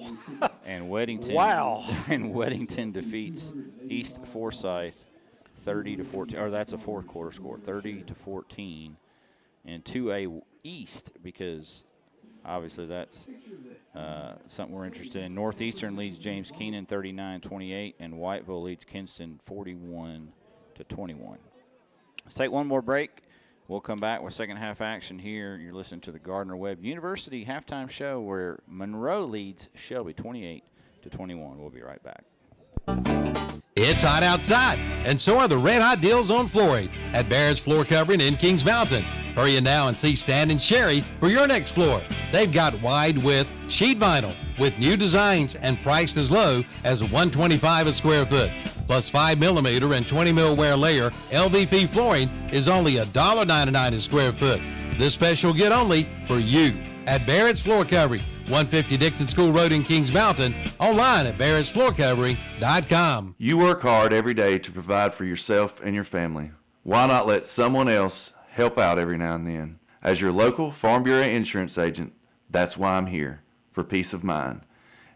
And Weddington. Wow. And Weddington defeats East Forsyth 30-14. Or that's a fourth quarter score, 30-14. And 2A East, because obviously that's something we're interested in. Northeastern leads James Keenan 39-28, and Whiteville leads Kinston 41-21. Let's take one more break. We'll come back with second half action here. You're listening to the Gardner-Webb University halftime show where Monroe leads Shelby 28-21. We'll be right back. It's hot outside, and so are the red-hot deals on flooring at Barrett's Floor Covering in Kings Mountain. Hurry in now and see Stan and Sherry for your next floor. They've got wide-width sheet vinyl with new designs and priced as low as $125 a square foot. Plus 5mm and 20mm wear layer LVP flooring is only $1.99 a square foot. This special get only for you at Barrett's Floor Covering, 150 Dixon School Road in Kings Mountain, online at barrettsfloorcovering.com. You work hard every day to provide for yourself and your family. Why not let someone else help out every now and then? As your local Farm Bureau insurance agent, that's why I'm here, for peace of mind,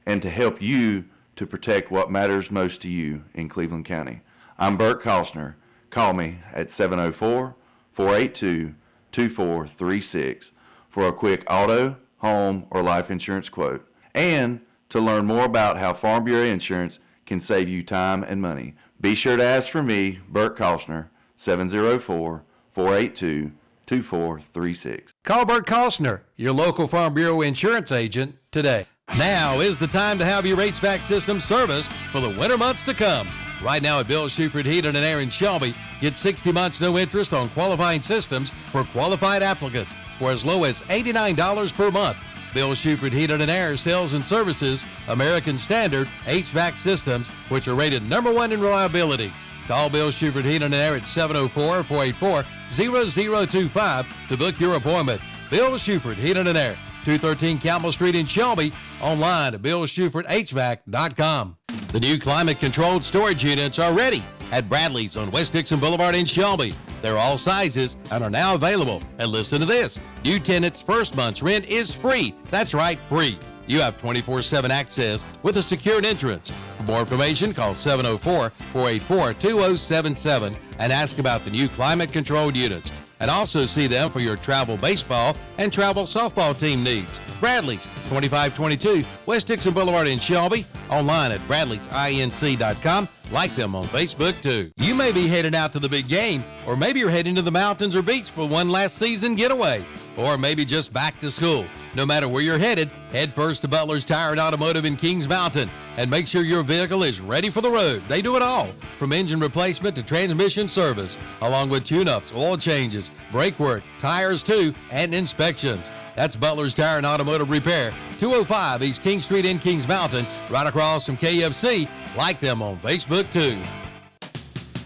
and to help you to protect what matters most to you in Cleveland County. I'm Bert Costner. Call me at 704-482-2436 for a quick auto, home, or life insurance quote, and to learn more about how Farm Bureau Insurance can save you time and money. Be sure to ask for me, Bert Costner, 704-482-2436. Call Bert Costner, your local Farm Bureau insurance agent, today. Now is the time to have your HVAC system serviced for the winter months to come. Right now at Bill Shuford Heating and Air in Shelby, get 60 months no interest on qualifying systems for qualified applicants for as low as $89 per month. Bill Shuford Heating and Air sells and services American Standard HVAC systems, which are rated #1 in reliability. Call Bill Shuford Heating and Air at 704-484-0025 to book your appointment. Bill Shuford Heating and Air, 213 Campbell Street in Shelby, online at BillShufordHVAC.com. The new climate-controlled storage units are ready at Bradley's on West Dixon Boulevard in Shelby. They're all sizes and are now available. And listen to this. New tenants' first month's rent is free. That's right, free. You have 24/7 access with a secured entrance. For more information, call 704-484-2077 and ask about the new climate-controlled units. And also see them for your travel baseball and travel softball team needs. Bradley's, 2522 West Dixon Boulevard in Shelby. Online at bradleysinc.com. Like them on Facebook, too. You may be heading out to the big game, or maybe you're heading to the mountains or beach for one last season getaway, or maybe just back to school. No matter where you're headed, head first to Butler's Tire and Automotive in Kings Mountain and make sure your vehicle is ready for the road. They do it all, from engine replacement to transmission service, along with tune-ups, oil changes, brake work, tires too, and inspections. That's Butler's Tire and Automotive Repair, 205 East King Street in Kings Mountain, right across from KFC. Like them on Facebook too.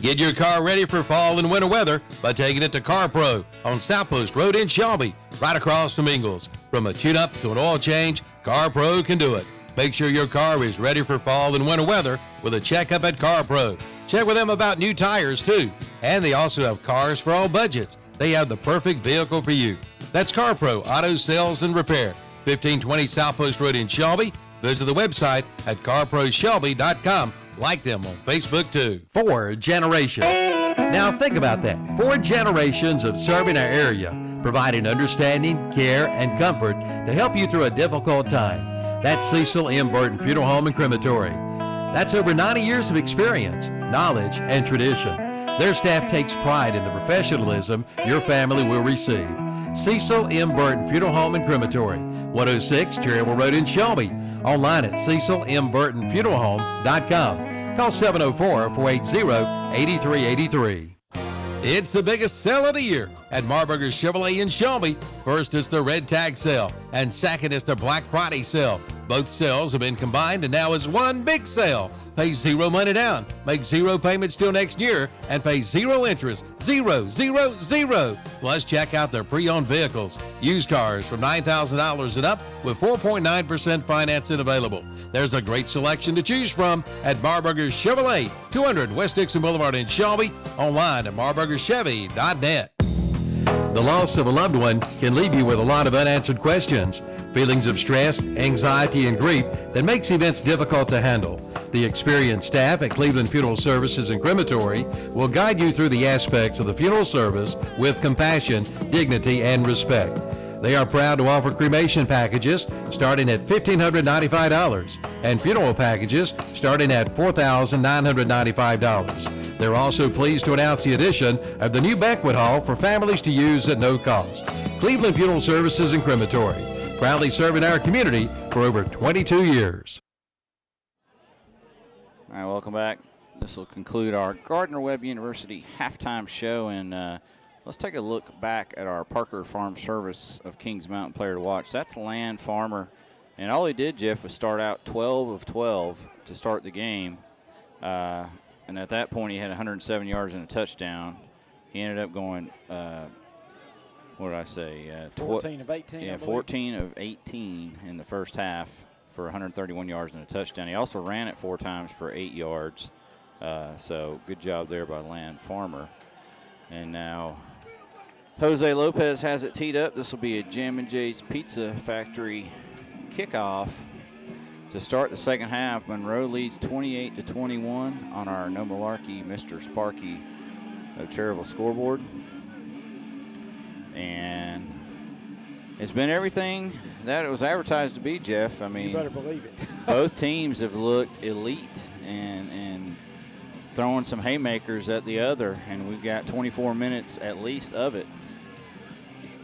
Get your car ready for fall and winter weather by taking it to Car Pro on South Post Road in Shelby, right across from Ingles. From a tune-up to an oil change, Car Pro can do it. Make sure your car is ready for fall and winter weather with a checkup at Car Pro. Check with them about new tires too. And they also have cars for all budgets. They have the perfect vehicle for you. That's Car Pro Auto Sales and Repair, 1520 South Post Road in Shelby. Visit the website at carproshelby.com. Like them on Facebook too. 4 generations. Now think about that. 4 generations of serving our area, providing understanding, care, and comfort to help you through a difficult time. That's Cecil M. Burton Funeral Home and Crematory. That's over 90 years of experience, knowledge, and tradition. Their staff takes pride in the professionalism your family will receive. Cecil M. Burton Funeral Home and Crematory, 106 Cherryville Road in Shelby. Online at CecilMBurtonFuneralHome.com. Call 704-480-8383. It's the biggest sale of the year at Marburger Chevrolet in Shelby. First is the Red Tag Sale, and second is the Black Friday Sale. Both sales have been combined and now is one big sale. Pay 0 money down, make 0 payments till next year, and pay 0 interest. 0, 0, 0. Plus, check out their pre-owned vehicles. Used cars from $9,000 and up with 4.9% financing available. There's a great selection to choose from at Marburger Chevrolet, 200 West Dixon Boulevard in Shelby. Online at marburgerchevy.net. The loss of a loved one can leave you with a lot of unanswered questions, feelings of stress, anxiety, and grief that makes events difficult to handle. The experienced staff at Cleveland Funeral Services and Crematory will guide you through the aspects of the funeral service with compassion, dignity, and respect. They are proud to offer cremation packages starting at $1,595 and funeral packages starting at $4,995. They're also pleased to announce the addition of the new banquet hall for families to use at no cost. Cleveland Funeral Services and Crematory, proudly serving our community for over 22 years. All right, welcome back. This will conclude our Gardner-Webb University halftime show, and let's take a look back at our Parker Farm Service of Kings Mountain player to watch. That's Land Farmer, and all he did, Jeff, was start out 12 of 12 to start the game, and at that point he had 107 yards and a touchdown. He ended up going, what did I say? 14 of 18. Yeah, 14 of 18 in the first half for 131 yards and a touchdown. He also ran it 4 times for 8 yards. So good job there by Land Farmer. And now Jose Lopez has it teed up. This will be a Jam and Jay's Pizza Factory kickoff to start the second half. Monroe leads 28-21 on our No Malarkey Mr. Sparky of Cherryville scoreboard. And it's been everything that it was advertised to be, Jeff. I mean, you better believe it. Both teams have looked elite and throwing some haymakers at the other, and we've got 24 minutes at least of it.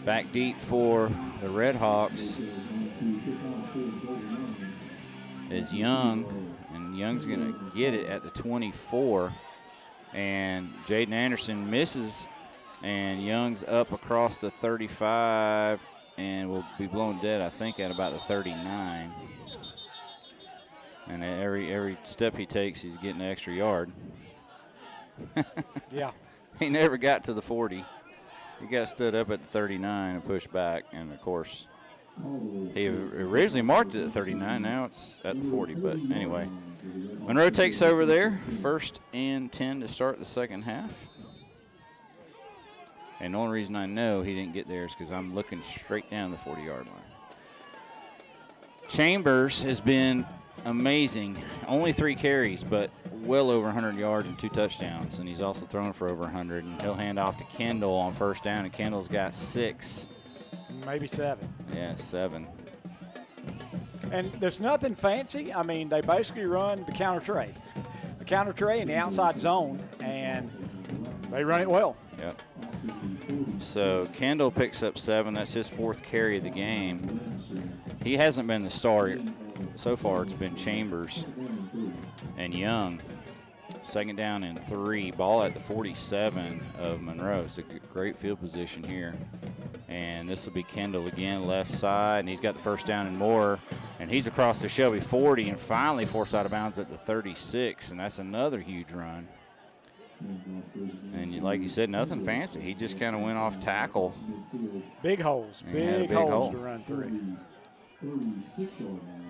Back deep for the Red Hawks is Young, and Young's going to get it at the 24, and Jaden Anderson misses, and Young's up across the 35 and will be blown dead, I think, at about the 39. And every step he takes, he's getting an extra yard. Yeah. He never got to the 40. He got stood up at the 39 and pushed back, and of course, he originally marked it at 39. Now it's at the 40, but anyway. Monroe takes over there. 1st and 10 to start the second half. And the only reason I know he didn't get there is because I'm looking straight down the 40-yard line. Chambers has been amazing. Only 3 carries, but well over 100 yards and 2 touchdowns. And he's also thrown for over 100. And he'll hand off to Kendall on 1st down, and Kendall's got 6. Maybe 7. Yeah, 7. And there's nothing fancy. I mean, they basically run the counter tray. The counter tray in the outside zone, and they run it well. Yep. So Kendall picks up 7. That's his 4th carry of the game. He hasn't been the star so far. It's been Chambers and Young. 2nd down and 3. Ball at the 47 of Monroe. It's a great field position here. And this will be Kendall again, left side, and he's got the 1st down and more. And he's across the Shelby 40 and finally forced out of bounds at the 36, and that's another huge run. And like you said, nothing fancy. He just kind of went off tackle. Big holes, big holes to run through.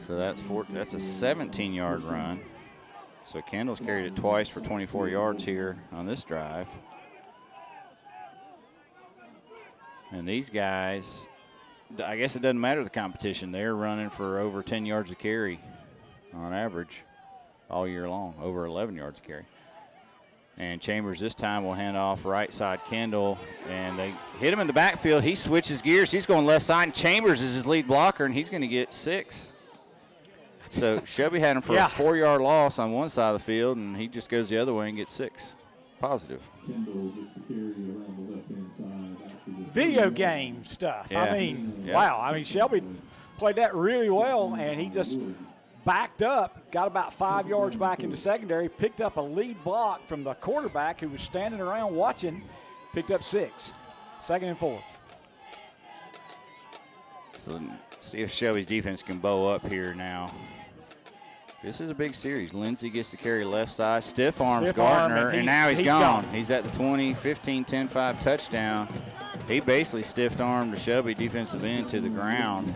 So that's a 17-yard run. So Kendall's carried it twice for 24 yards here on this drive. And these guys, I guess it doesn't matter the competition. They're running for over 10 yards a carry on average all year long, over 11 yards a carry. And Chambers this time will hand off right side Kendall, and they hit him in the backfield. He switches gears. He's going left side, and Chambers is his lead blocker, and he's going to get 6. So Shelby had him for a 4-yard loss on one side of the field, and he just goes the other way and gets 6. Positive. Video game stuff. Yeah. I mean, wow. I mean, Shelby played that really well, and he just backed up, got about 5 yards back into secondary, picked up a lead block from the quarterback who was standing around watching, picked up 6. 2nd and 4. So see if Shelby's defense can bow up here now. This is a big series. Lindsey gets to carry left side. Stiff arms Gardner, and now he's gone. He's at the 20, 15, 10, 5 touchdown. He basically stiff-armed the Shelby defensive end to the ground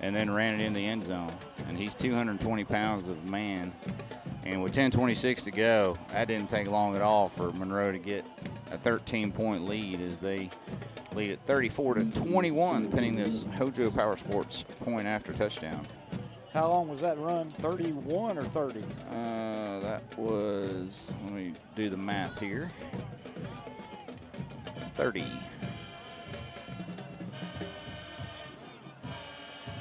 and then ran it in the end zone. And he's 220 pounds of man. And with 10:26 to go, that didn't take long at all for Monroe to get a 13-point lead as they lead at 34-21, pinning this Hojo Power Sports point after touchdown. How long was that run? 31 or 30? That was, let me do the math here, 30.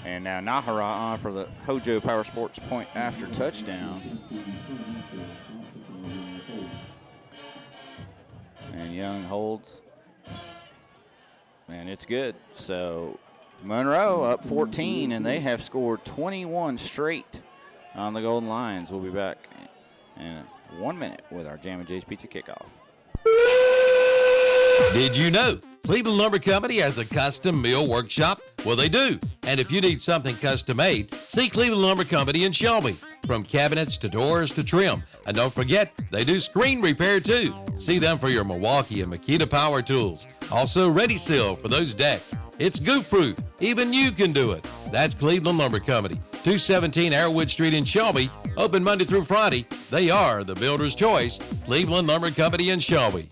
And now Nahara on for the Hojo Power Sports point after touchdown. Young holds. And it's good. So Monroe up 14, and they have scored 21 straight on the Golden Lions. We'll be back in 1 minute with our Jam and Jay's Pizza Kickoff. Did you know Cleveland Lumber Company has a custom mill workshop? Well, they do. And if you need something custom made, see Cleveland Lumber Company in Shelby. From cabinets to doors to trim. And don't forget, they do screen repair too. See them for your Milwaukee and Makita power tools. Also Ready Seal for those decks. It's goof-proof. Even you can do it. That's Cleveland Lumber Company, 217 Arrowwood Street in Shelby. Open Monday through Friday. They are the builder's choice. Cleveland Lumber Company in Shelby.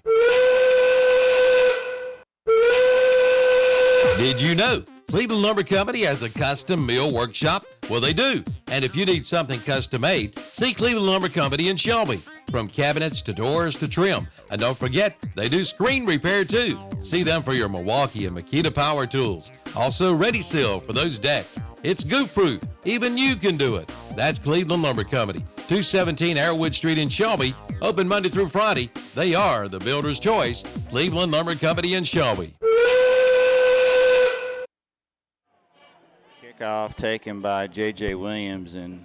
Did you know Cleveland Lumber Company has a custom mill workshop? Well, they do. And if you need something custom made, see Cleveland Lumber Company in Shelby. From cabinets to doors to trim. And don't forget, they do screen repair too. See them for your Milwaukee and Makita power tools. Also Ready Seal for those decks. It's goof-proof. Even you can do it. That's Cleveland Lumber Company, 217 Arrowwood Street in Shelby. Open Monday through Friday. They are the builder's choice. Cleveland Lumber Company in Shelby. Kickoff taken by J.J. Williams, and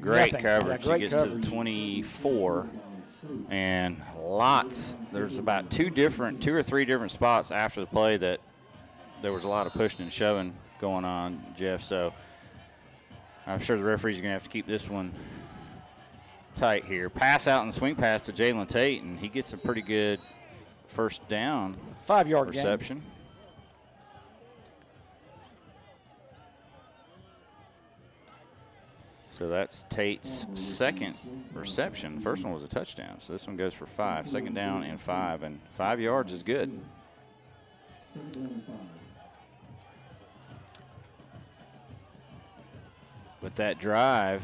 great coverage. Yeah, great he gets coverage. to the 24, and lots. There's about two or three different spots after the play that there was a lot of pushing and shoving going on, Jeff. So I'm sure the referees are going to have to keep this one tight here. Pass out and swing pass to Jalen Tate, and he gets a pretty good first down. 5-yard reception. Gain. So that's Tate's second reception. First one was a touchdown, so this one goes for 5. Second down and 5, and 5 yards is good. With that drive,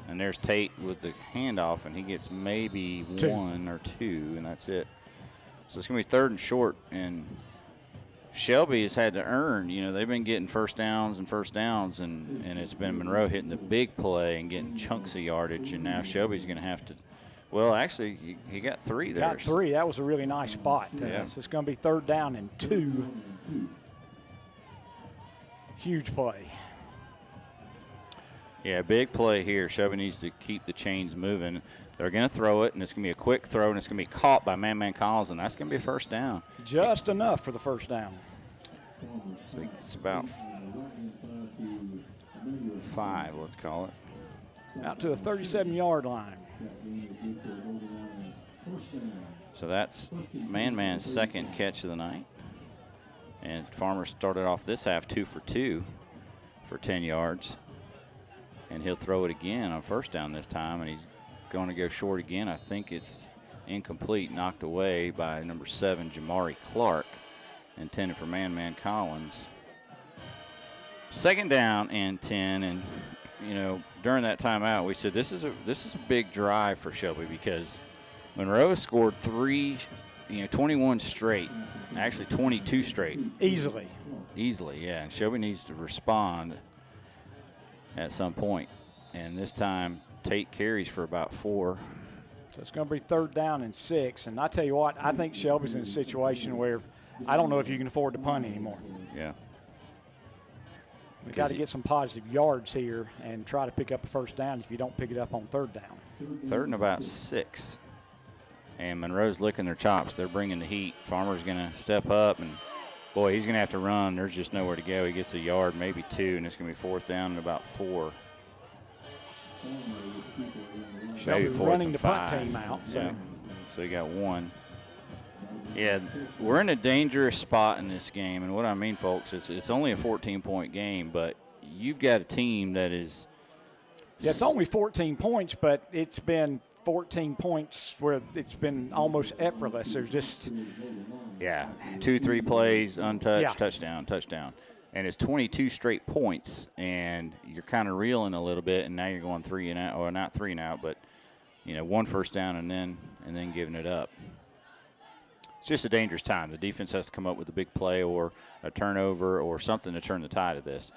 and there's Tate with the handoff, and he gets maybe 1 or 2, and that's it. So it's going to be 3rd and short, and Shelby has had to earn. You know, they've been getting first downs, and it's been Monroe hitting the big play and getting chunks of yardage, and now Shelby's going to have to. Well, actually, he got 3 there. Got 3. That was a really nice spot. Yeah. So it's going to be 3rd down and 2. Huge play. Yeah, big play here. Shelby needs to keep the chains moving. They're going to throw it, and it's going to be a quick throw, and it's going to be caught by Man Collins, and that's going to be a first down. Just enough for the first down. So it's about 5, let's call it. Out to the 37-yard line. So that's Man's second catch of the night. And Farmer started off this half 2 for 2 for 10 yards. And he'll throw it again on first down this time, and he's going to go short again. I think it's incomplete, knocked away by number 7, Jamari Clark, intended for Man Collins. Second down and 10, and you know, during that timeout, we said this is a big drive for Shelby because Monroe scored 21 straight, actually 22 straight. Easily, yeah. And Shelby needs to respond at some point, and this time Tate carries for about 4. So it's going to be 3rd down and 6. And I tell you what, I think Shelby's in a situation where I don't know if you can afford to punt anymore. Yeah. We've got to get some positive yards here and try to pick up a first down if you don't pick it up on 3rd down. 3rd and about 6. And Monroe's licking their chops. They're bringing the heat. Farmer's going to step up, and, boy, he's going to have to run. There's just nowhere to go. He gets a yard, maybe 2, and it's going to be 4th down and about 4. Shelby running the punt team out. So you got 1. Yeah, we're in a dangerous spot in this game, and what I mean, folks, it's only a 14-point game, but you've got a team that is. Yeah, it's only 14 points, but it's been 14 points where it's been almost effortless. There's just. Yeah, 2-3 plays, untouched, touchdown. And it's 22 straight points, and you're kind of reeling a little bit, and now you're going 3 and out, or not 3 and out, but, you know, 1 first down and then giving it up. It's just a dangerous time. The defense has to come up with a big play or a turnover or something to turn the tide of this.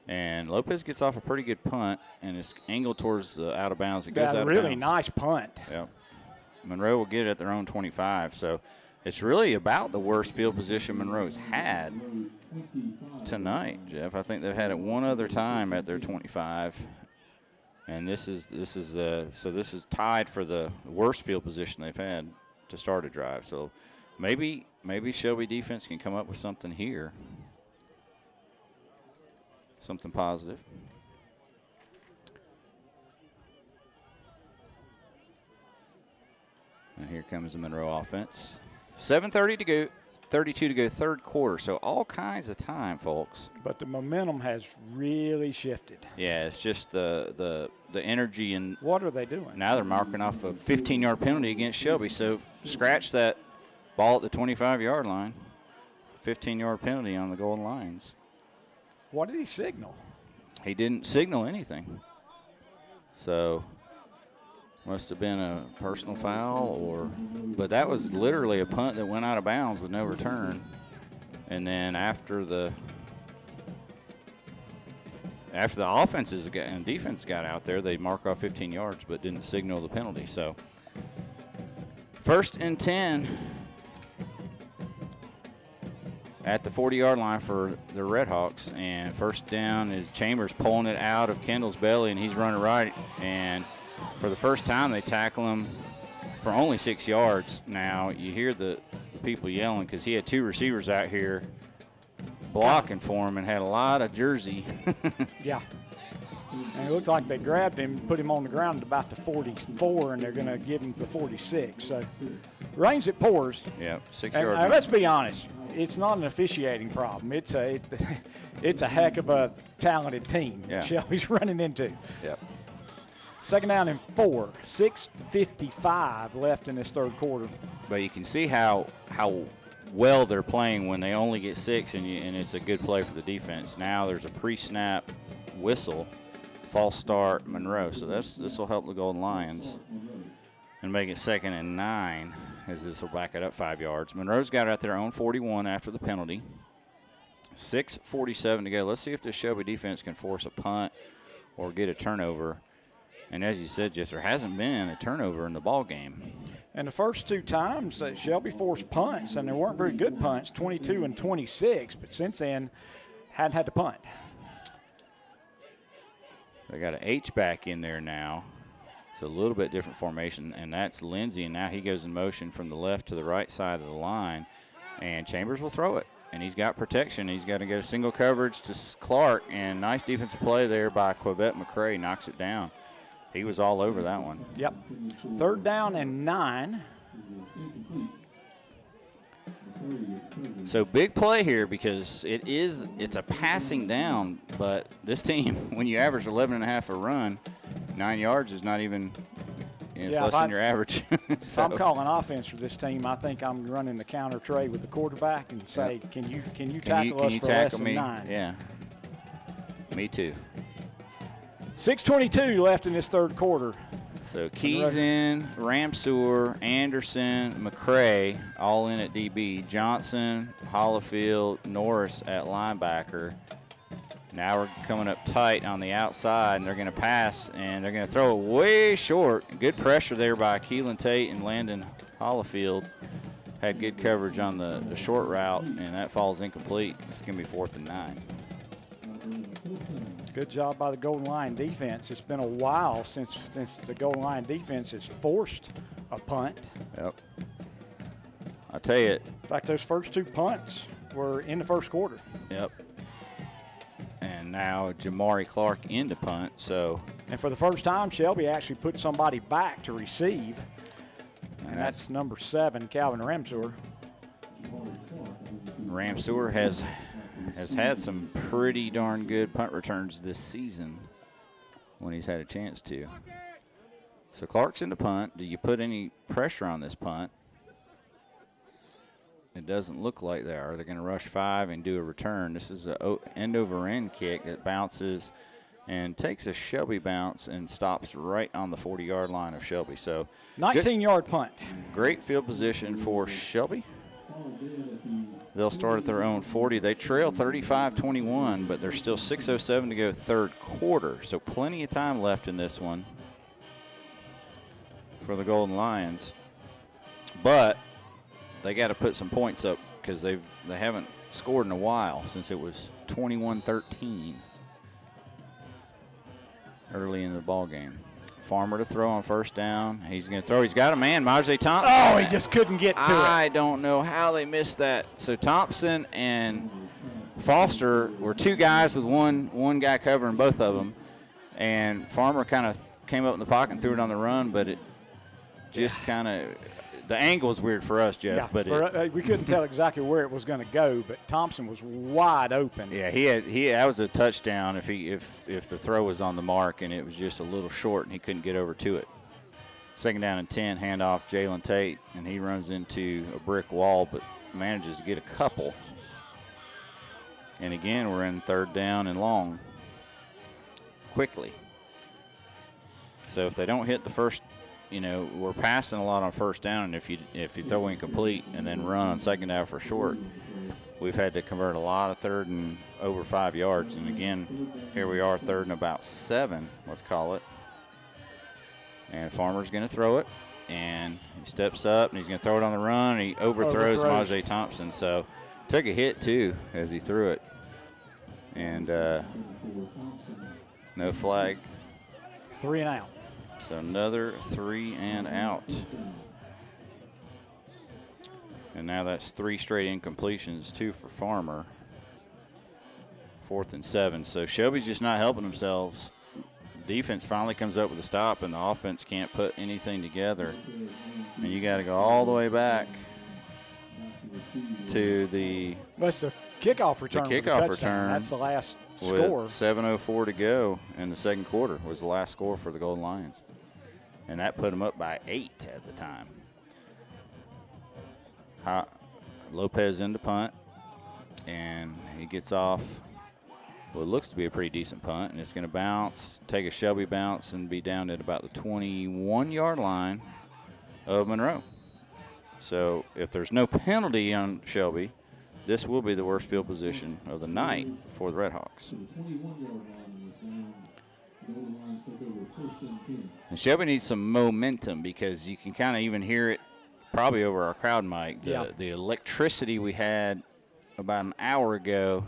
And Lopez gets off a pretty good punt, and it's angled towards the out of bounds. It goes out of bounds. Really nice punt. Yep. Monroe will get it at their own 25. So It's really about the worst field position Monroe's had tonight, Jeff. I think they've had it one other time at their 25, and this is tied for the worst field position they've had to start a drive. So maybe Shelby defense can come up with something here, something positive. And here comes the Monroe offense. 7:30 to go, 32 to go, third quarter. So all kinds of time, folks. But the momentum has really shifted. Yeah, it's just the energy. And what are they doing? Now they're marking off a 15-yard penalty against Shelby. So scratch that ball at the 25-yard line. 15-yard penalty on the Golden Lions. What did he signal? He didn't signal anything. So must have been a personal foul, but that was literally a punt that went out of bounds with no return. And then after the offenses and defense got out there, they mark off 15 yards but didn't signal the penalty. So 1st and 10 at the 40-yard line for the Redhawks, and first down is Chambers pulling it out of Kendall's belly, and he's running right. And for the first time, they tackle him for only 6 yards. Now, you hear the people yelling because he had 2 receivers out here blocking for him and had a lot of jersey. Yeah. And it looked like they grabbed him, put him on the ground at about the 44, and they're going to give him the 46. So, rains it pours. Yeah, 6 yards. Let's be honest. It's not an officiating problem. It's a heck of a talented team Shelby's running into. Yep. 2nd down and 4. 6:55 left in this third quarter. But you can see how well they're playing when they only get 6, and it's a good play for the defense. Now there's a pre-snap whistle, false start, Monroe. So this will help the Golden Lions and make it 2nd and 9, as this will back it up 5 yards. Monroe's got it at their own 41 after the penalty. 6:47 to go. Let's see if the Shelby defense can force a punt or get a turnover. And as you said, Jeff, there hasn't been a turnover in the ball game. And the first 2 times that Shelby forced punts, and they weren't very good punts, 22 and 26, but since then hadn't had to punt. They got an H-back in there now. It's a little bit different formation, and that's Lindsey, and now he goes in motion from the left to the right side of the line, and Chambers will throw it. And he's got protection. He's got to go single coverage to Clark, and nice defensive play there by Quivette McCray, knocks it down. He was all over that one. Yep. 3rd down and 9. So big play here because it's a passing down, but this team, when you average 11.5 a run, 9 yards is not even, it's less than your average. If I'm calling offense for this team, I think I'm running the counter trade with the quarterback and say, can you tackle us for less than 9? Yeah. Me too. 6:22 left in this third quarter. So Keys in, Ramseur, Anderson, McCray, all in at DB. Johnson, Hollifield, Norris at linebacker. Now we're coming up tight on the outside, and they're going to pass, and they're going to throw it way short. Good pressure there by Keelan Tate and Landon Hollifield. Had good coverage on the short route, and that falls incomplete. It's going to be 4th and 9. Good job by the Golden Lion defense. It's been a while since the Golden Lion defense has forced a punt. Yep. I'll tell you. In fact, those first 2 punts were in the first quarter. Yep. And now Jamari Clark into punt. And for the first time, Shelby actually put somebody back to receive. And that's number 7, Calvin Ramseur. Ramseur has had some pretty darn good punt returns this season when he's had a chance to. So Clark's in the punt. Do you put any pressure on this punt? It doesn't look like they are. They're going to rush 5 and do a return. This is an end-over-end kick that bounces and takes a Shelby bounce and stops right on the 40-yard line of Shelby. So 19-yard punt. Great field position for Shelby. They'll start at their own 40. They trail 35-21, but there's still 6:07 to go third quarter. So plenty of time left in this one for the Golden Lions. But they got to put some points up because they haven't scored in a while since it was 21-13 early in the ball game. Farmer to throw on first down. He's going to throw. He's got a man, Marjay Thompson. Oh, he just couldn't get to it. I don't know how they missed that. So Thompson and Foster were two guys with one guy covering both of them. And Farmer kind of came up in the pocket and threw it on the run, but it just kind of – the angle is weird for us, Jeff. Yeah, but we couldn't tell exactly where it was going to go, but Thompson was wide open. Yeah, that was a touchdown if the throw was on the mark and it was just a little short and he couldn't get over to it. 2nd down and 10, handoff Jalen Tate, and he runs into a brick wall but manages to get a couple. And again, we're in 3rd down and long quickly. So if they don't hit the first, we're passing a lot on 1st down, and if you throw incomplete and then run on 2nd down for short, we've had to convert a lot of 3rd and over 5 yards. And again, here we are, 3rd and about 7, let's call it. And Farmer's going to throw it, and he steps up, and he's going to throw it on the run, and he overthrows Marjay Thompson. So took a hit, too, as he threw it. And no flag. 3 and out. So another 3 and out. And now that's 3 straight incompletions, 2 for Farmer. 4th and 7. So Shelby's just not helping themselves. Defense finally comes up with a stop, and the offense can't put anything together. And you got to go all the way back to the kickoff return. The kickoff return. That's the last score. With 7:04 to go in the 2nd quarter was the last score for the Golden Lions. And that put them up by 8 at the time. Lopez into punt, and he gets off what looks to be a pretty decent punt, and it's going to bounce, take a Shelby bounce, and be down at about the 21-yard line of Monroe. So if there's no penalty on Shelby, this will be the worst field position of the night for the Redhawks. And Shelby needs some momentum because you can kind of even hear it probably over our crowd mic. The electricity we had about an hour ago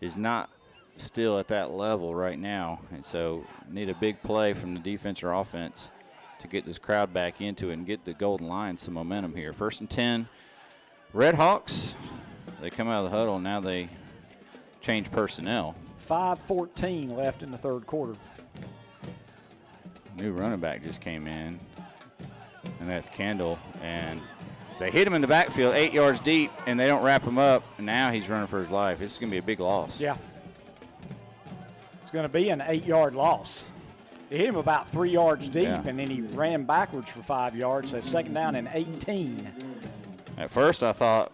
is not still at that level right now. And so need a big play from the defense or offense to get this crowd back into it and get the Golden Lions some momentum here. 1st and 10, Redhawks. They come out of the huddle, and now they change personnel. 5:14 left in the 3rd quarter. New running back just came in, and that's Kendall. And they hit him in the backfield 8 yards deep, and they don't wrap him up, and now he's running for his life. This is going to be a big loss. Yeah. It's going to be an 8-yard loss. They hit him about 3 yards deep, and then he ran backwards for 5 yards. So 2nd down and 18. At first I thought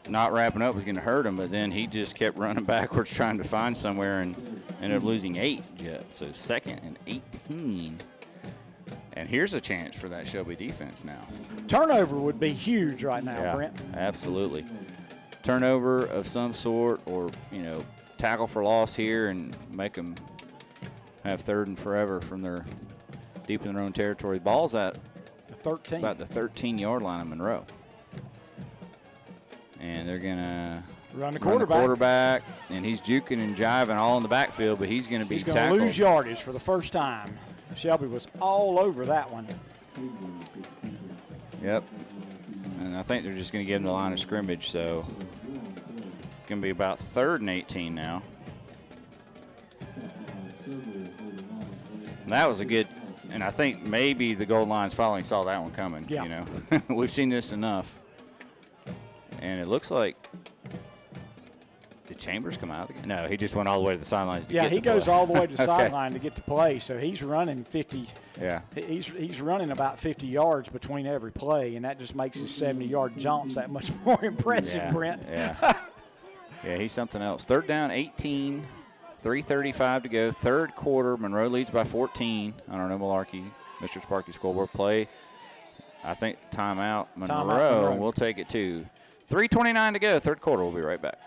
not wrapping up was going to hurt him, but then he just kept running backwards trying to find somewhere and ended up losing 8. So 2nd and 18. And here's a chance for that Shelby defense now. Turnover would be huge right now, Brent. Absolutely. Turnover of some sort, or, tackle for loss here and make them have 3rd and forever from their deep in their own territory. Ball's at about the 13-yard line of Monroe. And they're going to run the quarterback, and he's juking and jiving all in the backfield, but he's going to be tackled. He's going to lose yardage for the first time. Shelby was all over that one. Yep. And I think they're just going to give him the line of scrimmage, so it's going to be about 3rd and 18 now. And that was a good, and I think maybe the Golden Lions finally saw that one coming. Yeah. We've seen this enough. And it looks like, did Chambers come out again? No, he just went all the way to the sidelines to get to play. Yeah, he goes all the way to the sideline to get to play. So he's running 50. Yeah. He's running about 50 yards between every play, and that just makes his 70-yard jumps that much more impressive, Brent. Yeah. Yeah, he's something else. 3rd down, 18, 3:35 to go. 3rd quarter, Monroe leads by 14. I don't know, Mr. Sparky scoreboard play. I think timeout. Monroe. We'll take it too. 3:29 to go, 3rd quarter. We'll be right back.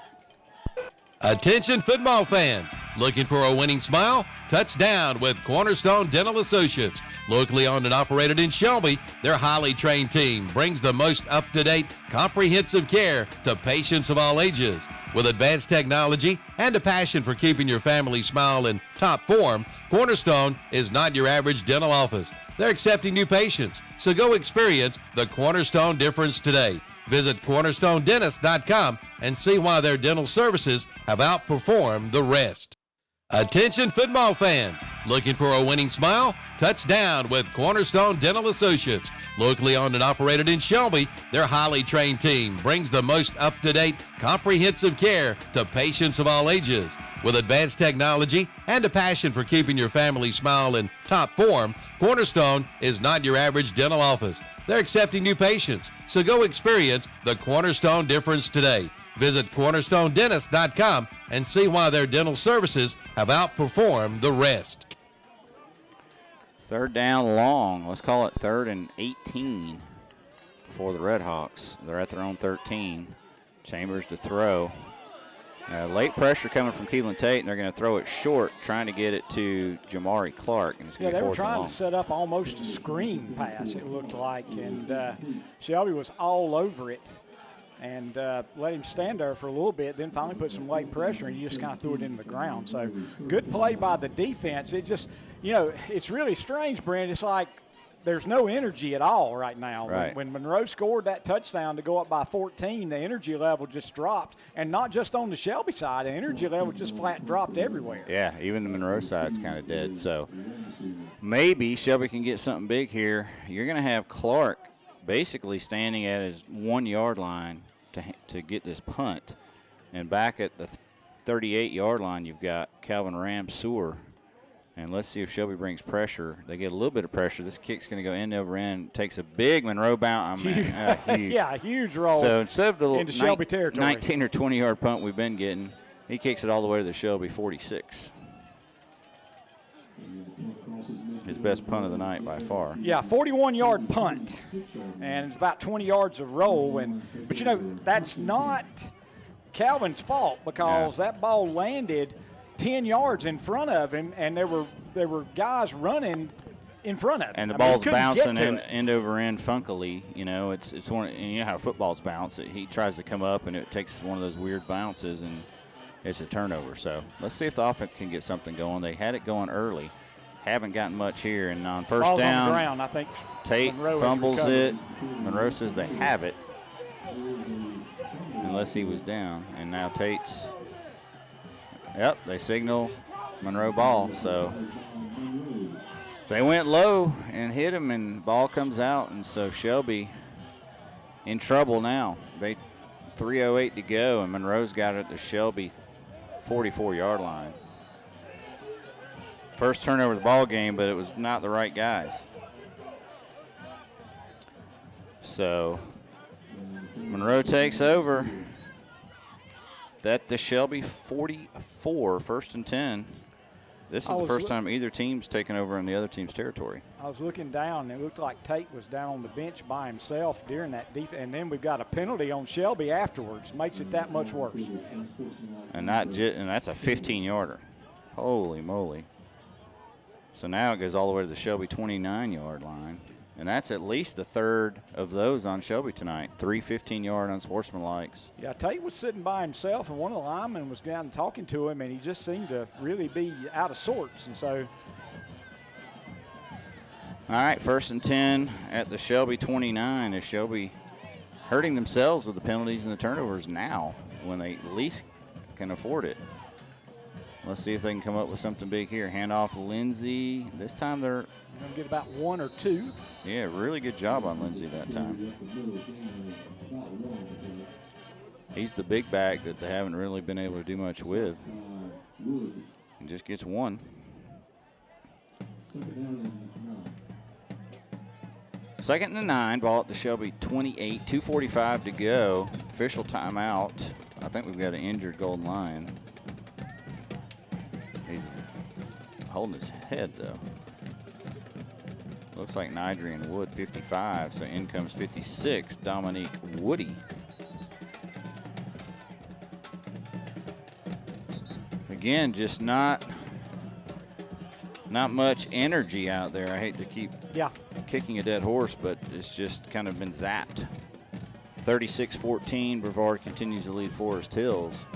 Attention football fans, looking for a winning smile? Touchdown with Cornerstone Dental Associates. Locally owned and operated in Shelby, their highly trained team brings the most up-to-date, comprehensive care to patients of all ages. With advanced technology and a passion for keeping your family smile in top form, Cornerstone is not your average dental office. They're accepting new patients, so go experience the Cornerstone difference today. Visit cornerstonedentist.com and see why their dental services have outperformed the rest. Attention football fans, looking for a winning smile? Touchdown with Cornerstone Dental Associates. Locally owned and operated in Shelby, their highly trained team brings the most up-to-date, comprehensive care to patients of all ages. With advanced technology and a passion for keeping your family smile in top form, Cornerstone is not your average dental office. They're accepting new patients, so go experience the Cornerstone difference today. Visit cornerstonedentist.com and see why their dental services have outperformed the rest. Third down long. Let's call it 3rd and 18 for the Red Hawks. They're at their own 13. Chambers to throw. Late pressure coming from Keelan Tate, and they're going to throw it short, trying to get it to Jamari Clark. And it's going to be 4th and long. They were trying to set up almost a screen pass, it looked like, and Shelby was all over it. And let him stand there for a little bit, then finally put some late pressure, and he just kind of threw it into the ground. So good play by the defense. It just, it's really strange, Brent. It's like there's no energy at all right now. Right. When Monroe scored that touchdown to go up by 14, the energy level just dropped. And not just on the Shelby side, the energy level just flat dropped everywhere. Yeah, even the Monroe side's kind of dead. So maybe Shelby can get something big here. You're going to have Clark basically standing at his 1-yard line to get this punt. And back at the 38-yard line, you've got Calvin Ramseur. And let's see if Shelby brings pressure. They get a little bit of pressure. This kick's going to go end over end. Takes a big Monroe bounce. Huge. Yeah, huge roll. So instead of the into Shelby territory. 19 or 20-yard punt we've been getting, he kicks it all the way to the Shelby 46. His best punt of the night by far. Yeah, 41-yard punt, and it's about 20 yards of roll. But that's not Calvin's fault because that ball landed 10 yards in front of him, and there were guys running in front of him. And the ball's bouncing end over end funkily. It's one. And you know how footballs bounce. He tries to come up, and it takes one of those weird bounces, and it's a turnover. So let's see if the offense can get something going. They had it going early. Haven't gotten much here, and on first Ball's down, on the ground, I think Tate Monroe fumbles it. Monroe says they have it, unless he was down. And now Tate's, they signal Monroe ball. So they went low and hit him, and ball comes out, and so Shelby in trouble now. 3:08 to go, and Monroe's got it at the Shelby 44-yard line. First turnover of the ball game, but it was not the right guys. So Monroe takes over. That the Shelby 44, 1st and 10. This is the first time either team's taken over in the other team's territory. I was looking down, and it looked like Tate was down on the bench by himself during that defense, and then we've got a penalty on Shelby afterwards. Makes it that much worse. And that's a 15-yarder. Holy moly. So now it goes all the way to the Shelby 29-yard line. And that's at least the third of those on Shelby tonight. 3 15-yard unsportsmanlikes. Yeah, Tate was sitting by himself, and one of the linemen was down talking to him, and he just seemed to really be out of sorts. And so. All right, 1st and 10 at the Shelby 29. Is Shelby hurting themselves with the penalties and the turnovers now when they least can afford it? Let's see if they can come up with something big here. Handoff Lindsey. This time they're going to get about 1 or 2. Yeah, really good job on Lindsey that time. He's the big back that they haven't really been able to do much with. He just gets 1. Second and 9, ball at the Shelby 28, 2:45 to go. Official timeout. I think we've got an injured Golden Lion. He's holding his head, though. Looks like Nigerian Wood, 55. So in comes 56, Dominique Woody. again, just not much energy out there. I hate to keep kicking a dead horse, but it's just kind of been zapped. 36-14, Brevard continues to lead Forest Hills.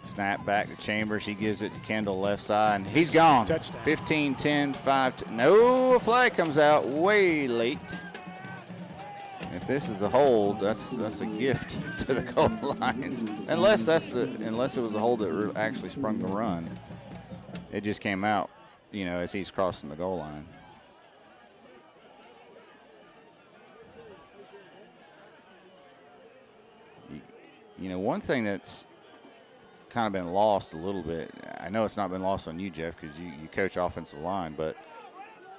Snap back to Chambers. He gives it to Kendall left side, and he's gone. Touchdown. 15-10, 5. No, a flag comes out way late. If this is a hold, that's a gift to the goal lines. Unless it was a hold that actually sprung the run. It just came out, as he's crossing the goal line. One thing that's kind of been lost a little bit. I know it's not been lost on you, Jeff, because you coach offensive line, but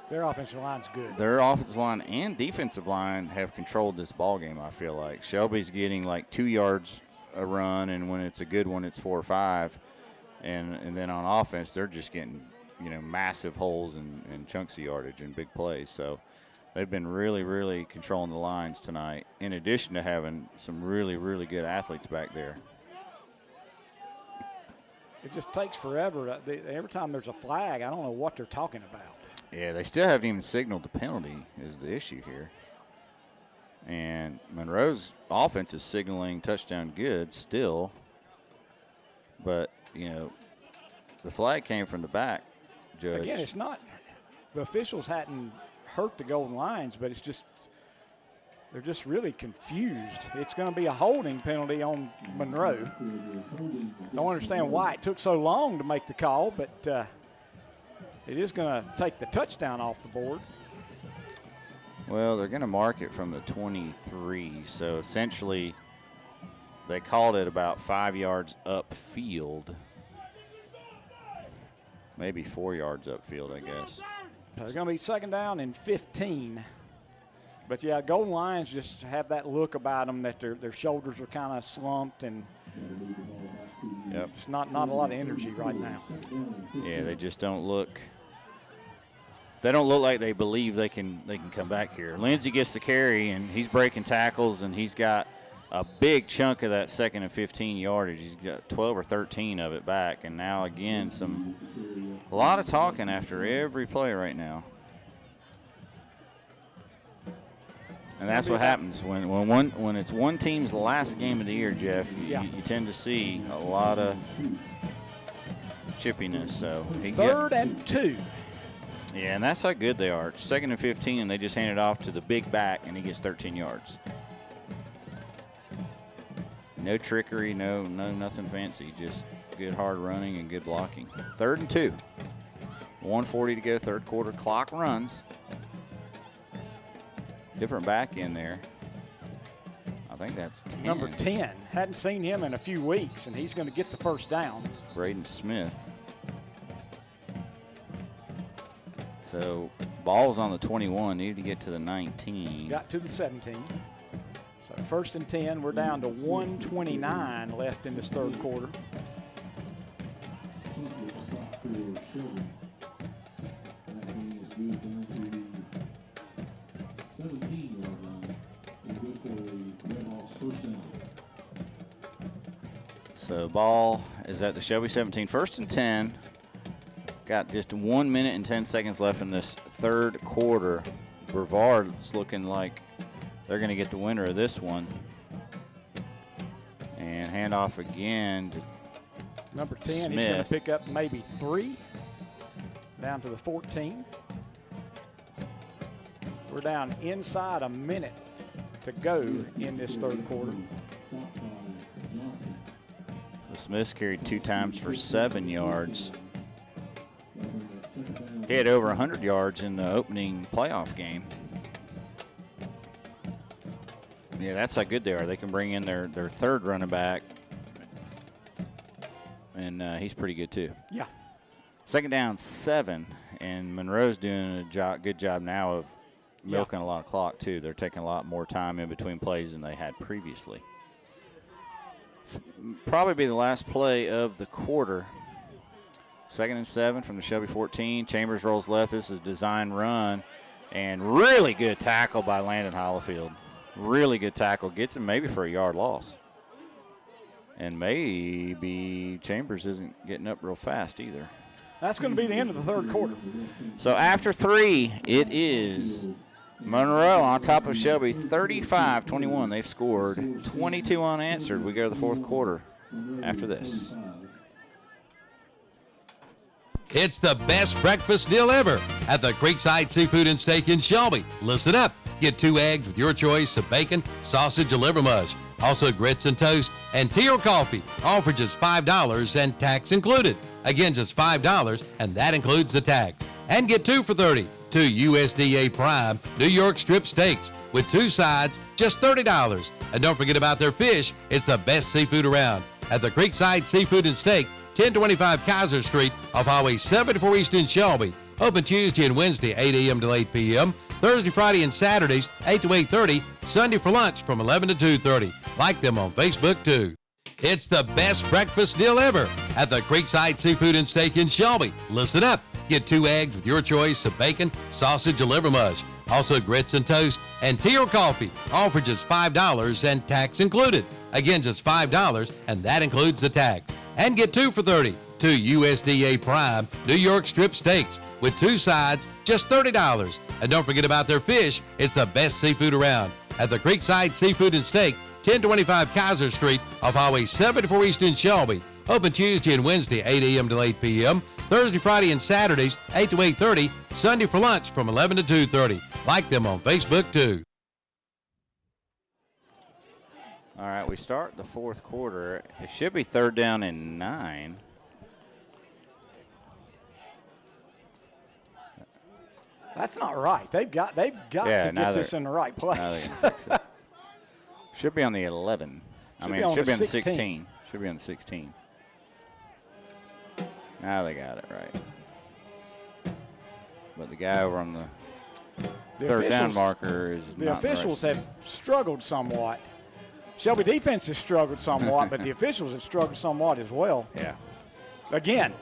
their offensive line's good. Their offensive line and defensive line have controlled this ball game, I feel like. Shelby's getting like 2 yards a run, and when it's a good one, it's 4 or 5. And then on offense, they're just getting, massive holes and chunks of yardage and big plays. So they've been really, really controlling the lines tonight, in addition to having some really, really good athletes back there. It just takes forever. Every time there's a flag, I don't know what they're talking about. Yeah, they still haven't even signaled the penalty is the issue here. And Monroe's offense is signaling touchdown good still. But, the flag came from the back, Judge. Again, it's not – the officials hadn't hurt the golden lines, but it's just – they're just really confused. It's going to be a holding penalty on Monroe. Don't understand why it took so long to make the call, but it is going to take the touchdown off the board. Well, they're going to mark it from the 23, so essentially they called it about 5 yards upfield. Maybe 4 yards upfield, I guess. So it's going to be second down and 15. But, yeah, Golden Lions just have that look about them that their shoulders are kind of slumped and it's not a lot of energy right now. Yeah, they just don't look – they don't look like they believe they can come back here. Lindsey gets the carry, and he's breaking tackles, and he's got a big chunk of that 2nd and 15 yardage. He's got 12 or 13 of it back, and now, again, a lot of talking after every play right now. And that's what happens when it's one team's last game of the year, Jeff. You tend to see a lot of chippiness. So 3rd and 2. Yeah, and that's how good they are. It's 2nd and 15, and they just hand it off to the big back, and he gets 13 yards. No trickery, no nothing fancy. Just good hard running and good blocking. 3rd and 2. 1:40 to go, third quarter. Clock runs. Different back in there. I think that's 10. Number 10. Hadn't seen him in a few weeks, and he's going to get the first down. Braden Smith. So ball's on the 21. Needed to get to the 19. Got to the 17. So 1st and 10. We're down to 1:29 left in this third quarter. So ball is at the Shelby 17. 1st and 10. Got just 1 minute and 10 seconds left in this third quarter. Brevard's looking like they're going to get the winner of this one. And handoff again to number 10. Smith. He's going to pick up maybe 3. Down to the 14. We're down inside a minute to go in this third quarter. So Smith's carried 2 times for 7 yards. He had over 100 yards in the opening playoff game. Yeah, that's how good they are. They can bring in their third running back, and he's pretty good too. Yeah. 2nd down, 7, and Monroe's doing a good job now of milking a lot of clock too. They're taking a lot more time in between plays than they had previously. It's probably be the last play of the quarter. 2nd and 7 from the Shelby 14. Chambers rolls left. This is design run, and really good tackle by Landon Hollifield. Really good tackle. Gets him maybe for a yard loss. And maybe Chambers isn't getting up real fast either. That's going to be the end of the third quarter. So after 3, it is Monroe on top of Shelby, 35-21. They've scored 22 unanswered. We go to the fourth quarter after this. It's the best breakfast deal ever at the Creekside Seafood and Steak in Shelby. Listen up. Get 2 eggs with your choice of bacon, sausage, or liver mush. Also grits and toast and tea or coffee, all for just $5 and tax included. Again, just $5, and that includes the tax. And get 2 for $30. 2 USDA Prime New York strip steaks with 2 sides, just $30. And don't forget about their fish. It's the best seafood around at the Creekside Seafood and Steak, 1025 Kaiser Street off Highway 74 East in Shelby. Open Tuesday and Wednesday, 8 a.m. to 8 p.m. Thursday, Friday, and Saturdays, 8 to 8:30. Sunday for lunch from 11 to 2:30. Like them on Facebook, too. It's the best breakfast deal ever at the Creekside Seafood and Steak in Shelby. Listen up. Get 2 eggs with your choice of bacon, sausage, or liver mush. Also grits and toast and tea or coffee, all for just $5 and tax included. Again, just $5, and that includes the tax. And get 2 for $30. 2 USDA Prime New York strip steaks with 2 sides, just $30. And don't forget about their fish. It's the best seafood around at the Creekside Seafood and Steak, 1025 Kaiser Street off Highway 74 East in Shelby. Open Tuesday and Wednesday, 8 a.m. to 8 p.m. Thursday, Friday, and Saturdays, 8 to 8:30. Sunday for lunch from 11 to 2:30. Like them on Facebook, too. All right, we start the fourth quarter. It should be 3rd down and 9. That's not right. They've got to get this in the right place. Should be on the 11. It should be on the 16. Should be on the 16. Now they got it right. But the guy over on the 3rd down marker is the officials have struggled somewhat. Shelby defense has struggled somewhat, but the officials have struggled somewhat as well. Yeah. Again,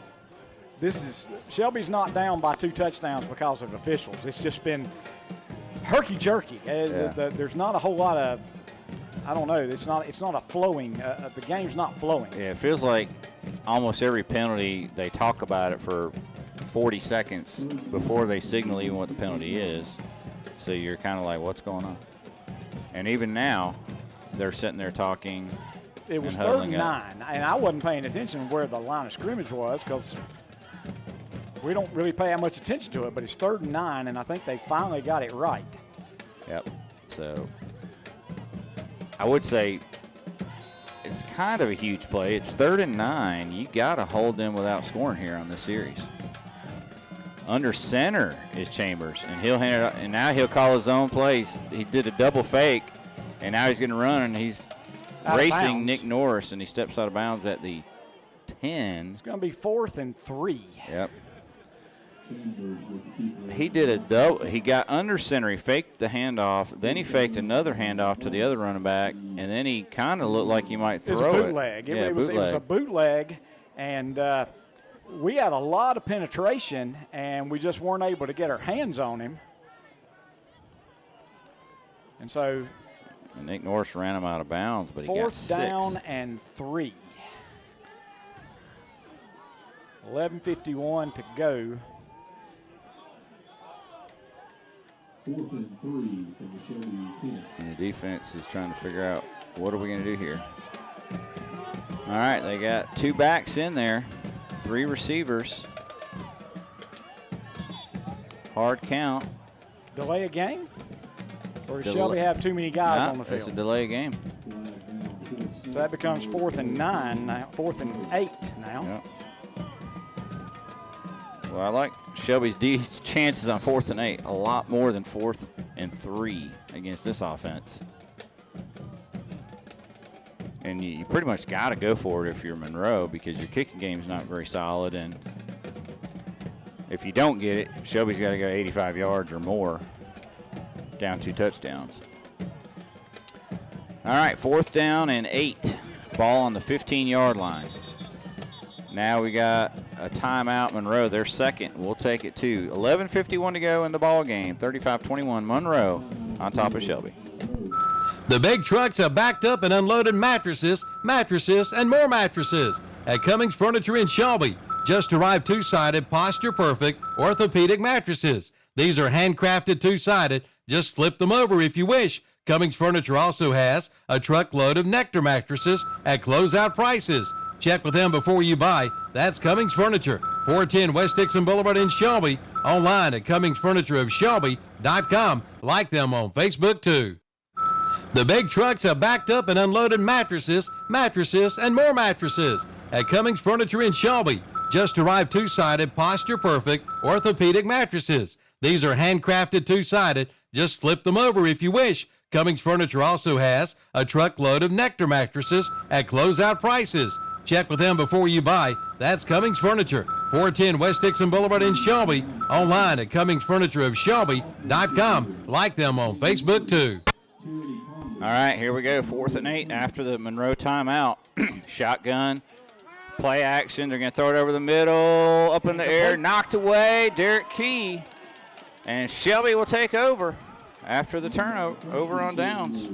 Shelby's not down by 2 touchdowns because of officials. It's just been herky-jerky. There's not a whole lot of, I don't know, it's not a flowing, the game's not flowing. Yeah, it feels like almost every penalty, they talk about it for 40 seconds before they signal even what the penalty is. So you're kind of like, what's going on? And even now, they're sitting there talking. It was 3rd and 9, and I wasn't paying attention where the line of scrimmage was because we don't really pay that much attention to it, but it's 3rd and 9, and I think they finally got it right. Yep. So I would say it's kind of a huge play. It's 3rd and 9. You got to hold them without scoring here on this series. Under center is Chambers, and he'll hand it up, and now he'll call his own plays. He did a double fake, and now he's going to run, and he's racing Nick Norris, and he steps out of bounds at the 10. It's going to be 4th and 3. Yep. He did a double. He got under center. He faked the handoff. Then he faked another handoff to the other running back, and then he kind of looked like he might throw it. It was a bootleg. It was a bootleg, and we had a lot of penetration, and we just weren't able to get our hands on him. And so Nick Norris ran him out of bounds, but he got 6. 4th down and 3. 11:51 to go. 4th and 3 from the Shelby 10. And the defense is trying to figure out what are we going to do here. All right, they got 2 backs in there, 3 receivers. Hard count. Delay a game? Or does Shelby have too many guys on the field? It's a delay game. So that becomes 4th and 9 now, 4th and 8 now. Yep. Well, I like Shelby's chances on 4th and 8 a lot more than 4th and 3 against this offense. And you pretty much got to go for it if you're Monroe because your kicking game is not very solid. And if you don't get it, Shelby's got to go 85 yards or more, down 2 touchdowns. All right, 4th down and 8. Ball on the 15-yard line. Now we got a timeout, Monroe. They're second. We'll take it to 11:51 to go in the ball game. 35-21, Monroe on top of Shelby. The big trucks have backed up and unloaded mattresses, and more mattresses at Cummings Furniture in Shelby. Just arrived two-sided, posture-perfect orthopedic mattresses. These are handcrafted two-sided. Just flip them over if you wish. Cummings Furniture also has a truckload of Nectar mattresses at closeout prices. Check with them before you buy. That's Cummings Furniture, 410 West Dixon Boulevard in Shelby. Online at CummingsFurnitureofShelby.com. Like them on Facebook, too. The big trucks have backed up and unloaded mattresses, and more mattresses at Cummings Furniture in Shelby. Just arrived two-sided, posture-perfect orthopedic mattresses. These are handcrafted two-sided. Just flip them over if you wish. Cummings Furniture also has a truckload of Nectar mattresses at closeout prices. Check with them before you buy. That's Cummings Furniture, 410 West Dixon Boulevard in Shelby. Online at CummingsFurnitureofShelby.com. Like them on Facebook, too. All right, here we go. 4th and 8 after the Monroe timeout. Shotgun, play action. They're going to throw it over the middle, up in the air, knocked away. Derek Key. And Shelby will take over after the turnover on downs.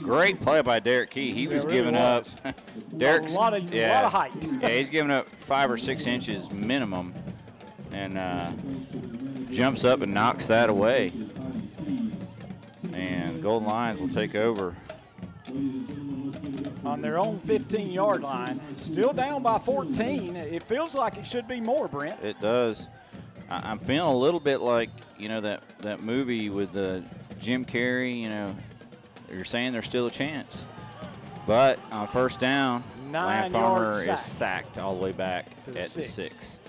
Great play by Derek Key. He was giving up. Derek's a lot of height. Yeah, he's giving up 5 or 6 inches minimum, and jumps up and knocks that away. And Golden Lions will take over on their own 15-yard line. Still down by 14. It feels like it should be more, Brent. It does. I'm feeling a little bit like, that movie with Jim Carrey, you're saying there's still a chance. But on first down, Lance Farmer is sacked all the way back at the 6.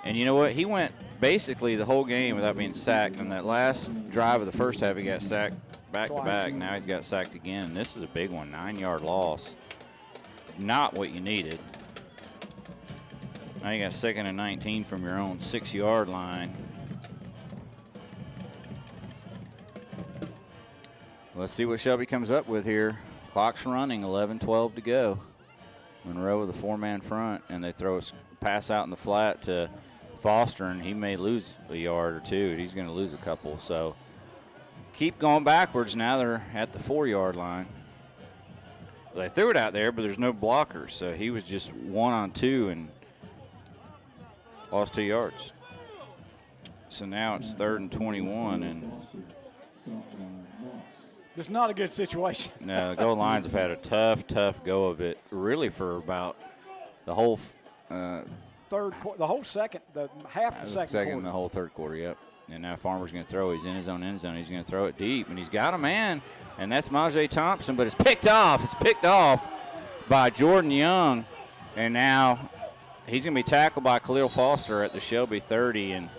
And you know what? He went basically the whole game without being sacked. And that last drive of the first half, he got sacked back-to-back. Now he's got sacked again. This is a big one, 9-yard loss. Not what you needed. Now you got 2nd and 19 from your own 6-yard line. Let's see what Shelby comes up with here. Clock's running, 11-12 to go. Monroe with a 4-man front, and they throw a pass out in the flat to Foster, and he may lose a yard or two. He's going to lose a couple. So keep going backwards. Now they're at the 4-yard line. They threw it out there, but there's no blockers. So he was just 1-on-2 and lost 2 yards. So now it's 3rd and 21, and it's not a good situation. No, the Golden Lions have had a tough go of it, really, for about the whole third quarter, the whole second, the half of the second quarter. And the whole third quarter, yep. And now Farmer's going to throw. He's in his own end zone. He's going to throw it deep, and he's got a man, and that's Majay Thompson, but it's picked off. It's picked off by Jordan Young, and now he's going to be tackled by Khalil Foster at the Shelby 30, and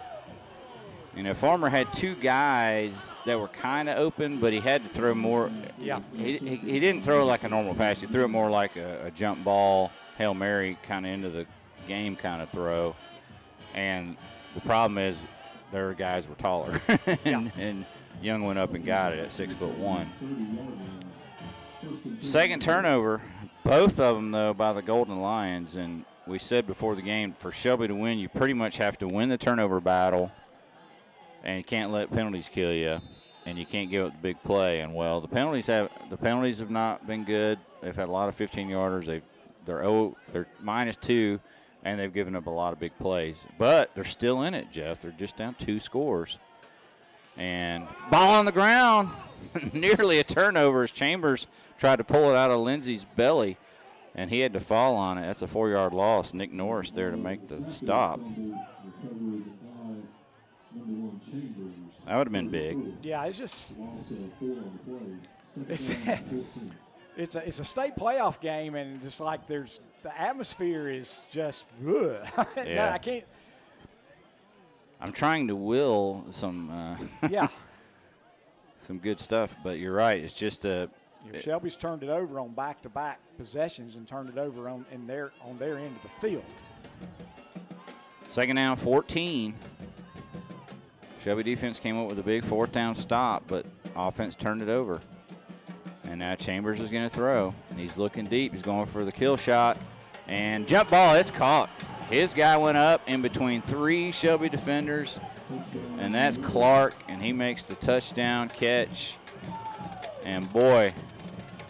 Farmer had 2 guys that were kind of open, but he had to throw more. Yeah. He didn't throw like a normal pass. He threw it more like a jump ball, Hail Mary kind of into the game kind of throw. And the problem is their guys were taller. and Young went up and got it at 6'1". Second turnover, both of them, though, by the Golden Lions. And we said before the game, for Shelby to win, you pretty much have to win the turnover battle. And you can't let penalties kill you, and you can't give up the big play. And well, the penalties have not been good. They've had a lot of 15-yarders. They're -2, and they've given up a lot of big plays. But they're still in it, Jeff. They're just down 2 scores. And ball on the ground, nearly a turnover as Chambers tried to pull it out of Lindsey's belly, and he had to fall on it. That's a 4-yard loss. Nick Norris there to make the stop. That would have been big. Yeah, it's a state playoff game, and just like the atmosphere is just yeah. I can't. I'm trying to will some some good stuff, but you're right. It's just Shelby's turned it over on back-to-back possessions and turned it over on their end of the field. 2nd down, 14. Shelby defense came up with a big 4th down stop, but offense turned it over. And now Chambers is going to throw. He's looking deep. He's going for the kill shot. And jump ball, it's caught. His guy went up in between 3 Shelby defenders, and that's Clark, and he makes the touchdown catch. And boy,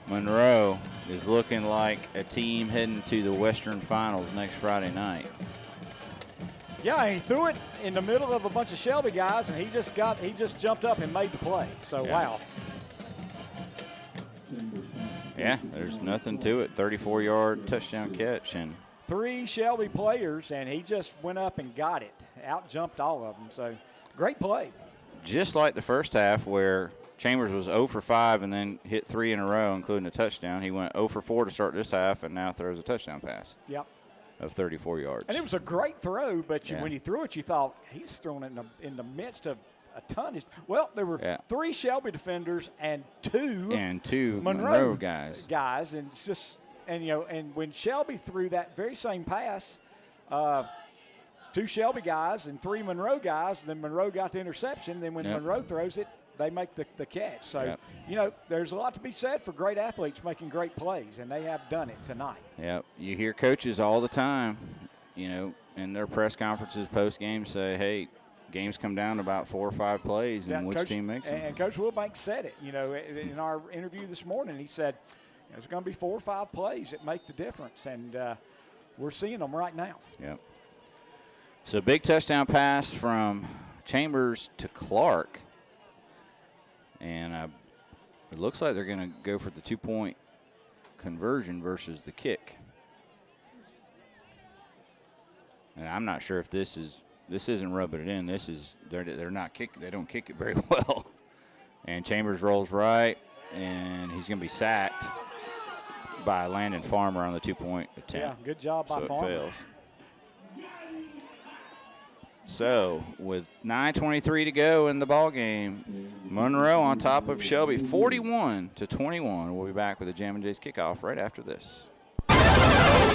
Monroe is looking like a team heading to the Western Finals next Friday night. Yeah, he threw it in the middle of a bunch of Shelby guys, and he just jumped up and made the play. So, wow. Yeah, there's nothing to it. 34-yard touchdown catch. And 3 Shelby players, and he just went up and got it. Out-jumped all of them. So, great play. Just like the first half where Chambers was 0 for 5 and then hit 3 in a row, including a touchdown. He went 0 for 4 to start this half and now throws a touchdown pass. Yep. Of 34 yards. And it was a great throw, but when you threw it, you thought he's throwing it in the midst of a ton. Well, there were 3 Shelby defenders and 2 Monroe guys. And it's just and when Shelby threw that very same pass, 2 Shelby guys and 3 Monroe guys, then Monroe got the interception. Then when Monroe throws it, they make the catch. So, there's a lot to be said for great athletes making great plays, and they have done it tonight. Yep. You hear coaches all the time, in their press conferences post-game say, hey, games come down to about 4 or 5 plays, and which team makes them. And Coach Wilbanks said it, in our interview this morning. He said there's going to be 4 or 5 plays that make the difference, and we're seeing them right now. Yep. So big touchdown pass from Chambers to Clark. And it looks like they're going to go for the 2-point conversion versus the kick. And I'm not sure if this isn't rubbing it in. This is they're not kicking. They don't kick it very well. And Chambers rolls right, and he's going to be sacked by Landon Farmer on the 2-point attempt. Yeah, good job by Farmer. It fails. So, with 9:23 to go in the ball game, Monroe on top of Shelby, 41-21. We'll be back with the Jam and Jay's kickoff right after this.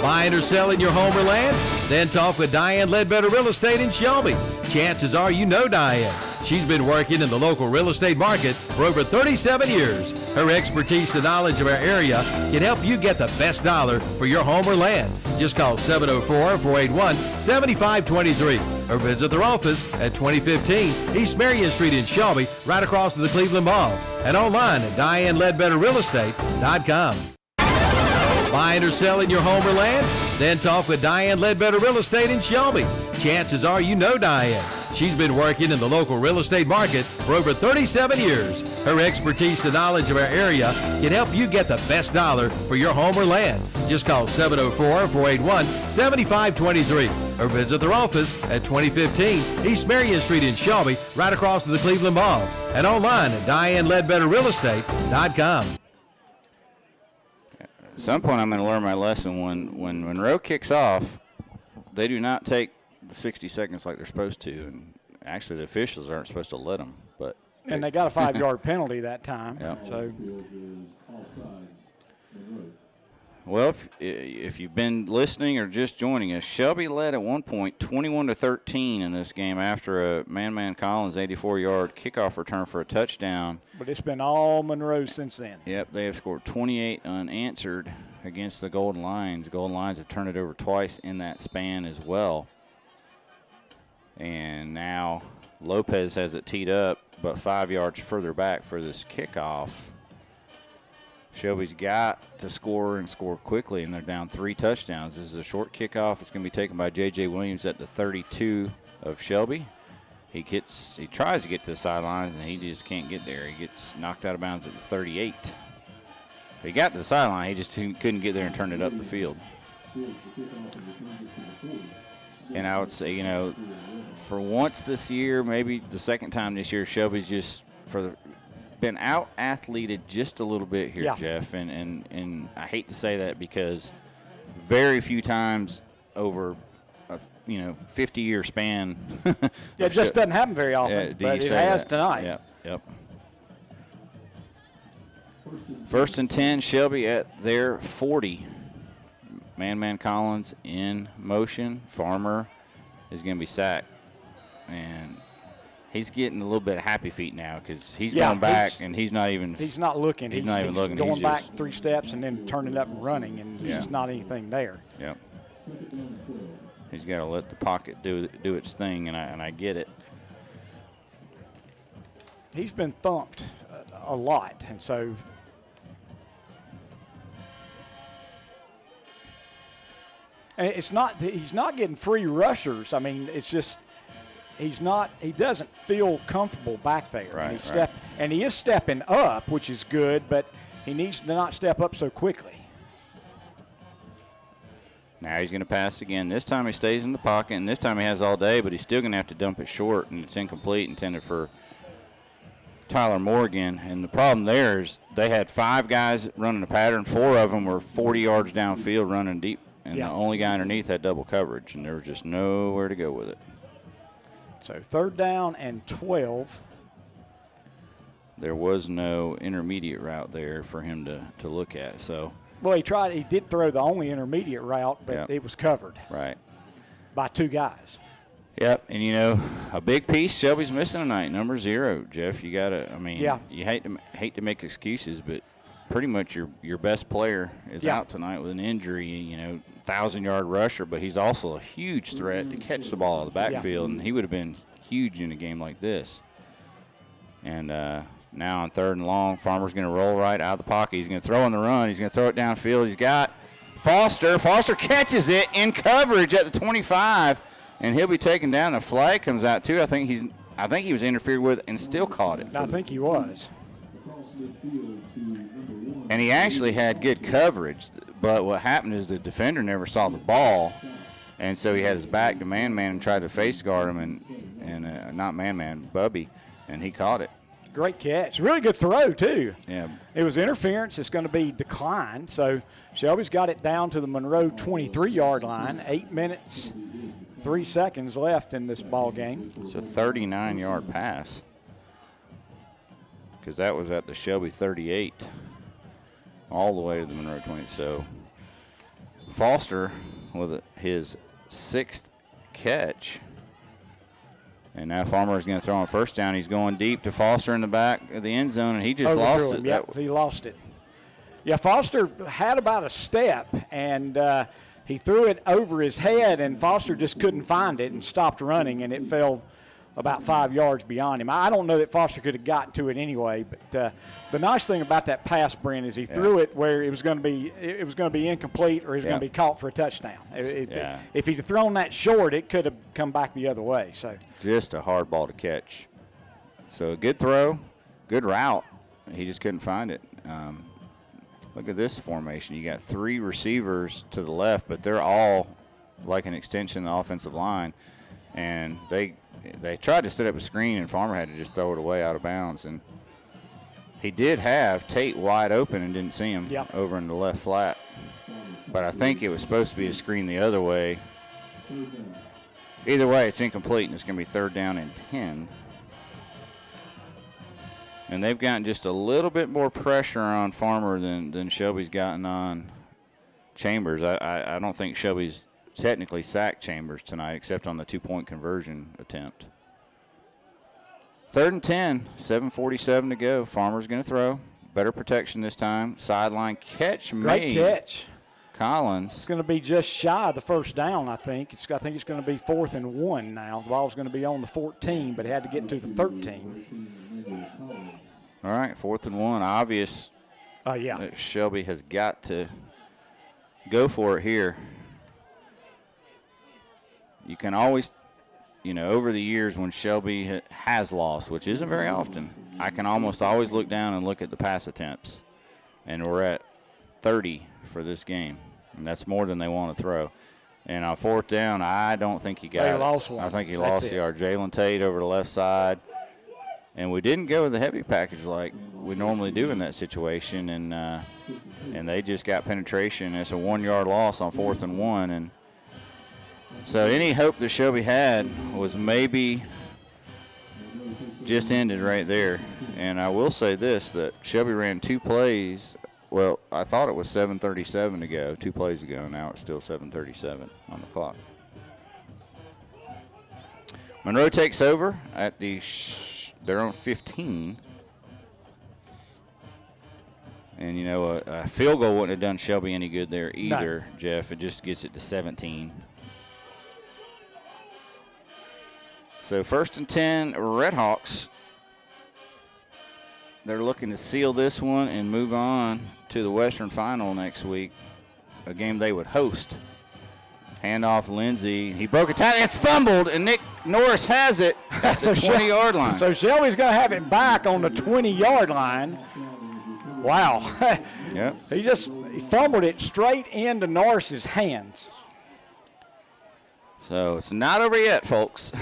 Buying or selling your home or land? Then talk with Diane Ledbetter Real Estate in Shelby. Chances are you know Diane. She's been working in the local real estate market for over 37 years. Her expertise and knowledge of our area can help you get the best dollar for your home or land. Just call 704-481-7523 or visit their office at 2015 East Marion Street in Shelby, right across from the Cleveland Mall, and online at DianeLedbetterRealEstate.com. Buying or selling your home or land? Then talk with Diane Ledbetter Real Estate in Shelby. Chances are you know Diane. She's been working in the local real estate market for over 37 years. Her expertise and knowledge of our area can help you get the best dollar for your home or land. Just call 704-481-7523 or visit their office at 2015 East Marion Street in Shelby, right across from the Cleveland Mall, and online at DianeLedbetterRealEstate.com. At some point, I'm going to learn my lesson. When Monroe kicks off, they do not take the 60 seconds like they're supposed to. And actually, the officials aren't supposed to let them. And they got a 5-yard penalty that time. Yep. So, well, if you've been listening or just joining us, Shelby led at one point 21-13 in this game after a Man Collins 84-yard kickoff return for a touchdown. But it's been all Monroe since then. Yep, they have scored 28 unanswered against the Golden Lions. Golden Lions have turned it over twice in that span as well. And now Lopez has it teed up, but 5 yards further back for this kickoff. Shelby's got to score and score quickly, and they're down 3 touchdowns. This is a short kickoff. It's going to be taken by J.J. Williams at the 32 of Shelby. He tries to get to the sidelines, and he just can't get there. He gets knocked out of bounds at the 38. He got to the sideline. He just couldn't get there and turn it up the field. And I would say, for once this year, maybe the second time this year, Shelby's just been out-athleted just a little bit here, Jeff. And I hate to say that because very few times over a 50-year span. It just doesn't happen very often, but it has tonight. Yep. First and 10, Shelby at their 40. Man Collins in motion. Farmer is going to be sacked. And he's getting a little bit of happy feet now because he's going back and he's not even. He's not looking. He's not even looking. Going he's back 3 steps and then turning up and running, and there's just not anything there. Yep. He's got to let the pocket do its thing, and I get it. He's been thumped a lot. And so it's not he's not getting free rushers. I mean, it's just he doesn't feel comfortable back there. Right, and he is stepping up, which is good, but he needs to not step up so quickly. Now he's going to pass again. This time he stays in the pocket, and this time he has all day, but he's still going to have to dump it short, and it's incomplete, intended for Tyler Morgan. And the problem there is they had 5 guys running a pattern. 4 of them were 40 yards downfield running deep, and the only guy underneath had double coverage, and there was just nowhere to go with it. So 3rd down and 12. There was no intermediate route there for him to look at, so. Well, he did throw the only intermediate route, but it was covered. Right. By 2 guys. Yep, and you know, a big piece Shelby's missing tonight, number 0, Jeff. You gotta, I mean, you hate to make excuses, but pretty much your best player is out tonight with an injury. You know, 1,000-yard rusher, but he's also a huge threat to catch the ball out of the backfield, and he would have been huge in a game like this. And now on 3rd and long, Farmer's going to roll right out of the pocket. He's going to throw on the run. He's going to throw it downfield. He's got Foster. Foster catches it in coverage at the 25, and he'll be taken down. The flag comes out too. I think he was interfered with and still caught it. I think he was. And he actually had good coverage, but what happened is the defender never saw the ball, and so he had his back to man-man and tried to face guard him, and not man-man, Bubby, and he caught it. Great catch. Really good throw, too. Yeah. It was interference. It's going to be declined. So Shelby's got it down to the Monroe 23-yard line. 8 minutes, 3 seconds left in this ball game. It's a 39-yard pass because that was at the Shelby 38 all the way to the Monroe 20. So Foster with his 6th catch. And now Farmer is going to throw on 1st down. He's going deep to Foster in the back of the end zone, and he just lost it. Yep, he lost it. Yeah, Foster had about a step, and he threw it over his head, and Foster just couldn't find it and stopped running, and it fell about 5 yards beyond him. I don't know that Foster could have gotten to it anyway, but the nice thing about that pass, Brent, is he threw it where it was going to be incomplete or it was going to be caught for a touchdown. If he'd have thrown that short, it could have come back the other way. So just a hard ball to catch. So a good throw, good route. He just couldn't find it. Look at this formation. You got 3 receivers to the left, but they're all like an extension of the offensive line, and they tried to set up a screen, and Farmer had to just throw it away out of bounds. And he did have Tate wide open and didn't see him over in the left flat. But I think it was supposed to be a screen the other way. Either way, it's incomplete, and it's going to be 3rd down and 10. And they've gotten just a little bit more pressure on Farmer than Shelby's gotten on Chambers. I don't think Shelby's technically sacked Chambers tonight, except on the 2-point conversion attempt. 3rd and 10, 7:47 to go. Farmer's going to throw. Better protection this time. Sideline catch made. Great catch. Collins. It's going to be just shy of the 1st down, I think. I think it's going to be 4th and 1 now. The ball's going to be on the 14, but it had to get to the 13. All right, 4th and 1. Obvious that Shelby has got to go for it here. You can always, over the years when Shelby has lost, which isn't very often, I can almost always look down and look at the pass attempts. And we're at 30 for this game, and that's more than they want to throw. And on 4th down, I don't think he got it. Lost one. I think he lost the yard. Jalen Tate over the left side. And we didn't go with the heavy package like we normally do in that situation, and they just got penetration. It's a 1-yard loss on 4th and 1, and so any hope that Shelby had was maybe just ended right there. And I will say this, that Shelby ran 2 plays. Well, I thought it was 7:37 to go, 2 plays ago. Now it's still 7:37 on the clock. Monroe takes over at their own 15. And, a field goal wouldn't have done Shelby any good there either, no. Jeff. It just gets it to 17. So 1st and 10, Redhawks. they're looking to seal this one and move on to the Western Final next week, a game they would host. Handoff Lindsey. He broke a tackle. It's fumbled, and Nick Norris has it at the 20-yard line. So Shelby's going to have it back on the 20-yard line. Wow. Yep. He fumbled it straight into Norris's hands. So it's not over yet, folks.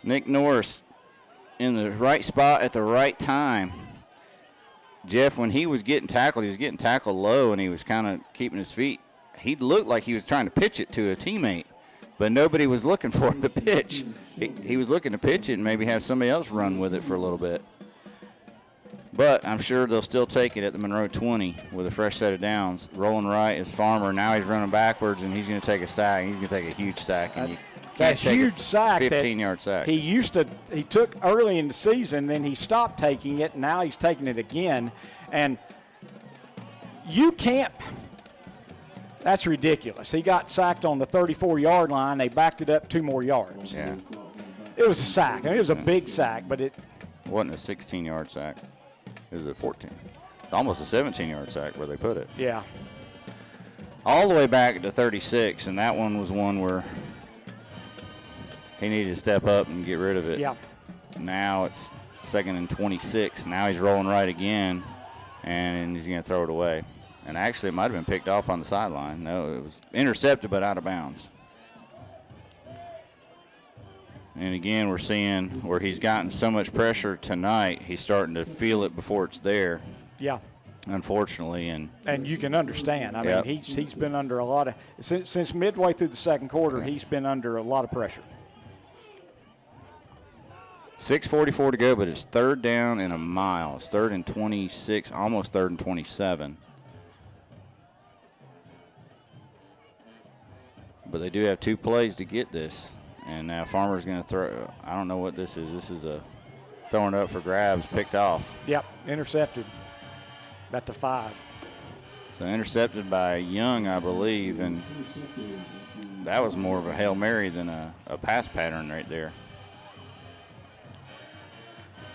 Nick Norris in the right spot at the right time. Jeff, when he was getting tackled, he was getting tackled low, and he was kind of keeping his feet. He looked like he was trying to pitch it to a teammate, but nobody was looking for the pitch. He was looking to pitch it and maybe have somebody else run with it for a little bit. But I'm sure they'll still take it at the Monroe 20 with a fresh set of downs. Rolling right is Farmer. Now he's running backwards, and he's going to take a sack. He's going to take a huge sack. And That huge sack, 15-yard sack. He took early in the season, then he stopped taking it, and now he's taking it again. And you can't – that's ridiculous. He got sacked on the 34-yard line. They backed it up 2 more yards. Yeah. It was a sack. I mean, it was a big sack, but it wasn't a 16-yard sack. It was a 14. Almost a 17-yard sack where they put it. Yeah. All the way back to 36, and that one was one where he needed to step up and get rid of it. Yeah. Now it's 2nd and 26. Now he's rolling right again, and he's going to throw it away. And actually, it might have been picked off on the sideline. No, it was intercepted but out of bounds. And again, we're seeing where he's gotten so much pressure tonight, he's starting to feel it before it's there. Yeah. Unfortunately, and you can understand. I mean, he's been under a lot of since midway through the second quarter. He's been under a lot of pressure. 6:44 to go, but it's 3rd down and a mile. It's 3rd and 26, almost 3rd and 27. But they do have 2 plays to get this. And now Farmer's going to throw. I don't know what this is. This is a throwing up for grabs, picked off. Yep, intercepted. Got to 5. So intercepted by Young, I believe. And that was more of a Hail Mary than a pass pattern right there.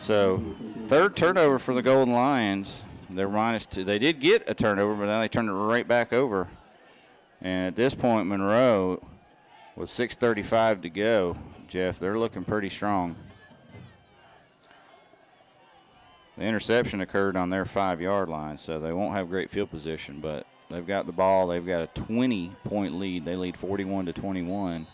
So 3rd turnover for the Golden Lions. They're -2. They did get a turnover, but now they turned it right back over. And at this point, Monroe, with 6:35 to go, Jeff, they're looking pretty strong. The interception occurred on their 5-yard line, so they won't have great field position, but they've got the ball. They've got a 20-point lead. They lead 41-21.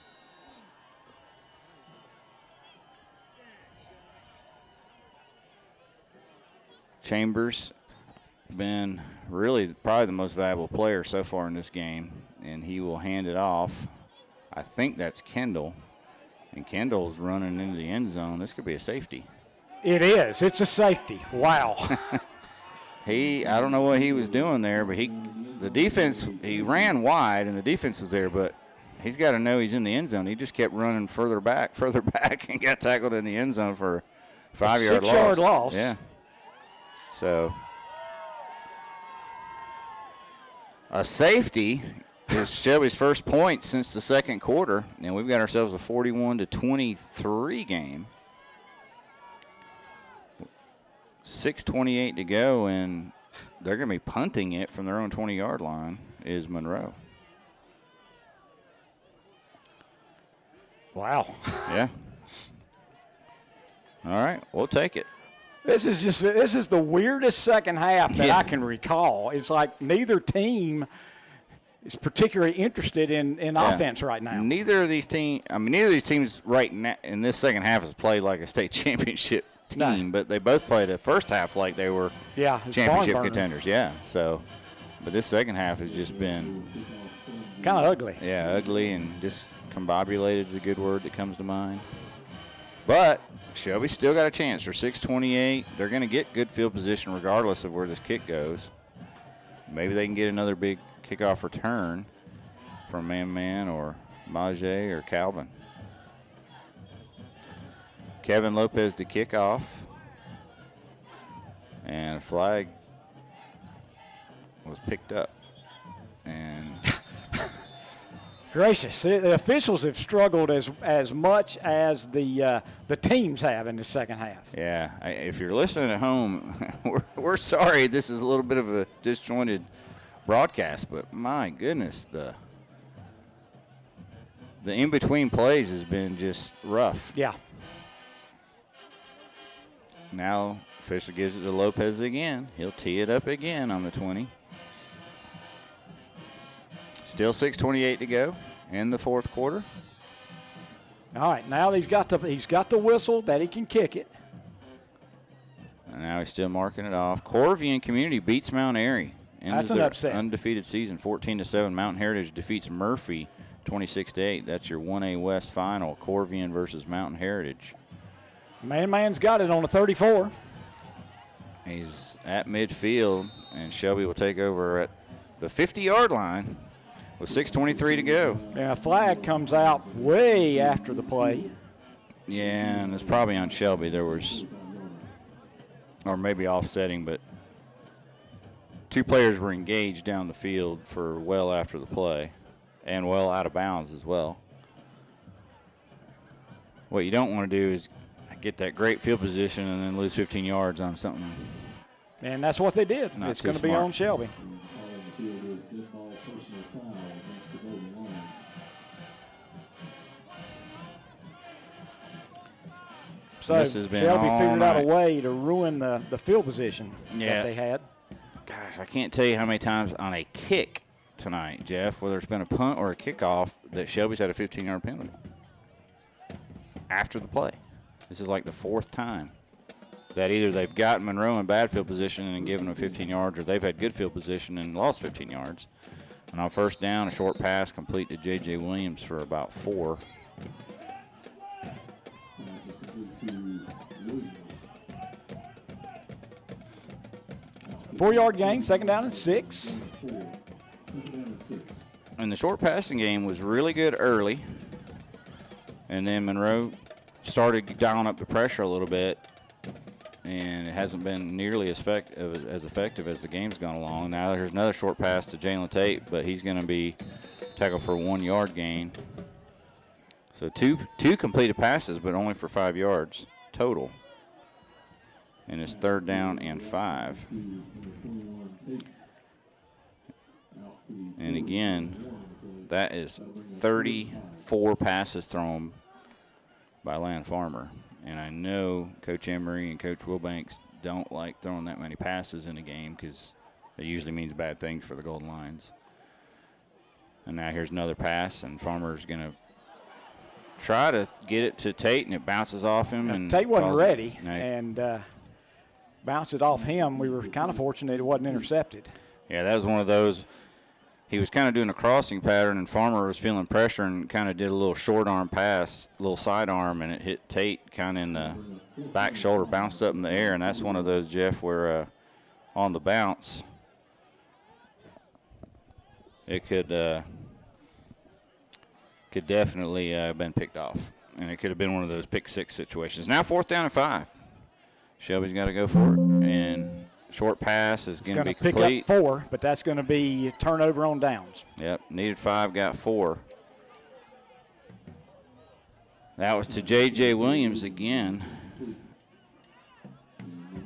Chambers been really probably the most valuable player so far in this game, and he will hand it off. I think that's Kendall, and Kendall's running into the end zone. This could be a safety. It is. It's a safety. Wow. I don't know what he was doing there, but the defense, he ran wide, and the defense was there, but he's got to know he's in the end zone. He just kept running further back, and got tackled in the end zone for a 5-yard loss. 6-yard loss. Yeah. So a safety is Shelby's first point since the second quarter, and we've got ourselves a 41-23 game. 6:28 to go, and they're going to be punting it from their own 20-yard line is Monroe. Wow. Yeah. All right, we'll take it. This is the weirdest second half that I can recall. It's like neither team is particularly interested in offense right now. Neither of these teams right now in this second half has played like a state championship team, but they both played a first half like they were championship contenders. Yeah. So, but this second half has just been kind of ugly. Yeah, ugly and discombobulated is a good word that comes to mind. But Shelby still got a chance. For 6:28, they're going to get good field position regardless of where this kick goes. Maybe they can get another big kickoff return from Man or Majay or Calvin. Kevin Lopez to kick off. And a flag was picked up. And Gracious, the officials have struggled as much as the teams have in the second half. Yeah, if you're listening at home, we're sorry this is a little bit of a disjointed broadcast, but my goodness, the in-between plays has been just rough. Yeah. Now, official gives it to Lopez again. He'll tee it up again on the 20. Still 6:28 to go in the fourth quarter. All right, now he's got the whistle that he can kick it. And now he's still marking it off. Corvian Community beats Mount Airy. That's an upset. Undefeated season, 14-7. Mountain Heritage defeats Murphy, 26-8. That's your 1A West final. Corvian versus Mountain Heritage. Man's got it on the 34. He's at midfield, and Shelby will take over at the 50-yard line with 6:23 to go. Yeah, a flag comes out way after the play. Yeah, and it's probably on Shelby. There was, or maybe offsetting, but two players were engaged down the field for well after the play and well out of bounds as well. What you don't want to do is get that great field position and then lose 15 yards on something. And that's what they did. Not it's too going to be smart. on Shelby. So This has been Shelby all figured out a night. way to ruin the field position Yeah. that they had. Gosh, I can't tell you how many times on a kick tonight, Jeff, whether it's been a punt or a kickoff, that Shelby's had a 15-yard penalty after the play. This is like the fourth time that either they've gotten Monroe in bad field position and given them 15 yards, or they've had good field position and lost 15 yards. And on first down, a short pass complete to J.J. Williams for about 4. 4-yard gain, second down and 6. And the short passing game was really good early. And then Monroe started dialing up the pressure a little bit. And it hasn't been nearly as effective as the game's gone along. Now there's another short pass to Jalen Tate, but he's going to be tackled for a 1-yard gain. So two completed passes, but only for 5 yards total. And it's third down and 5. And again, that is 34 passes thrown by Land Farmer. And I know Coach Emery and Coach Wilbanks don't like throwing that many passes in a game because it usually means bad things for the Golden Lions. And now here's another pass, and Farmer's going to try to get it to Tate, and it bounces off him. And Tate wasn't ready, No. and bounced it off him. We were kind of fortunate it wasn't intercepted. Yeah, that was one of those. He was kind of doing a crossing pattern, and Farmer was feeling pressure and kind of did a little short arm pass, a little side arm, and it hit Tate kind of in the back shoulder, bounced up in the air. And that's one of those, Jeff, where on the bounce, it could definitely have been picked off. And it could have been one of those pick six situations. Now 4th down and 5. Shelby's got to go for it. And short pass is going to be complete. Pick up 4, but that's going to be turnover on downs. Yep, needed 5, got 4. That was to J.J. Williams again.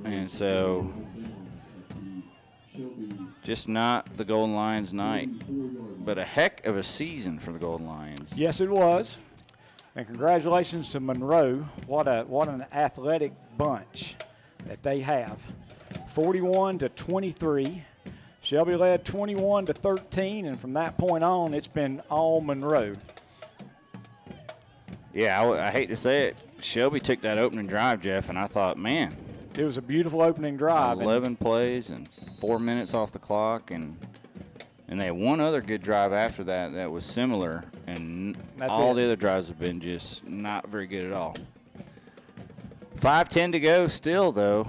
And so just not the Golden Lions night, but a heck of a season for the Golden Lions. Yes, it was. And congratulations to Monroe. What an athletic bunch that they have. 41-23. Shelby led 21-13, and from that point on, it's been all Monroe. Yeah, I hate to say it. Shelby took that opening drive, Jeff, and I thought, man. It was a beautiful opening drive. 11 plays and 4 minutes off the clock, and they had one other good drive after that was similar, and all the other drives have been just not very good at all. 5:10 to go still, though.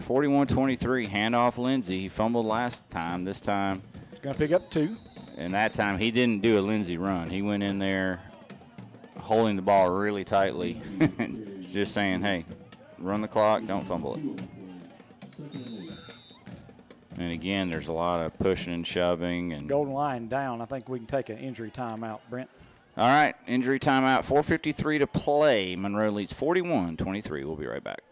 41-23, handoff Lindsey. He fumbled last time. This time he's going to pick up 2. And that time he didn't do a Lindsey run. He went in there holding the ball really tightly, just saying, hey, run the clock, don't fumble it. And again, there's a lot of pushing and shoving. And Golden Lion down. I think we can take an injury timeout, Brent. all right, injury timeout, 4:53 to play. Monroe leads 41-23. We'll be right back.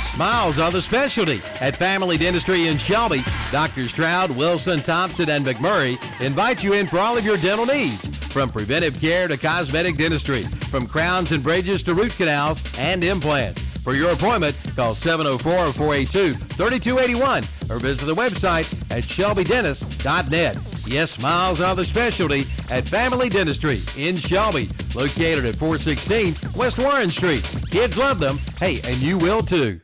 Smiles are the specialty at Family Dentistry in Shelby. Dr. Stroud, Wilson, Thompson, and McMurray invite you in for all of your dental needs. From preventive care to cosmetic dentistry, from crowns and bridges to root canals and implants. For your appointment, call 704-482-3281 or visit the website at shelbydentist.net. Yes, smiles are the specialty at Family Dentistry in Shelby, located at 416 West Warren Street. Kids love them. Hey, and you will too.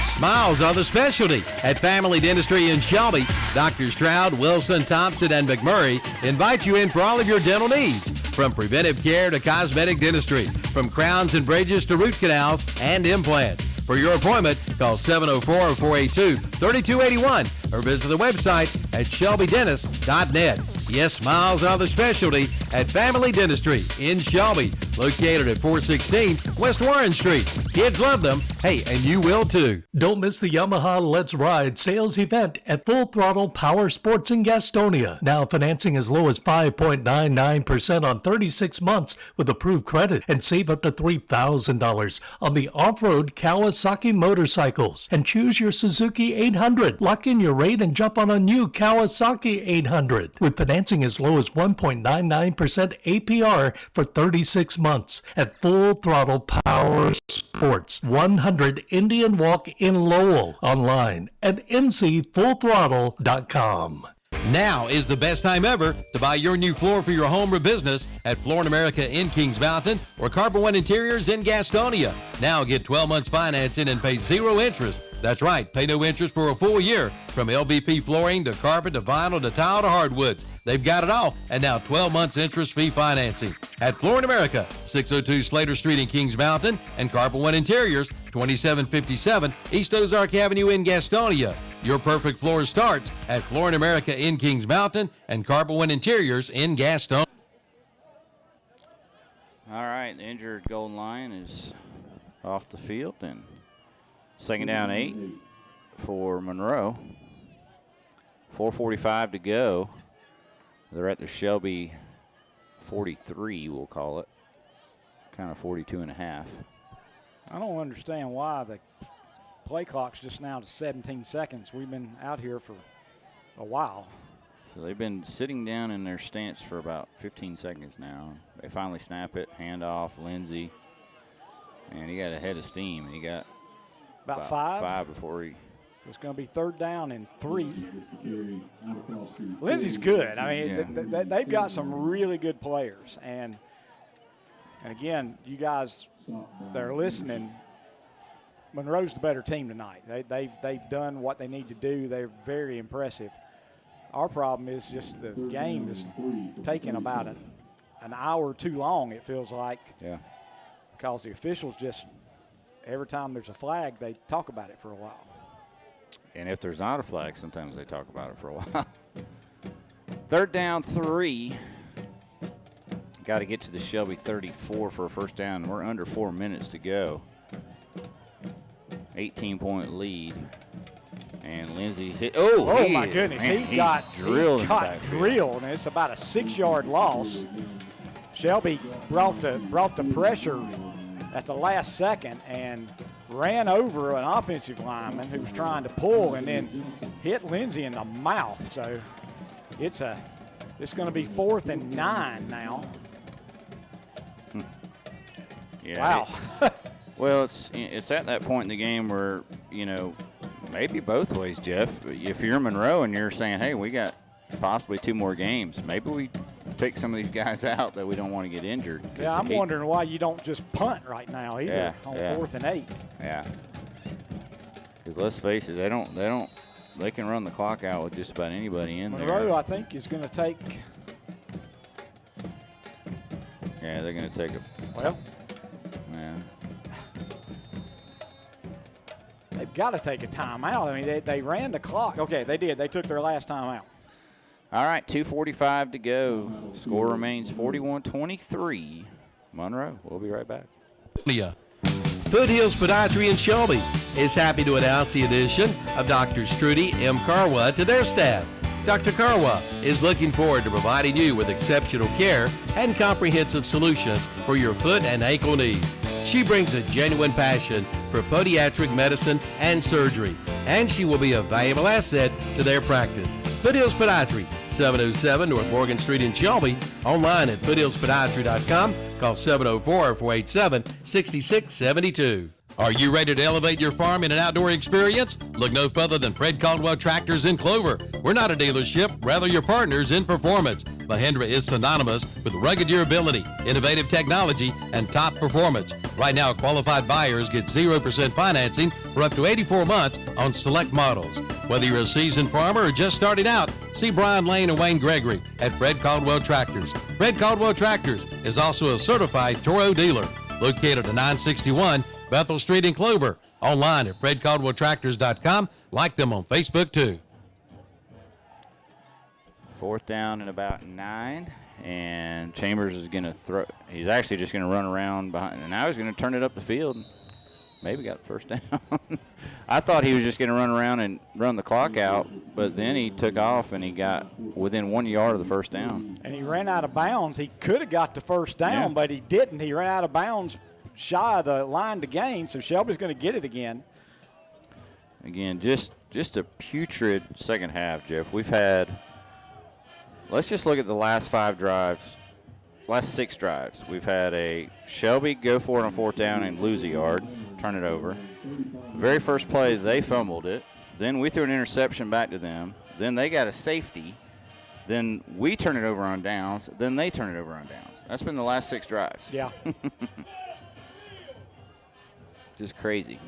Smiles are the specialty at Family Dentistry in Shelby. Dr. Stroud, Wilson, Thompson, and McMurray invite you in for all of your dental needs. From preventive care to cosmetic dentistry, from crowns and bridges to root canals and implants. For your appointment, call 704-482-3281 or visit the website at shelbydentist.net. Yes, smiles are the specialty at Family Dentistry in Shelby, located at 416 West Warren Street. Kids love them. Hey, and you will too. Don't miss the Yamaha Let's Ride sales event at Full Throttle Power Sports in Gastonia. Now financing as low as 5.99% on 36 months with approved credit, and save up to $3,000 on the off-road Kawasaki motorcycles. And choose your Suzuki 800. Lock in your rate and jump on a new Kawasaki 800 with financing as low as 1.99% APR for 36 months at Full Throttle Power Sports, 100 Indian Walk in Lowell. Online at ncfullthrottle.com. Now is the best time ever to buy your new floor for your home or business at Floor in America in Kings Mountain or Carpet One Interiors in Gastonia. Now get 12 months financing and pay 0 interest. That's right, pay no interest for a full year. From LVP flooring to carpet to vinyl to tile to hardwoods. They've got it all, and now 12 months interest-free financing. At Floor in America, 602 Slater Street in Kings Mountain, and Carpet One Interiors, 2757 East Ozark Avenue in Gastonia. Your perfect floor starts at Floor in America in Kings Mountain and Carpet One Interiors in Gastonia. All right, the injured Golden Lion is off the field, and second down 8 for Monroe. 4:45 to go. They're at the Shelby 43, we'll call it. Kind of 42 and a half. I don't understand why the play clock's just now to 17 seconds. We've been out here for a while. So they've been sitting down in their stance for about 15 seconds now. They finally snap it, hand off, Lindsey. And he got a head of steam. He got about 5 before he. So it's going to be third down and 3. Lindsey's good. I mean, they've got some really good players. And again, you guys that are listening, Monroe's the better team tonight. They've done what they need to do. They're very impressive. Our problem is just the game is taking about an hour too long, it feels like. Yeah. Because the officials just, every time there's a flag, they talk about it for a while. And if there's not a flag, sometimes they talk about it for a while. Third down 3. Got to get to the Shelby 34 for a first down. We're under 4 minutes to go. 18-point lead. And Lindsey hit. Oh my goodness. Man, he got drilled. And it's about a 6-yard loss. Shelby brought the pressure at the last second and ran over an offensive lineman who was trying to pull and then hit Lindsey in the mouth. So it's going to be 4th and 9 now. Yeah. Wow. Well, it's at that point in the game where, maybe both ways, Jeff. If you're Monroe and you're saying, hey, we got possibly 2 more games, maybe we take some of these guys out that we don't want to get injured. Yeah, I'm wondering why you don't just punt right now either on 4th and 8. Yeah. Because let's face it, they can run the clock out with just about anybody in there. Monroe, I think, is going to take. Yeah, they're going to take a. Well. Yeah. They've got to take a timeout. I mean, they ran the clock. Okay, they did. They took their last timeout. All right, 2:45 to go. Score remains 41-23. Monroe, we'll be right back. Yeah. Foothills Podiatry in Shelby is happy to announce the addition of Dr. Strudy M. Carwa to their staff. Dr. Carwa is looking forward to providing you with exceptional care and comprehensive solutions for your foot and ankle needs. She brings a genuine passion for podiatric medicine and surgery, and she will be a valuable asset to their practice. Foothills Podiatry, 707 North Morgan Street in Shelby. Online at foothillspodiatry.com. Call 704-487-6672. Are you ready to elevate your farm in an outdoor experience? Look no further than Fred Caldwell Tractors in Clover. We're not a dealership, rather your partners in performance. Mahindra is synonymous with rugged durability, innovative technology, and top performance. Right now, qualified buyers get 0% financing for up to 84 months on select models. Whether you're a seasoned farmer or just starting out, see Brian Lane and Wayne Gregory at Fred Caldwell Tractors. Fred Caldwell Tractors is also a certified Toro dealer, located at 961 Bethel Street in Clover. Online at fredcaldwelltractors.com. Like them on Facebook too. 4th down and about 9, and Chambers is going to throw. He's actually just going to run around behind, and now he's going to turn it up the field. Maybe got the first down. I thought he was just going to run around and run the clock out, but then he took off and he got within 1 yard of the first down. And he ran out of bounds. He could have got the first down, but he didn't. He ran out of bounds shy of the line to gain, so Shelby's going to get it again. Again, just a putrid second half, Jeff. We've had, let's just look at the last 5 drives, last 6 drives. We've had a Shelby go for it on 4th down and lose a yard, turn it over. Very first play, they fumbled it. Then we threw an interception back to them. Then they got a safety. Then we turn it over on downs. Then they turn it over on downs. That's been the last 6 drives. Yeah. Just crazy.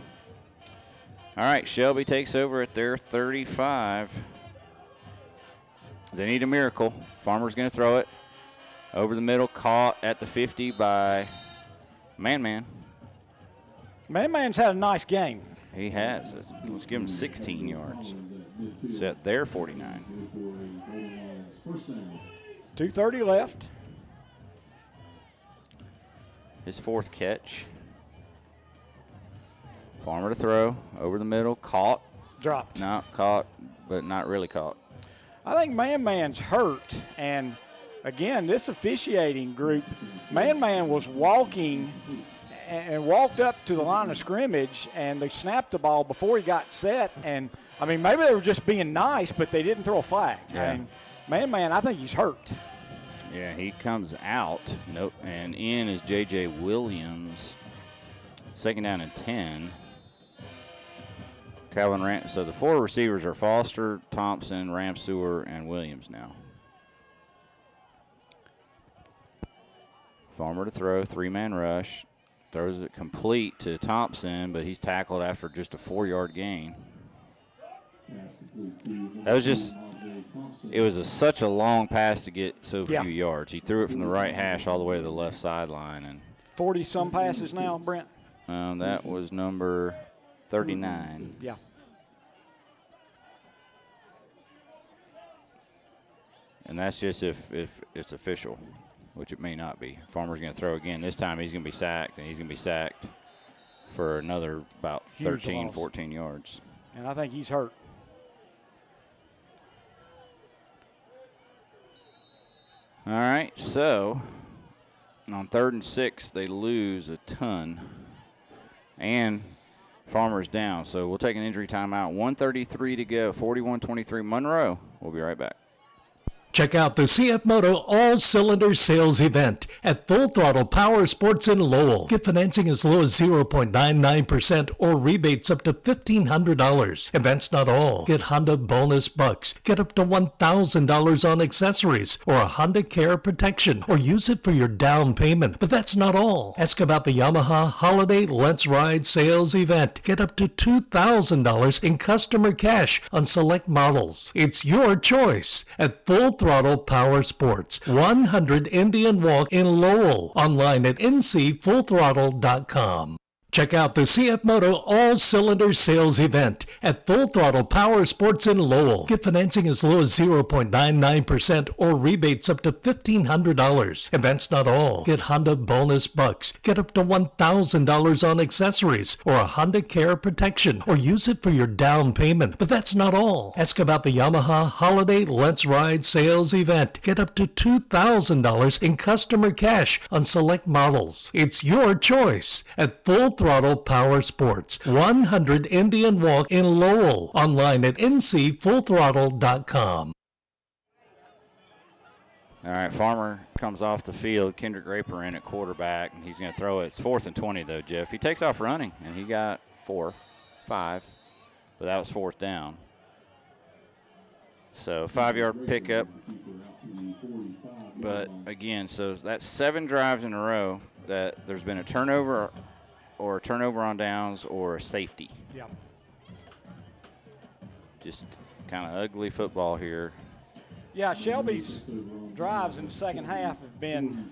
All right, Shelby takes over at their 35. They need a miracle. Farmer's going to throw it over the middle, caught at the 50 by Man. Man's had a nice game. He has. Let's give him 16 yards. It's at their 49. 2:30 left. His 4th catch. Farmer to throw, over the middle, caught. Dropped. No, caught, but not really caught. I think Man's hurt, and again, this officiating group, Man was walking and walked up to the line of scrimmage, and they snapped the ball before he got set, and, I mean, maybe they were just being nice, but they didn't throw a flag. Yeah. And Man, I think he's hurt. Yeah, he comes out. Nope. And in is J.J. Williams. 2nd down and 10. Calvin so the 4 receivers are Foster, Thompson, Ramsewer, and Williams now. Farmer to throw, 3-man rush. Throws it complete to Thompson, but he's tackled after just a 4-yard gain. That was just, it was such a long pass to get so few yards. He threw it from the right hash all the way to the left sideline. And 40-some passes now, Brent? That was number 39. Yeah. And that's just if it's official, which it may not be. Farmer's going to throw again. This time he's going to be sacked, and he's going to be sacked for another about 13, 14 yards. And I think he's hurt. All right, so on 3rd and 6, they lose a ton. And Farmer's down, so we'll take an injury timeout. 1:33 to go, 41-23 Monroe. We'll be right back. Check out the CF Moto All-Cylinder Sales Event at Full Throttle Power Sports in Lowell. Get financing as low as 0.99% or rebates up to $1,500. And that's not all. Get Honda bonus bucks. Get up to $1,000 on accessories or a Honda Care protection or use it for your down payment. But that's not all. Ask about the Yamaha Holiday Let's Ride Sales Event. Get up to $2,000 in customer cash on select models. It's your choice at Full Throttle Power Sports, 100 Indian Walk in Lowell. Online at ncfullthrottle.com. Check out the CF Moto All-Cylinder Sales Event at Full Throttle Power Sports in Lowell. Get financing as low as 0.99% or rebates up to $1,500. And that's not all. Get Honda bonus bucks. Get up to $1,000 on accessories or a Honda Care protection, or use it for your down payment. But that's not all. Ask about the Yamaha Holiday Let's Ride Sales Event. Get up to $2,000 in customer cash on select models. It's your choice at Full Throttle Power Sports, 100 Indian Walk in Lowell. Online at ncfullthrottle.com. All right, Farmer comes off the field. Kendrick Raper in at quarterback, and he's going to throw it. It's 4th and 20, though, Jeff. He takes off running, and he got 5, but that was 4th down. So 5-yard pickup. But, again, so that's 7 drives in a row that there's been a turnover or a turnover on downs or a safety. Yeah. Just kind of ugly football here. Yeah, Shelby's drives in the second half have been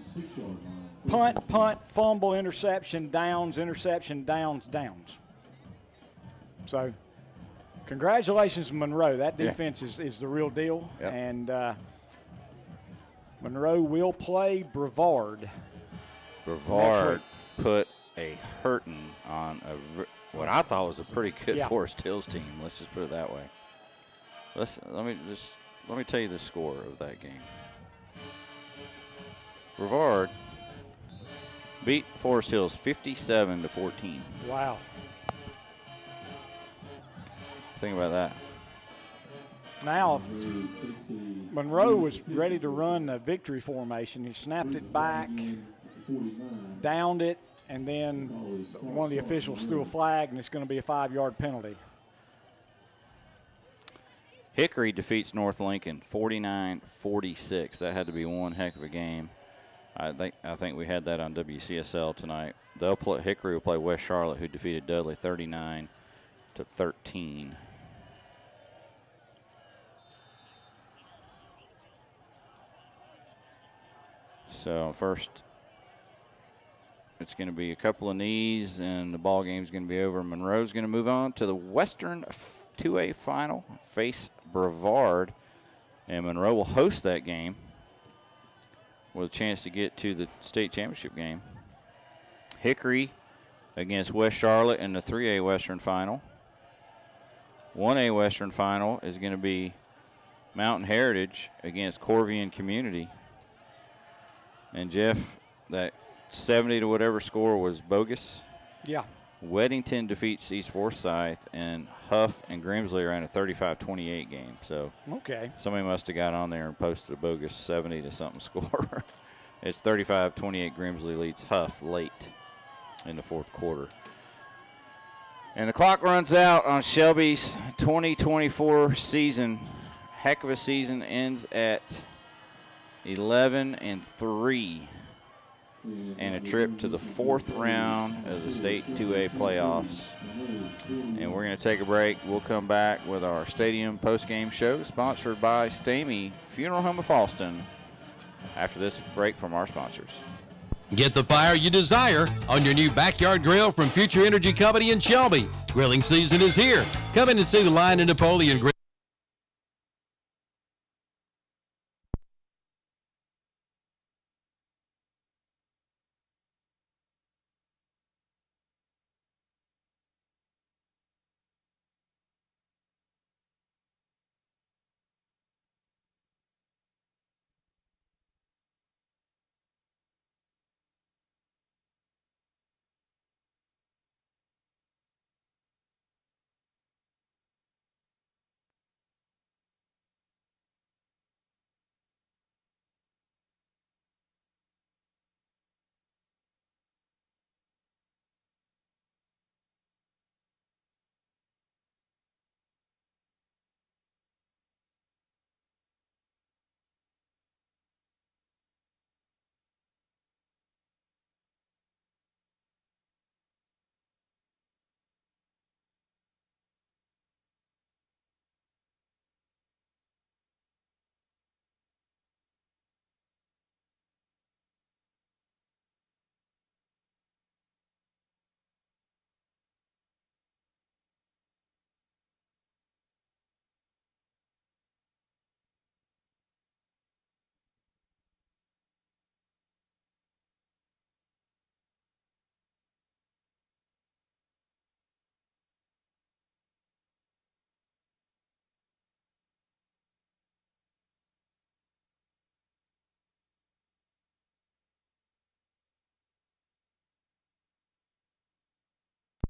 punt, fumble, interception, downs, downs. So congratulations, Monroe. That defense is the real deal. Yep. And Monroe will play Brevard. Brevard put a hurting on what I thought was a pretty good Forest Hills team. Let's just put it that way. Let me tell you the score of that game. Brevard beat Forest Hills 57-14. Wow. Think about that. Now, Monroe was ready to run a victory formation. He snapped it back, downed it, and then one of the officials threw a flag, and it's going to be a 5-yard penalty. Hickory defeats North Lincoln 49-46. That had to be one heck of a game. I think we had that on WCSL tonight. Hickory will play West Charlotte, who defeated Dudley 39-13. So first, it's going to be a couple of knees, and the ball game's going to be over. Monroe's going to move on to the Western 2A final, face Brevard, and Monroe will host that game with a chance to get to the state championship game. Hickory against West Charlotte in the 3A Western final. 1A Western final is going to be Mountain Heritage against Corvian Community. And Jeff, that 70 to whatever score was bogus. Yeah. Weddington defeats East Forsyth, and Huff and Grimsley are in a 35-28 game. So okay, somebody must have got on there and posted a bogus 70 to something score. It's 35-28. Grimsley leads Huff late in the 4th quarter. And the clock runs out on Shelby's 2024 season. Heck of a season, ends at 11-3. And a trip to the 4th round of the state 2A playoffs. And we're going to take a break. We'll come back with our stadium post-game show, sponsored by Stamey Funeral Home of Falston, after this break from our sponsors. Get the fire you desire on your new backyard grill from Future Energy Company in Shelby. Grilling season is here. Come in and see the line in Napoleon Grill.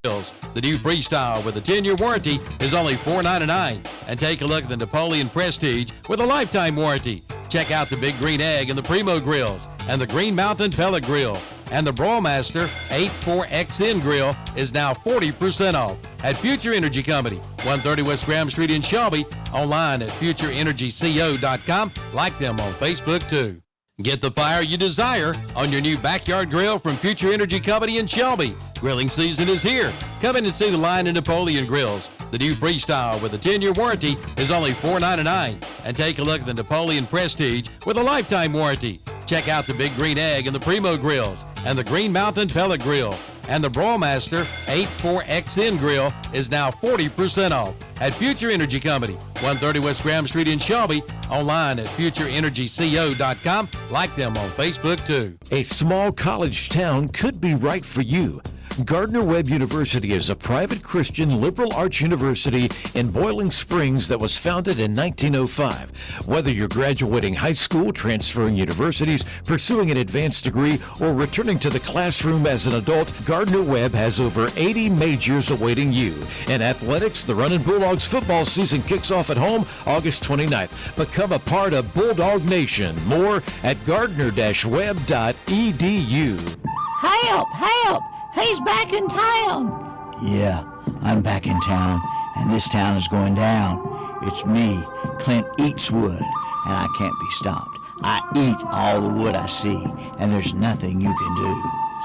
The new Freestyle with a 10-year warranty is only $4.99. And take a look at the Napoleon Prestige with a lifetime warranty. Check out the Big Green Egg and the Primo Grills and the Green Mountain Pellet Grill. And the Broilmaster 84XN Grill is now 40% off at Future Energy Company, 130 West Graham Street in Shelby. Online at futureenergyco.com. Like them on Facebook, too. Get the fire you desire on your new backyard grill from Future Energy Company in Shelby. Grilling season is here. Come in and see the line of Napoleon Grills. The new Freestyle with a 10-year warranty is only $4.99. And take a look at the Napoleon Prestige with a lifetime warranty. Check out the Big Green Egg and the Primo Grills and the Green Mountain Pellet Grill. And the Broilmaster 84XN Grill is now 40% off at Future Energy Company, 130 West Graham Street in Shelby. Online at futureenergyco.com. Like them on Facebook, too. A small college town could be right for you. Gardner-Webb University is a private Christian liberal arts university in Boiling Springs that was founded in 1905. Whether you're graduating high school, transferring universities, pursuing an advanced degree, or returning to the classroom as an adult, Gardner-Webb has over 80 majors awaiting you. In athletics, the Runnin' Bulldogs football season kicks off at home August 29th. Become a part of Bulldog Nation. More at gardner-webb.edu. Help! Help! He's back in town. Yeah, I'm back in town, and this town is going down. It's me, Clint Eatswood, and I can't be stopped. I eat all the wood I see, and there's nothing you can do.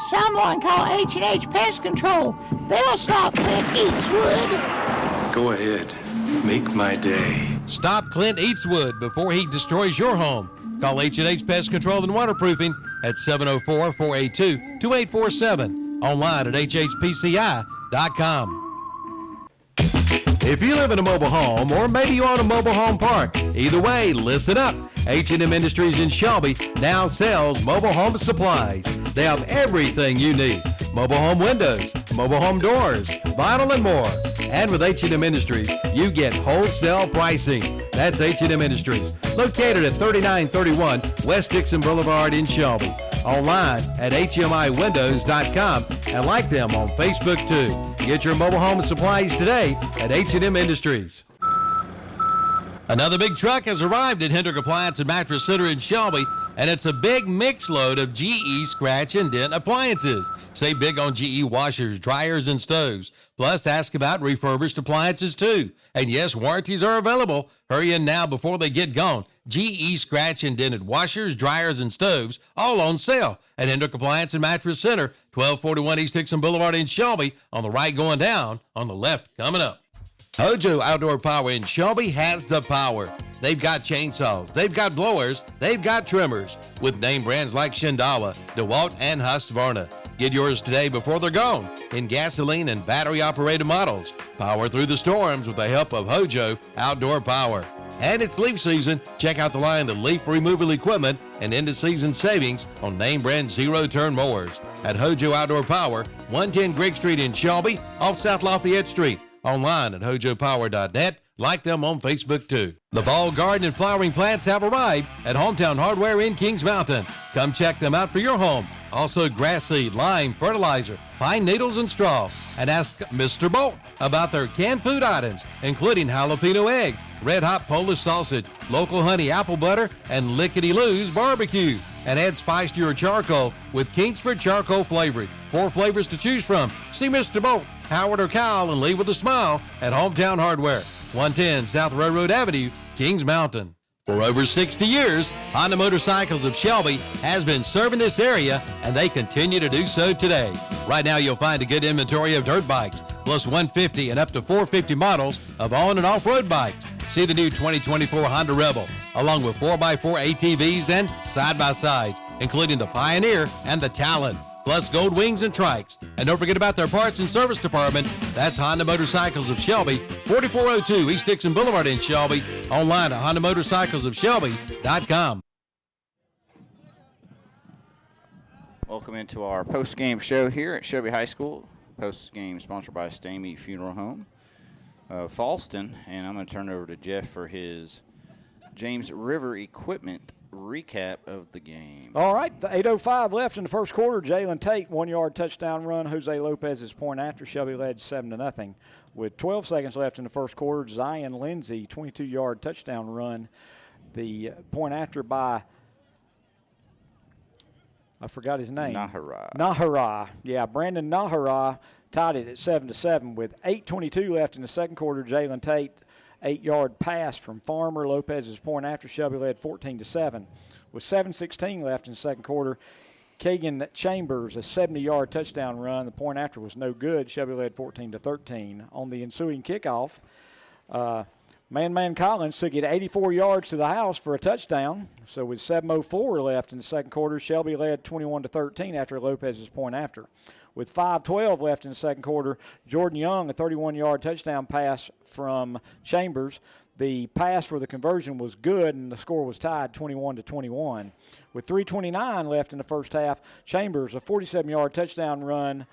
Someone call H&H Pest Control. They'll stop Clint Eatswood. Go ahead. Make my day. Stop Clint Eatswood before he destroys your home. Call H&H Pest Control and Waterproofing at 704-482-2847. Online at hhpci.com. If you live in a mobile home, or maybe you own a mobile home park, either way, listen up. H&M Industries in Shelby now sells mobile home supplies. They have everything you need. Mobile home windows, mobile home doors, vinyl, and more. And with H&M Industries, you get wholesale pricing. That's H&M Industries, located at 3931 West Dixon Boulevard in Shelby. Online at hmiwindows.com and like them on Facebook too. Get your mobile home supplies today at H&M Industries. Another big truck has arrived at Hendrick Appliance and Mattress Center in Shelby, and it's a big mix load of GE scratch and dent appliances. Say big on GE washers, dryers, and stoves. Plus, ask about refurbished appliances too. And yes, warranties are available. Hurry in now before they get gone. GE scratch and dented washers, dryers, and stoves, all on sale at Hendrick Appliance and Mattress Center, 1241 East Dixon Boulevard in Shelby. On the right going down, on the left coming up. Hojo Outdoor Power in Shelby has the power. They've got chainsaws, they've got blowers, they've got trimmers with name brands like Shindawa, DeWalt, and Husqvarna. Get yours today before they're gone in gasoline and battery-operated models. Power through the storms with the help of Hojo Outdoor Power. And it's leaf season. Check out the line of leaf removal equipment and end-of-season savings on name brand zero-turn mowers at Hojo Outdoor Power, 110 Grigg Street in Shelby, off South Lafayette Street. Online at hojopower.net. Like them on Facebook too. The fall garden and flowering plants have arrived at Hometown Hardware in Kings Mountain. Come check them out for your home. Also grass seed, lime, fertilizer, pine needles, and straw. And ask Mr. Bolt about their canned food items, including jalapeno eggs, red hot Polish sausage, local honey apple butter, and Lickety-Lou's barbecue. And add spice to your charcoal with Kingsford charcoal flavoring. 4 flavors to choose from. See Mr. Bolt, Howard, or Kyle and leave with a smile at Hometown Hardware, 110 South Railroad Avenue, Kings Mountain. For over 60 years, Honda Motorcycles of Shelby has been serving this area, and they continue to do so today. Right now, you'll find a good inventory of dirt bikes, plus 150 and up to 450 models of on- and off-road bikes. See the new 2024 Honda Rebel, along with 4x4 ATVs and side-by-sides, including the Pioneer and the Talon, plus Gold Wings and Trikes. And don't forget about their parts and service department. That's Honda Motorcycles of Shelby, 4402 East Dixon Boulevard in Shelby. Online at HondaMotorcyclesofShelby.com. Welcome into our post-game show here at Shelby High School. Post-game sponsored by Stamey Funeral Home of Falston. And I'm going to turn it over to Jeff for his James River Equipment recap of the game. All right, 8:05 left in the first quarter. Jalen Tate, 1-yard touchdown run. Jose Lopez's point after. Shelby led 7-0. With 12 seconds left in the first quarter, Zion Lindsay, 22-yard touchdown run. The point after by, I forgot his name. Nahara. Yeah, Brandon Nahara tied it at 7-7. With 8:22 left in the second quarter, Jalen Tate, 8-yard pass from Farmer. Lopez's point after. Shelby led 14-7. With 7:16 left in the second quarter, Kagan Chambers, a 70-yard touchdown run. The point after was no good. Shelby led 14-13. On the ensuing kickoff, Man Collins took it 84 yards to the house for a touchdown. So with 7:04 left in the second quarter, Shelby led 21-13 after Lopez's point after. With 5:12 left in the second quarter, Jordan Young, a 31-yard touchdown pass from Chambers. The pass for the conversion was good, and the score was tied 21-21. With 3:29 left in the first half, Chambers, a 47-yard touchdown run.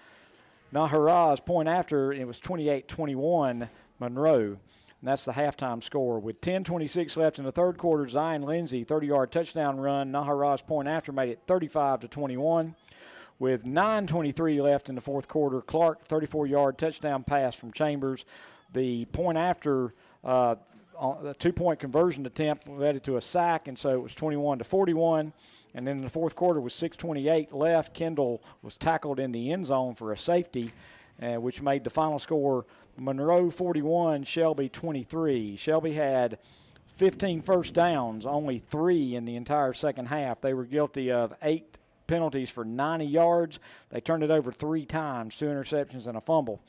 Nahara's point after, it was 28-21 Monroe. And that's the halftime score. With 10:26 left in the third quarter, Zion Lindsay, 30-yard touchdown run. Nahara's point after made it 35-21. With 9:23 left in the fourth quarter, Clark, 34-yard touchdown pass from Chambers. The point after, the two-point conversion attempt led to a sack, and so it was 21-41. And then in the fourth quarter, with 6:28 left, Kendall was tackled in the end zone for a safety, which made the final score Monroe 41, Shelby 23. Shelby had 15 first downs, only 3 in the entire second half. They were guilty of 8 penalties for 90 yards. They turned it over 3 times, 2 interceptions and a fumble.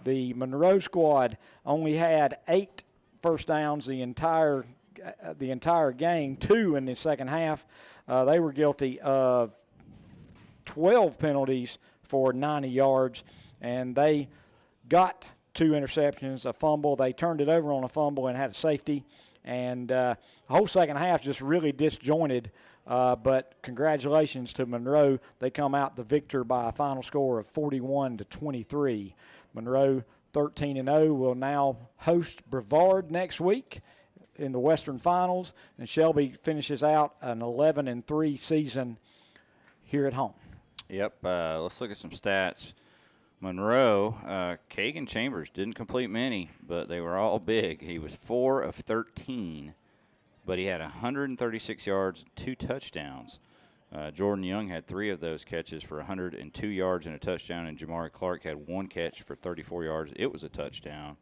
The Monroe squad only had 8 first downs the entire game, 2 in the second half. They were guilty of 12 penalties for 90 yards, and they got 2 interceptions, a fumble. They turned it over on a fumble and had a safety. And the whole second half just really disjointed. But congratulations to Monroe. They come out the victor by a final score of 41-23. Monroe 13-0 will now host Brevard next week in the Western Finals, and Shelby finishes out an 11-3 season here at home. Yep. Let's look at some stats. Monroe, Kagan Chambers didn't complete many, but they were all big. He was 4 of 13, but he had 136 yards, 2 touchdowns. Jordan Young had 3 of those catches for 102 yards and a touchdown, and Jamari Clark had 1 catch for 34 yards. It was a touchdown.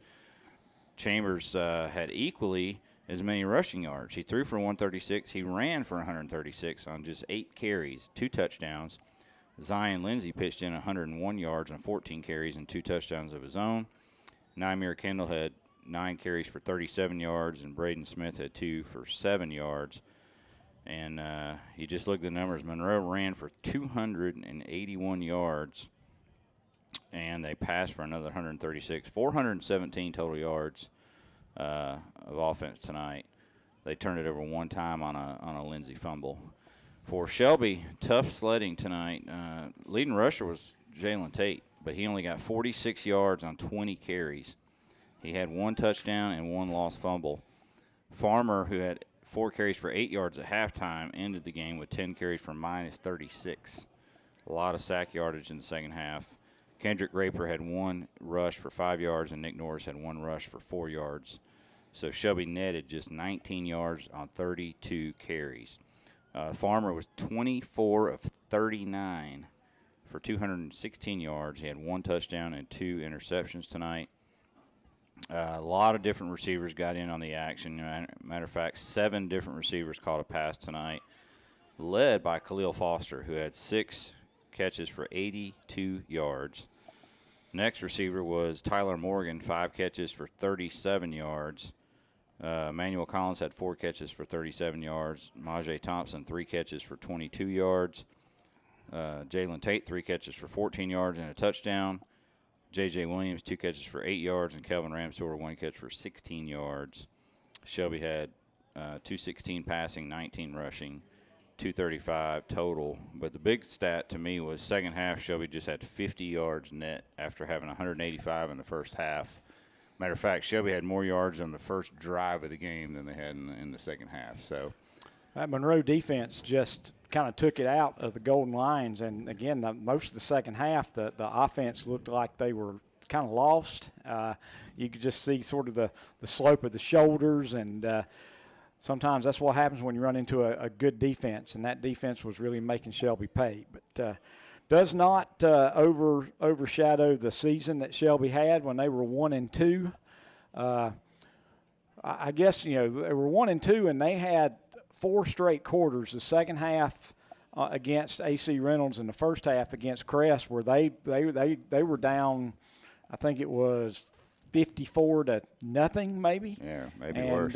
Chambers had equally as many rushing yards. He threw for 136. He ran for 136 on just 8 carries, 2 touchdowns. Zion Lindsay pitched in 101 yards on 14 carries and 2 touchdowns of his own. Nymir Kendall had 9 carries for 37 yards, and Braden Smith had 2 for 7 yards. And you just look at the numbers. Monroe ran for 281 yards, and they passed for another 136. 417 total yards of offense tonight. They turned it over 1 time on a Lindsay fumble. For Shelby, tough sledding tonight. Leading rusher was Jalen Tate, but he only got 46 yards on 20 carries. He had 1 touchdown and 1 lost fumble. Farmer, who had 4 carries for 8 yards at halftime, ended the game with 10 carries for minus 36. A lot of sack yardage in the second half. Kendrick Raper had 1 rush for 5 yards, and Nick Norris had 1 rush for 4 yards. So Shelby netted just 19 yards on 32 carries. Farmer was 24 of 39 for 216 yards. He had 1 touchdown and 2 interceptions tonight. A lot of different receivers got in on the action. Matter of fact, 7 different receivers caught a pass tonight, led by Khalil Foster, who had 6 catches for 82 yards. Next receiver was Tyler Morgan, 5 catches for 37 yards. Manuel Collins had 4 catches for 37 yards. Majay Thompson, 3 catches for 22 yards. Jalen Tate, 3 catches for 14 yards and a touchdown. J.J. Williams, 2 catches for 8 yards, and Kelvin Ramstor, 1 catch for 16 yards. Shelby had 216 passing, 19 rushing, 235 total. But the big stat to me was second half, Shelby just had 50 yards net after having 185 in the first half. Matter of fact, Shelby had more yards on the first drive of the game than they had in the second half. So That Monroe defense just kind of took it out of the Golden Lions. And, again, most of the second half, the offense looked like they were kind of lost. You could just see sort of the slope of the shoulders, and sometimes that's what happens when you run into a good defense, and that defense was really making Shelby pay. But does not overshadow the season that Shelby had when they were 1-2. I guess, they were 1-2, and they had 4 straight quarters. The second half against AC Reynolds and the first half against Crest, where they were down, I think it was 54-0, maybe. Yeah, maybe and, worse.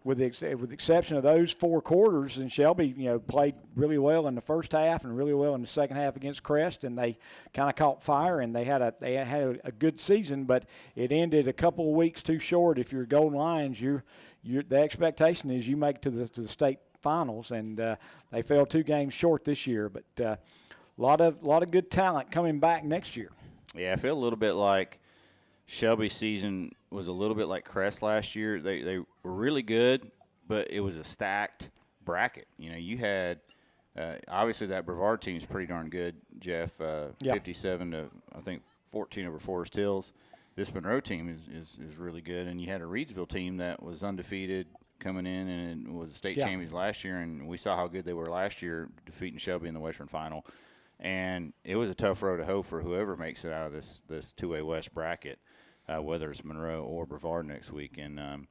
with the exception of those 4 quarters, and Shelby, played really well in the first half and really well in the second half against Crest, and they kind of caught fire, and they had a good season, but it ended a couple of weeks too short. If you're Golden Lions, the expectation is you make it to the state finals, and they fell 2 games short this year, but a lot of good talent coming back next year. Yeah, I feel a little bit like Shelby's season was a little bit like Crest last year. They were really good, but it was a stacked bracket. You had obviously that Brevard team is pretty darn good, Jeff. 57 to, I think, 14 over Forest Hills. This Monroe team is really good, and you had a Reidsville team that was undefeated coming in and was state champions last year, and we saw how good they were last year, defeating Shelby in the Western Final. And it was a tough road to hoe for whoever makes it out of this 2A West bracket, whether it's Monroe or Brevard next week. And,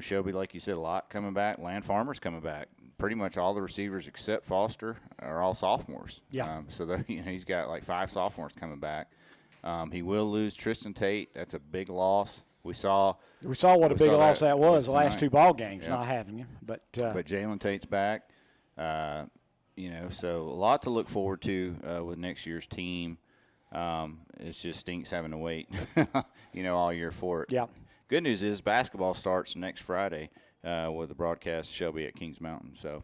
Shelby, like you said, a lot coming back. Land Farmer's coming back. Pretty much all the receivers except Foster are all sophomores. Yeah. So he's got like 5 sophomores coming back. He will lose Tristan Tate. That's a big loss. We saw what a big loss that was the last 2 ball games, yep. not having him. But Jalen Tate's back. So a lot to look forward to with next year's team. It just stinks having to wait, all year for it. Yeah. Good news is basketball starts next Friday with the broadcast Shelby at Kings Mountain. So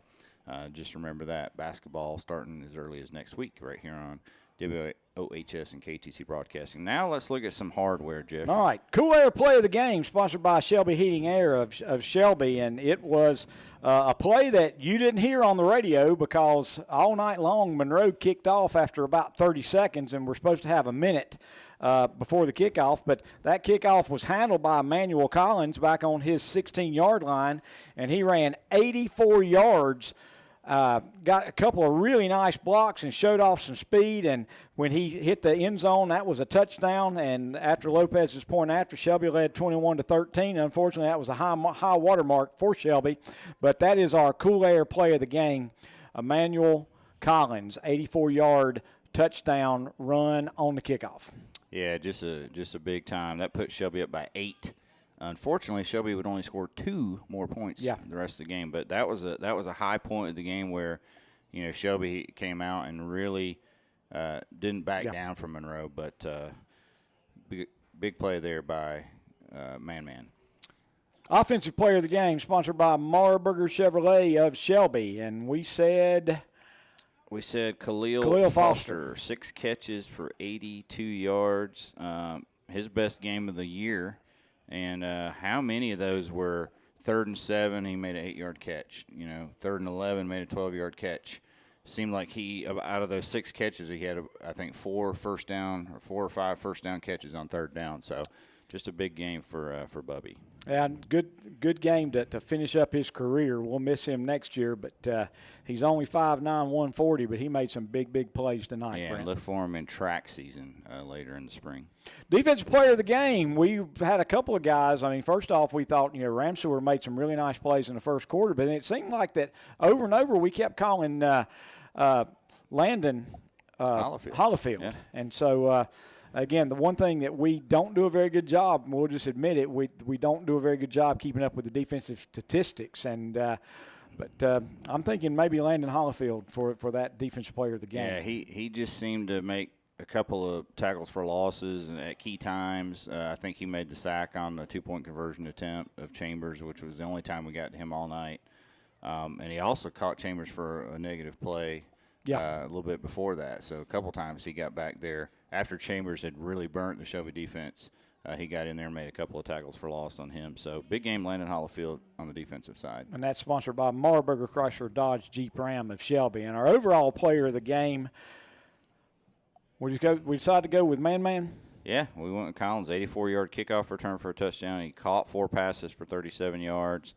just remember that. Basketball starting as early as next week right here on WOHS and KTC Broadcasting. Now let's look at some hardware, Jeff. All right. Cool Air Play of the Game, sponsored by Shelby Heating Air of Shelby. And it was a play that you didn't hear on the radio because all night long Monroe kicked off after about 30 seconds, and we're supposed to have a minute before the kickoff. But that kickoff was handled by Emmanuel Collins back on his 16-yard line, and he ran 84 yards. Got a couple of really nice blocks and showed off some speed, and when he hit the end zone, that was a touchdown. And after Lopez's point after, Shelby led 21-13. Unfortunately, that was a high water mark for Shelby, but that is our Cool Air Play of the Game. Emmanuel Collins, 84-yard touchdown run on the kickoff. Yeah, just a big time. That put Shelby up by 8. Unfortunately, Shelby would only score 2 more points the rest of the game. But that was a high point of the game where, Shelby came out and really didn't back down from Monroe. But big play there by Man. Offensive Player of the Game, sponsored by Marburger Chevrolet of Shelby. And we said Khalil Foster, 6 catches for 82 yards. His best game of the year. And how many of those were 3rd and 7? He made an 8-yard catch. 3rd and 11 made a 12-yard catch. Seemed like out of those 6 catches, he had, I think, 4 or 5 first down catches on 3rd down. So just a big game for Bubby. And good game to finish up his career. We'll miss him next year, but he's only 5'9", 140, but he made some big plays tonight. Yeah, Brent. Look for him in track season later in the spring. Defensive Player of the Game, we had a couple of guys. I mean, first off, we thought, Ramsewer made some really nice plays in the first quarter, but it seemed like that over and over we kept calling Landon Hollifield. Yeah. And so, again, the one thing that we don't do a very good job, and we'll just admit it, we don't do a very good job keeping up with the defensive statistics. And but I'm thinking maybe Landon Hollifield for that Defensive Player of the Game. Yeah, he just seemed to make a couple of tackles for losses at key times. I think he made the sack on the 2-point conversion attempt of Chambers, which was the only time we got to him all night. And he also caught Chambers for a negative play a little bit before that. So a couple times he got back there after Chambers had really burnt the Shelby defense. he got in there and made a couple of tackles for loss on him. So big game, Landon Hollifield on the defensive side. And that's sponsored by Marburger Chrysler Dodge Jeep Ram of Shelby. And our overall player of the game, we decided to go with Man. Yeah, we went with Collins, 84-yard kickoff return for a touchdown. He caught 4 passes for 37 yards.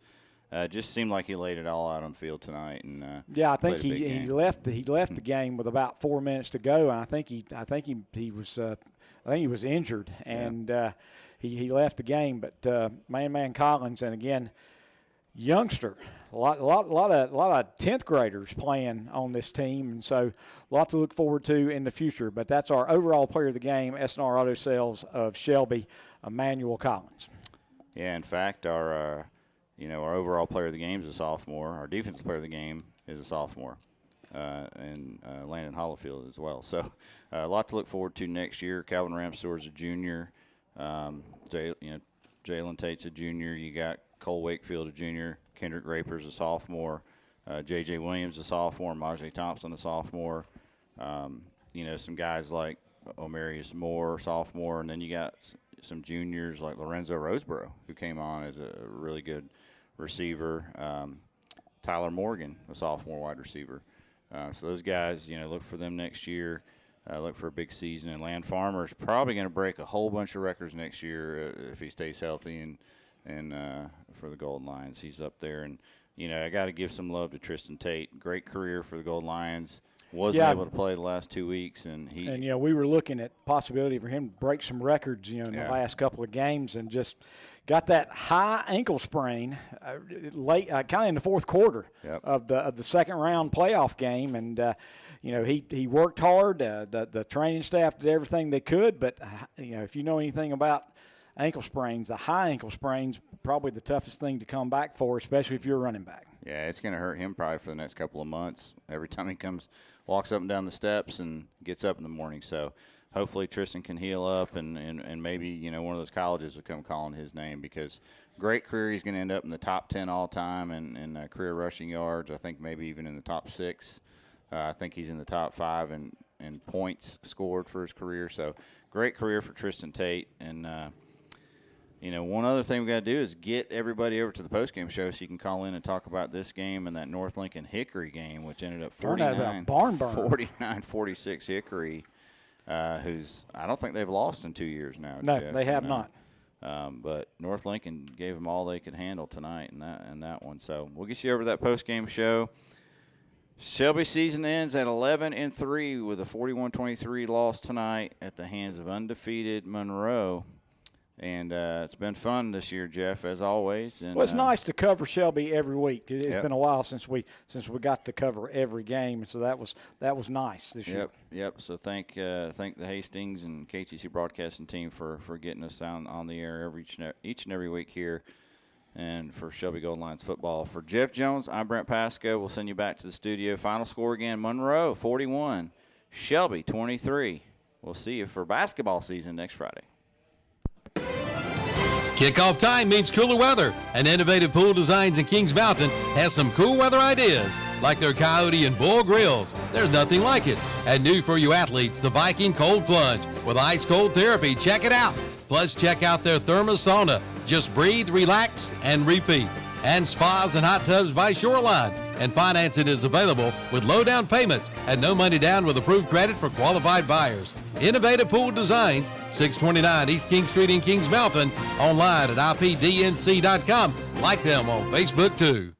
Just seemed like he laid it all out on the field tonight. And I think he left the game with about 4 minutes to go, and I think he was injured, and he left the game. But Man Collins, and again, youngster, a lot of 10th graders playing on this team, and so a lot to look forward to in the future. But that's our overall player of the game, S&R Auto Sales of Shelby, Emmanuel Collins. Yeah, in fact, our overall player of the game is a sophomore. Our defensive player of the game is a sophomore, and Landon Hollifield as well. So a lot to look forward to next year. Calvin Ramstor is a junior. Jalen Tate's a junior. You got Cole Wakefield, a junior. Kendrick Raper's a sophomore. J.J. Williams, a sophomore. Majay Thompson, a sophomore. Some guys like Omarius Moore, sophomore. And then you got some juniors like Lorenzo Roseborough, who came on as a really good receiver. Tyler Morgan, a sophomore wide receiver. So those guys, look for them next year. Look for a big season. And Land Farmer's probably going to break a whole bunch of records next year if he stays healthy and for the Golden Lions. He's up there. And, I got to give some love to Tristan Tate. Great career for the Golden Lions. Wasn't able to play the last 2 weeks. And we were looking at possibility for him to break some records, in the last couple of games, and just got that high ankle sprain late, kind of in the fourth quarter of the second round playoff game. And, he worked hard. The training staff did everything they could. But, if you know anything about ankle sprains, the high ankle sprains, probably the toughest thing to come back for, especially if you're a running back. Yeah, it's going to hurt him probably for the next couple of months. Every time he walks up and down the steps and gets up in the morning. So hopefully Tristan can heal up and maybe, one of those colleges will come calling his name, because great career. He's going to end up in the top 10 all time in career rushing yards. I think maybe even in the top 6. I think he's in the top 5 in points scored for his career. So great career for Tristan Tate. And, one other thing we got to do is get everybody over to the postgame show so you can call in and talk about this game and that North Lincoln Hickory game, which ended up 49-46 Hickory, who's I don't think they've lost in 2 years now. No, Jeff, they have not. But North Lincoln gave them all they could handle tonight in that one. So we'll get you over to that postgame show. Shelby season ends at 11-3 with a 41-23 loss tonight at the hands of undefeated Monroe. And it's been fun this year, Jeff, as always. And, it's nice to cover Shelby every week. It's been a while since we got to cover every game, so that was nice this year. Yep. So thank the Hastings and KTC broadcasting team for getting us on the air each and every week here, and for Shelby Golden Lions football. For Jeff Jones, I'm Brent Pasco. We'll send you back to the studio. Final score again: Monroe 41, Shelby 23. We'll see you for basketball season next Friday. Kickoff time means cooler weather, and Innovative Pool Designs in Kings Mountain has some cool weather ideas, like their Coyote and Bull grills. There's nothing like it. And new for you athletes, the Viking Cold Plunge with ice cold therapy. Check it out. Plus, check out their Thermosauna. Just breathe, relax, and repeat. And spas and hot tubs by Shoreline. And financing is available with low down payments and no money down with approved credit for qualified buyers. Innovative Pool Designs, 629 East King Street in Kings Mountain. Online at ipdnc.com. Like them on Facebook, too.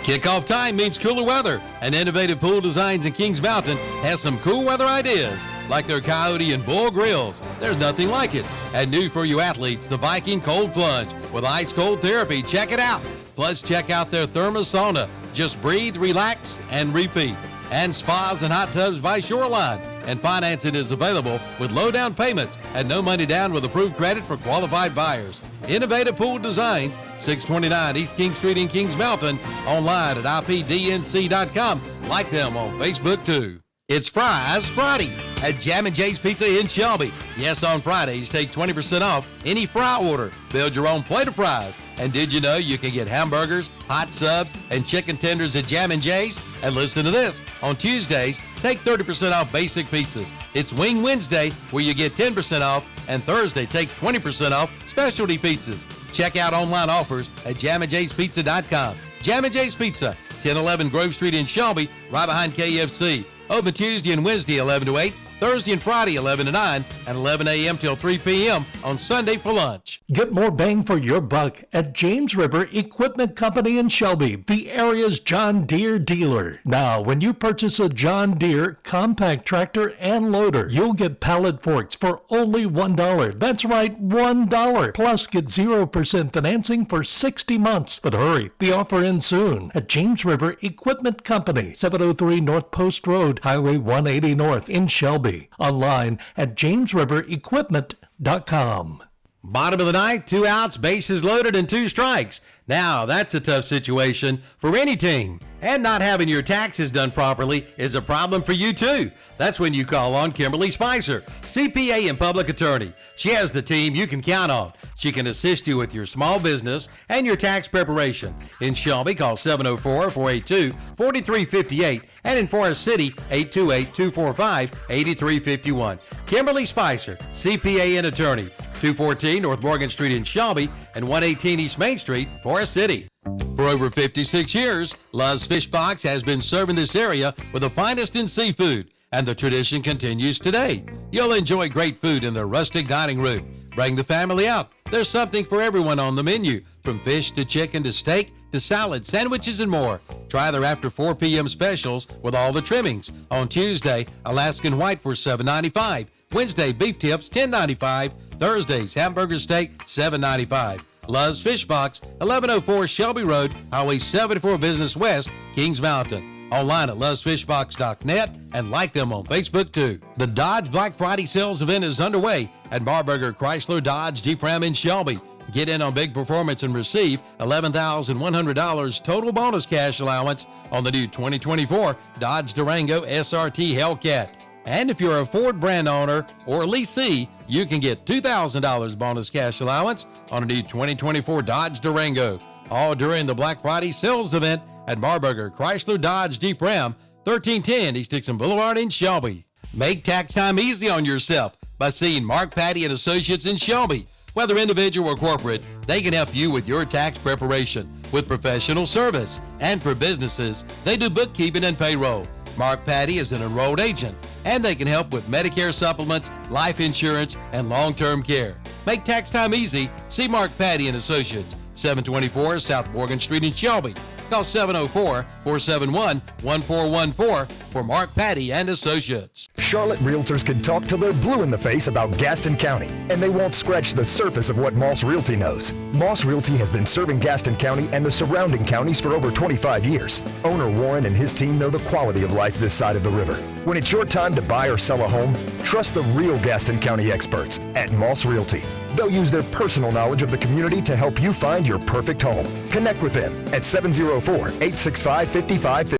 Kickoff time means cooler weather, and Innovative Pool Designs in Kings Mountain has some cool weather ideas, like their Coyote and Bull grills. There's nothing like it. And new for you athletes, the Viking Cold Plunge with ice cold therapy. Check it out. Plus, check out their Thermosauna. Just breathe, relax, and repeat. And spas and hot tubs by Shoreline. And financing is available with low down payments and no money down with approved credit for qualified buyers. Innovative Pool Designs, 629 East King Street in Kings Mountain. Online at ipdnc.com. Like them on Facebook, too. It's Fries Friday at Jam & J's Pizza in Shelby. Yes, on Fridays, take 20% off any fry order. Build your own plate of fries. And did you know you can get hamburgers, hot subs, and chicken tenders at Jam & J's? And listen to this. On Tuesdays, take 30% off basic pizzas. It's Wing Wednesday, where you get 10% off And Thursday, take 20% off specialty pizzas. Check out online offers at JamandJaysPizza.com. Jam and Jay's Pizza, 1011 Grove Street in Shelby, right behind KFC. Open Tuesday and Wednesday, 11 to 8. Thursday and Friday, 11 to 9, and 11 a.m. till 3 p.m. on Sunday for lunch. Get more bang for your buck at James River Equipment Company in Shelby, the area's John Deere dealer. Now, when you purchase a John Deere compact tractor and loader, you'll get pallet forks for only $1. That's right, $1. Plus, get 0% financing for 60 months. But hurry, the offer ends soon at James River Equipment Company, 703 North Post Road, Highway 180 North in Shelby. Online at jamesriverequipment.com. Bottom of the ninth, 2 outs, bases loaded, and 2 strikes. Now, that's a tough situation for any team. And not having your taxes done properly is a problem for you, too. That's when you call on Kimberly Spicer, CPA and public attorney. She has the team you can count on. She can assist you with your small business and your tax preparation. In Shelby, call 704-482-4358. And in Forest City, 828-245-8351. Kimberly Spicer, CPA and attorney. 214 North Morgan Street in Shelby and 118 East Main Street, Forest City. For over 56 years, Love's Fish Box has been serving this area with the finest in seafood, and the tradition continues today. You'll enjoy great food in their rustic dining room. Bring the family out. There's something for everyone on the menu, from fish to chicken to steak to salad, sandwiches, and more. Try their after 4 p.m. specials with all the trimmings. On Tuesday, Alaskan White for $7.95. Wednesday, beef tips $10.95. Thursdays, hamburger steak $7.95. Love's Fish Box, 1104 Shelby Road, Highway 74 Business West, Kings Mountain. Online at lovesfishbox.net and like them on Facebook too. The Dodge Black Friday sales event is underway at Marburger Chrysler Dodge Jeep Ram in Shelby. Get in on big performance and receive $11,100 total bonus cash allowance on the new 2024 Dodge Durango SRT Hellcat. And if you're a Ford brand owner or leasee, you can get $2,000 bonus cash allowance on a new 2024 Dodge Durango. All during the Black Friday sales event at Marburger Chrysler Dodge Jeep Ram, 1310 East Dixon Boulevard in Shelby. Make tax time easy on yourself by seeing Mark Patty and Associates in Shelby. Whether individual or corporate, they can help you with your tax preparation with professional service. And for businesses, they do bookkeeping and payroll. Mark Patty is an enrolled agent, and they can help with Medicare supplements, life insurance, and long-term care. Make tax time easy. See Mark Patty and Associates, 724 South Morgan Street in Shelby. Call 704-471-1414 for Mark Patty and Associates. Charlotte Realtors can talk till they're blue in the face about Gaston County, and they won't scratch the surface of what Moss Realty knows. Moss Realty has been serving Gaston County and the surrounding counties for over 25 years. Owner Warren and his team know the quality of life this side of the river. When it's your time to buy or sell a home, trust the real Gaston County experts at Moss Realty. They'll use their personal knowledge of the community to help you find your perfect home. Connect with them at 704-865-5550.